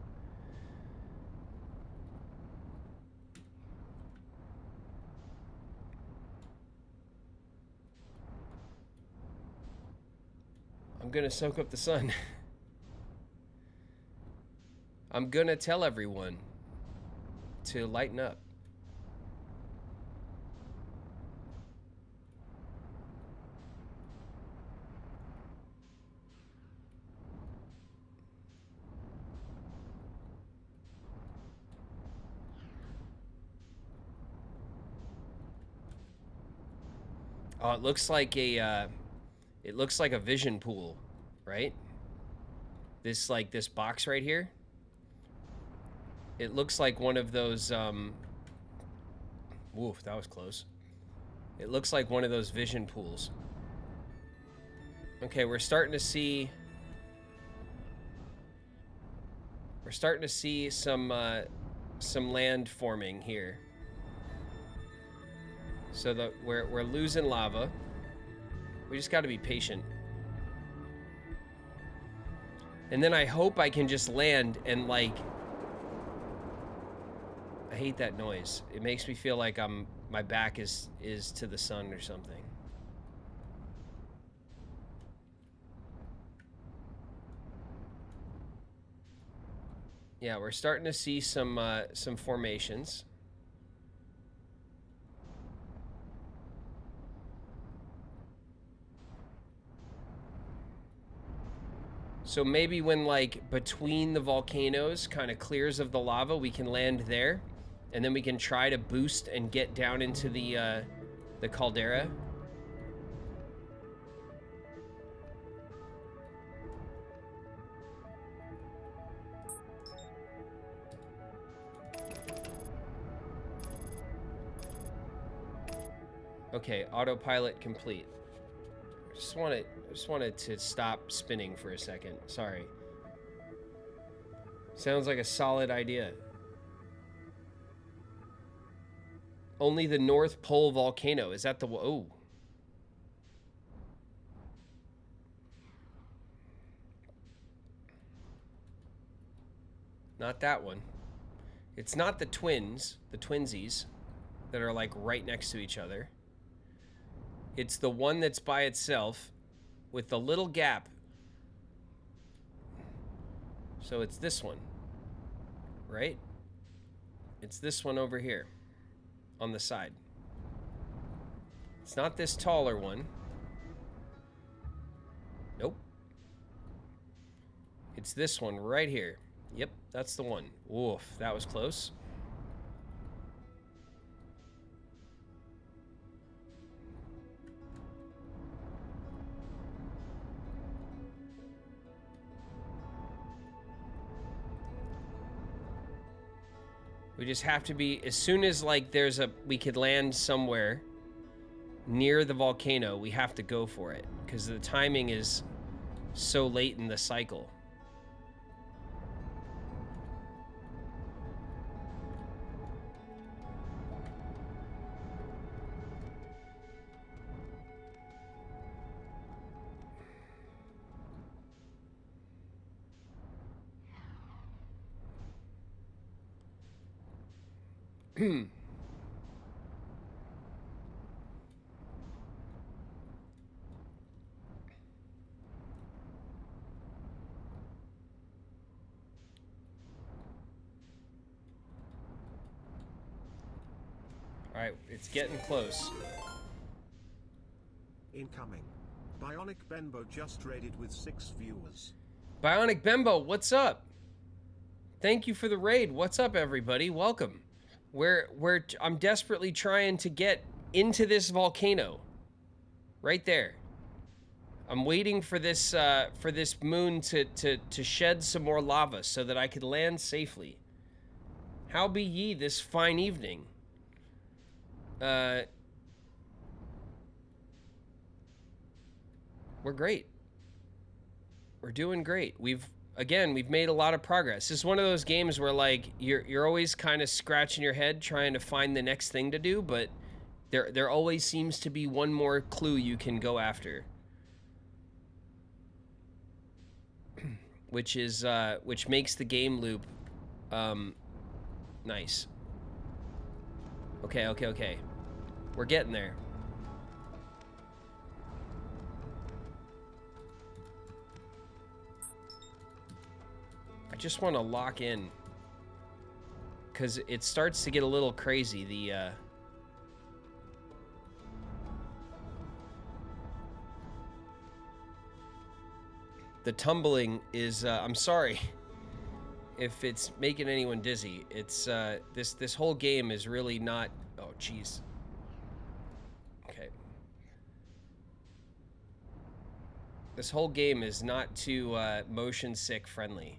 I'm gonna soak up the sun. I'm gonna tell everyone to lighten up. Oh, it looks like a vision pool, right? This box right here. It looks like one of those, woof, that was close. It looks like one of those vision pools. Okay, we're starting to see some land forming here. So we're losing lava. We just got to be patient. And then I hope I can just land and like... I hate that noise. It makes me feel like my back is to the sun or something. Yeah, we're starting to see some formations. So maybe when like between the volcanoes kind of clears of the lava, we can land there, and then we can try to boost and get down into the caldera. Okay, autopilot complete. I just wanted to stop spinning for a second. Sorry. Sounds like a solid idea. Only the North Pole volcano. Is that the... Oh. Not that one. It's not the twins, the twinsies, that are like right next to each other. It's the one that's by itself with the little gap. So it's this one, right? It's this one over here on the side. It's not this taller one. Nope. It's this one right here. Yep, that's the one. Oof, that was close. We just have to be, as soon as like we could land somewhere near the volcano, we have to go for it because the timing is so late in the cycle. Alright, it's getting close. Incoming. Bionic Benbo just raided with 6 viewers. Bionic Bembo, what's up? Thank you for the raid. What's up, everybody? Welcome. I'm desperately trying to get into this volcano. Right there. I'm waiting for this moon to shed some more lava so that I could land safely. How be ye this fine evening? We're great. We're doing great. We've made a lot of progress. This is one of those games where like you're always kind of scratching your head trying to find the next thing to do, but there always seems to be one more clue you can go after. Which makes the game loop nice. Okay. We're getting there. I just want to lock in because it starts to get a little crazy. The tumbling is I'm sorry if it's making anyone dizzy. It's this whole game is really not. Oh jeez. Okay. This whole game is not too motion sick friendly.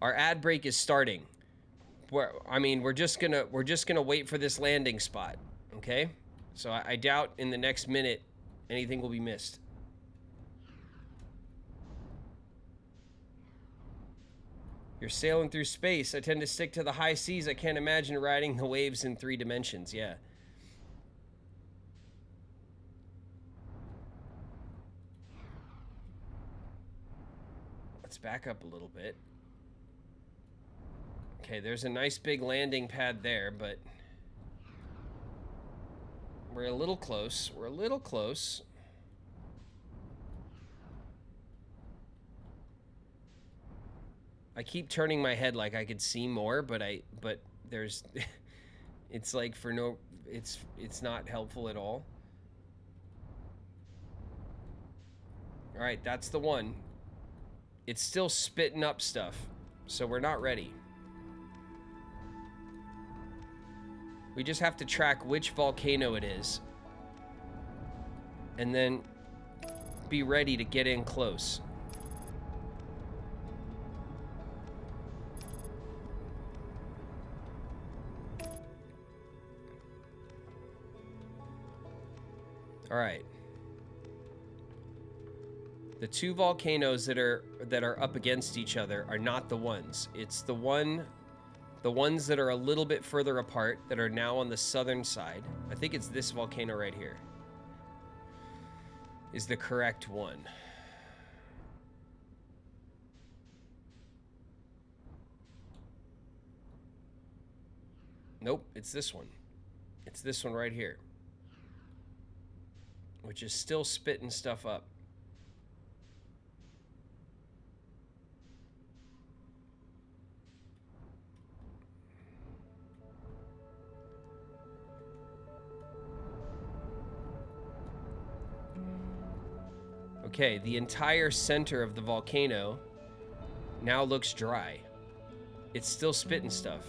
Our ad break is starting. We're just gonna wait for this landing spot, okay? So I doubt in the next minute anything will be missed. You're sailing through space. I tend to stick to the high seas. I can't imagine riding the waves in 3 dimensions. Yeah. Let's back up a little bit. Okay, there's a nice big landing pad there, but we're a little close. We're a little close. I keep turning my head like I could see more, but there's it's like it's not helpful at all. All right, that's the one. It's still spitting up stuff, so we're not ready. We just have to track which volcano it is and then be ready to get in close. All right. The two volcanoes that are up against each other are not the ones. It's the ones that are a little bit further apart that are now on the southern side. I think it's this volcano right here is the correct one. Nope, it's this one. It's this one right here, which is still spitting stuff up. Okay, the entire center of the volcano now looks dry. It's still spitting stuff.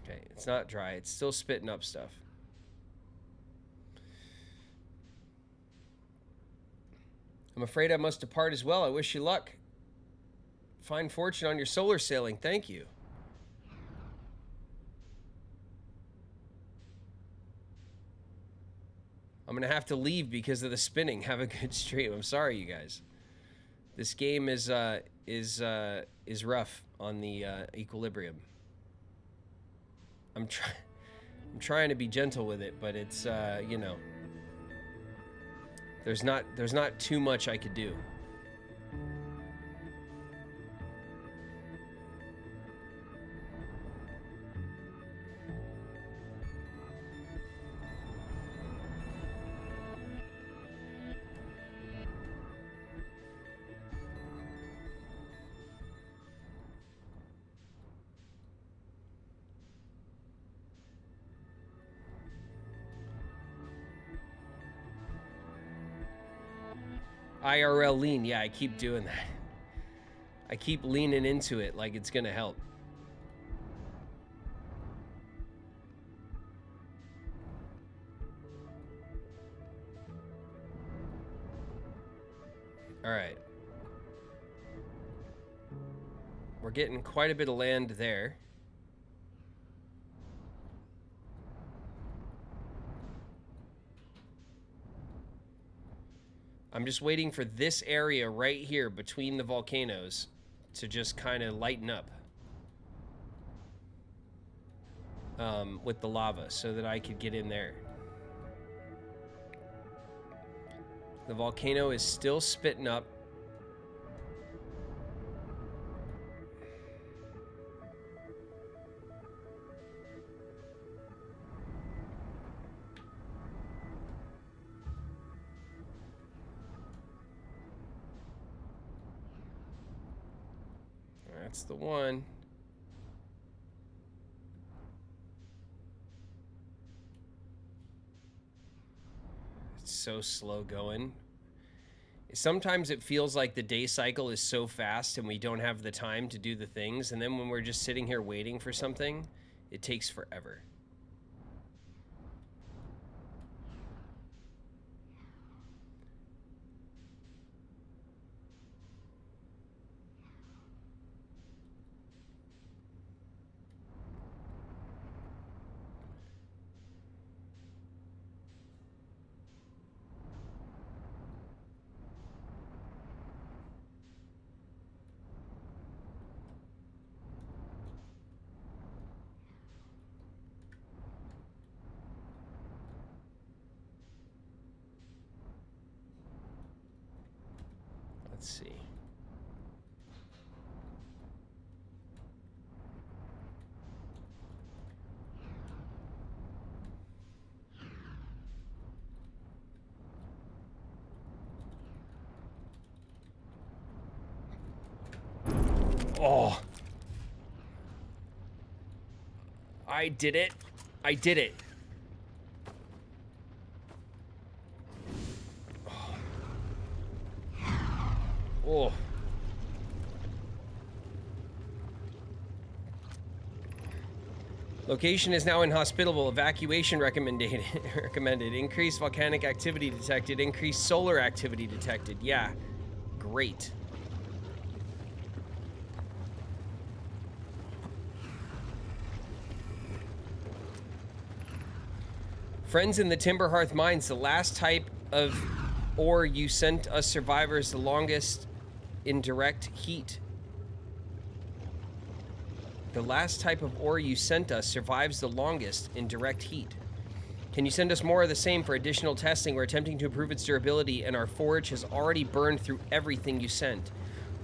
Okay, it's not dry. It's still spitting up stuff. I'm afraid I must depart as well. I wish you luck. Fine fortune on your solar sailing. Thank you. I'm gonna have to leave because of the spinning. Have a good stream. I'm sorry, you guys. This game is rough on the equilibrium. I'm trying to be gentle with it, but it's you know, there's not too much I could do. IRL lean, yeah, I keep doing that. I keep leaning into it like it's gonna help. All right. We're getting quite a bit of land there. I'm just waiting for this area right here between the volcanoes to just kind of lighten up with the lava so that I could get in there. The volcano is still spitting up. That's the one. It's so slow going. Sometimes it feels like the day cycle is so fast and we don't have the time to do the things. And then when we're just sitting here waiting for something, it takes forever. Let's see. Oh. I did it. I did it. Oh. Location is now inhospitable. Evacuation recommended. Recommended. Increased volcanic activity detected. Increased solar activity detected. Yeah. Great. Friends in the Timberhearth Mines, the last type of ore you sent us survivors the longest in direct heat. The last type of ore you sent us survives the longest in direct heat. Can you send us more of the same for additional testing? We're attempting to improve its durability, and our forge has already burned through everything you sent.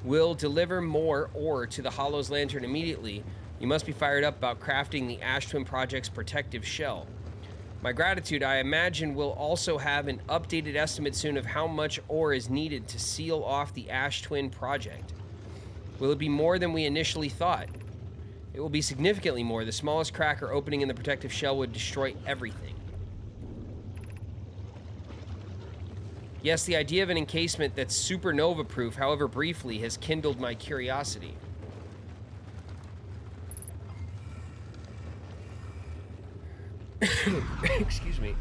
We'll deliver more ore to the Hollow's Lantern immediately. You must be fired up about crafting the Ash Twin Project's protective shell. My gratitude. I imagine we'll also have an updated estimate soon of how much ore is needed to seal off the Ash Twin Project. Will it be more than we initially thought? It will be significantly more. The smallest crack or opening in the protective shell would destroy everything. Yes, the idea of an encasement that's supernova-proof, however briefly, has kindled my curiosity. Excuse me.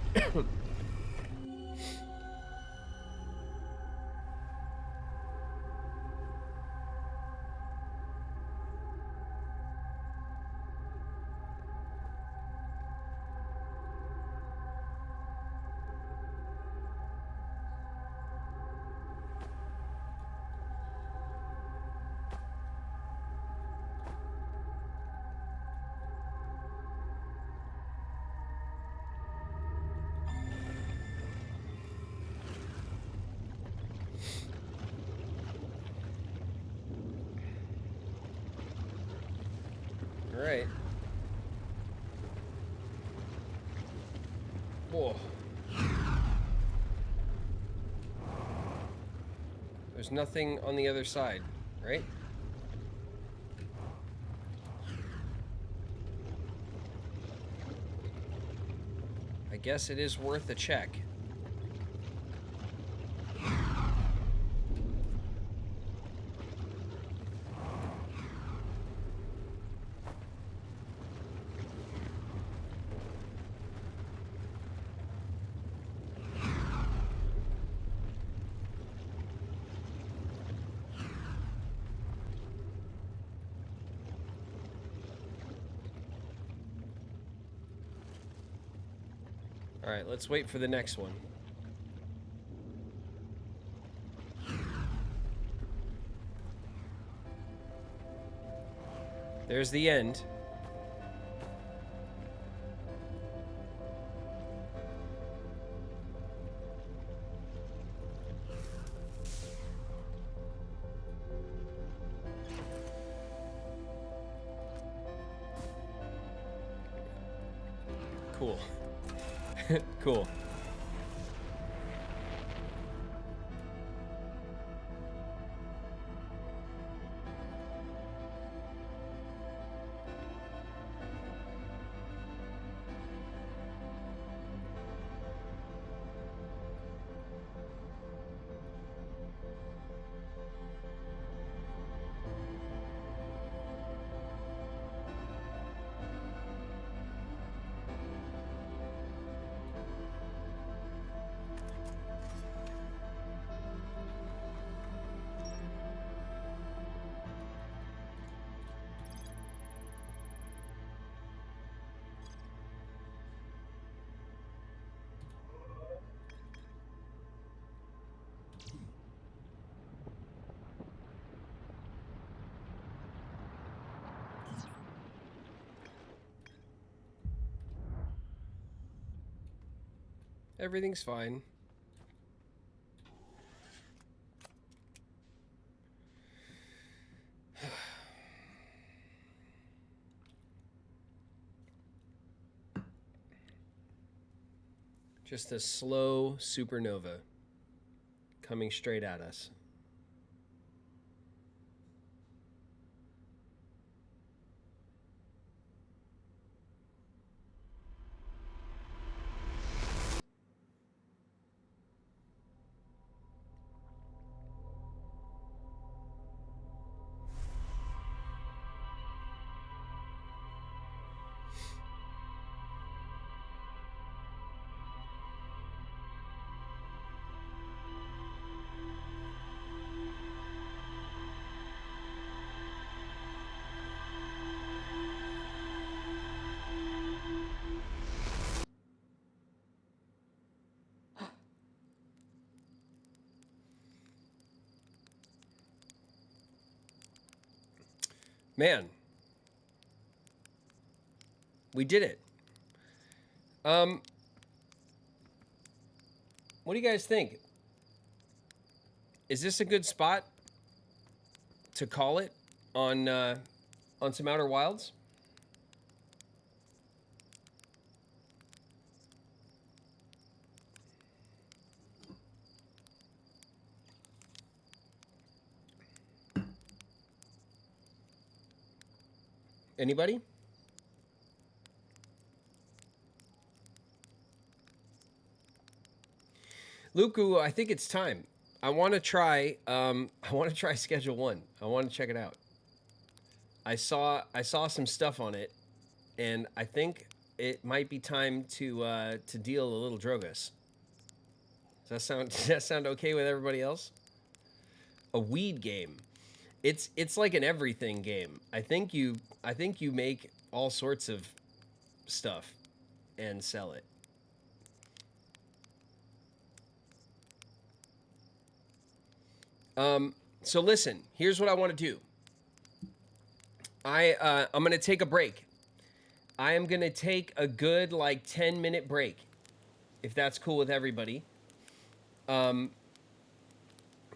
All right. Whoa. There's nothing on the other side, right? I guess it is worth a check. All right, let's wait for the next one. There's the end. Cool. Cool. Everything's fine. Just a slow supernova coming straight at us. Man, we did it. What do you guys think? Is this a good spot to call it on some Outer Wilds? Anybody? Luku, I think it's time. I want to try. I want to try Schedule 1. I want to check it out. I saw some stuff on it, and I think it might be time to deal a little Drogas. Does that sound okay with everybody else? A weed game. It's like an everything game. I think you make all sorts of stuff and sell it. So listen, here's what I want to do. I'm going to take a break. I am going to take a good like 10-minute break, if that's cool with everybody. I'm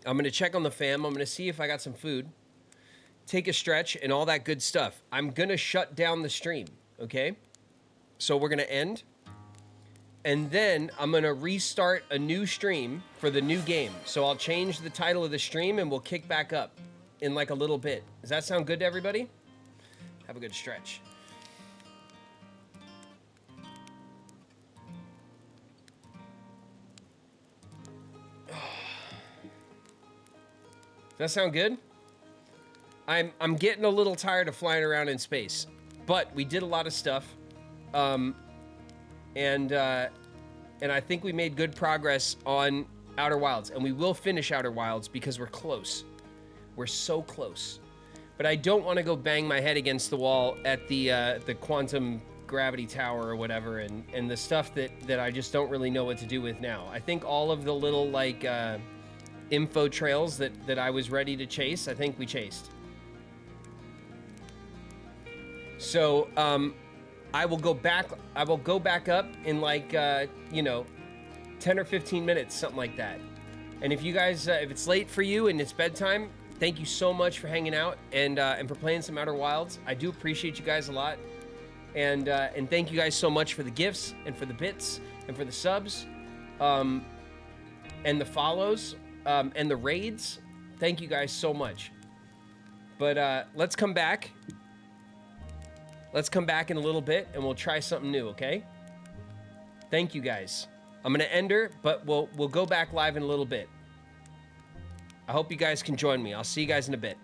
going to check on the fam. I'm going to see if I got some food, take a stretch, and all that good stuff. I'm going to shut down the stream, okay? So we're going to end. And then I'm going to restart a new stream for the new game. So I'll change the title of the stream, and we'll kick back up in like a little bit. Does that sound good to everybody? Have a good stretch. Does that sound good? I'm getting a little tired of flying around in space, but we did a lot of stuff, and I think we made good progress on Outer Wilds, and we will finish Outer Wilds because we're close. We're so close, but I don't want to go bang my head against the wall at the quantum gravity tower or whatever, and the stuff that I just don't really know what to do with now. I think all of the little like info trails that I was ready to chase, I think we chased. So I will go back up in like 10 or 15 minutes, something like that. And if you guys if it's late for you and it's bedtime, thank you so much for hanging out and for playing some Outer Wilds. I do appreciate you guys a lot. And thank you guys so much for the gifts and for the bits and for the subs and the follows and the raids. Thank you guys so much. But let's come back. Let's come back in a little bit and we'll try something new, okay? Thank you guys. I'm gonna end her, but we'll go back live in a little bit. I hope you guys can join me. I'll see you guys in a bit.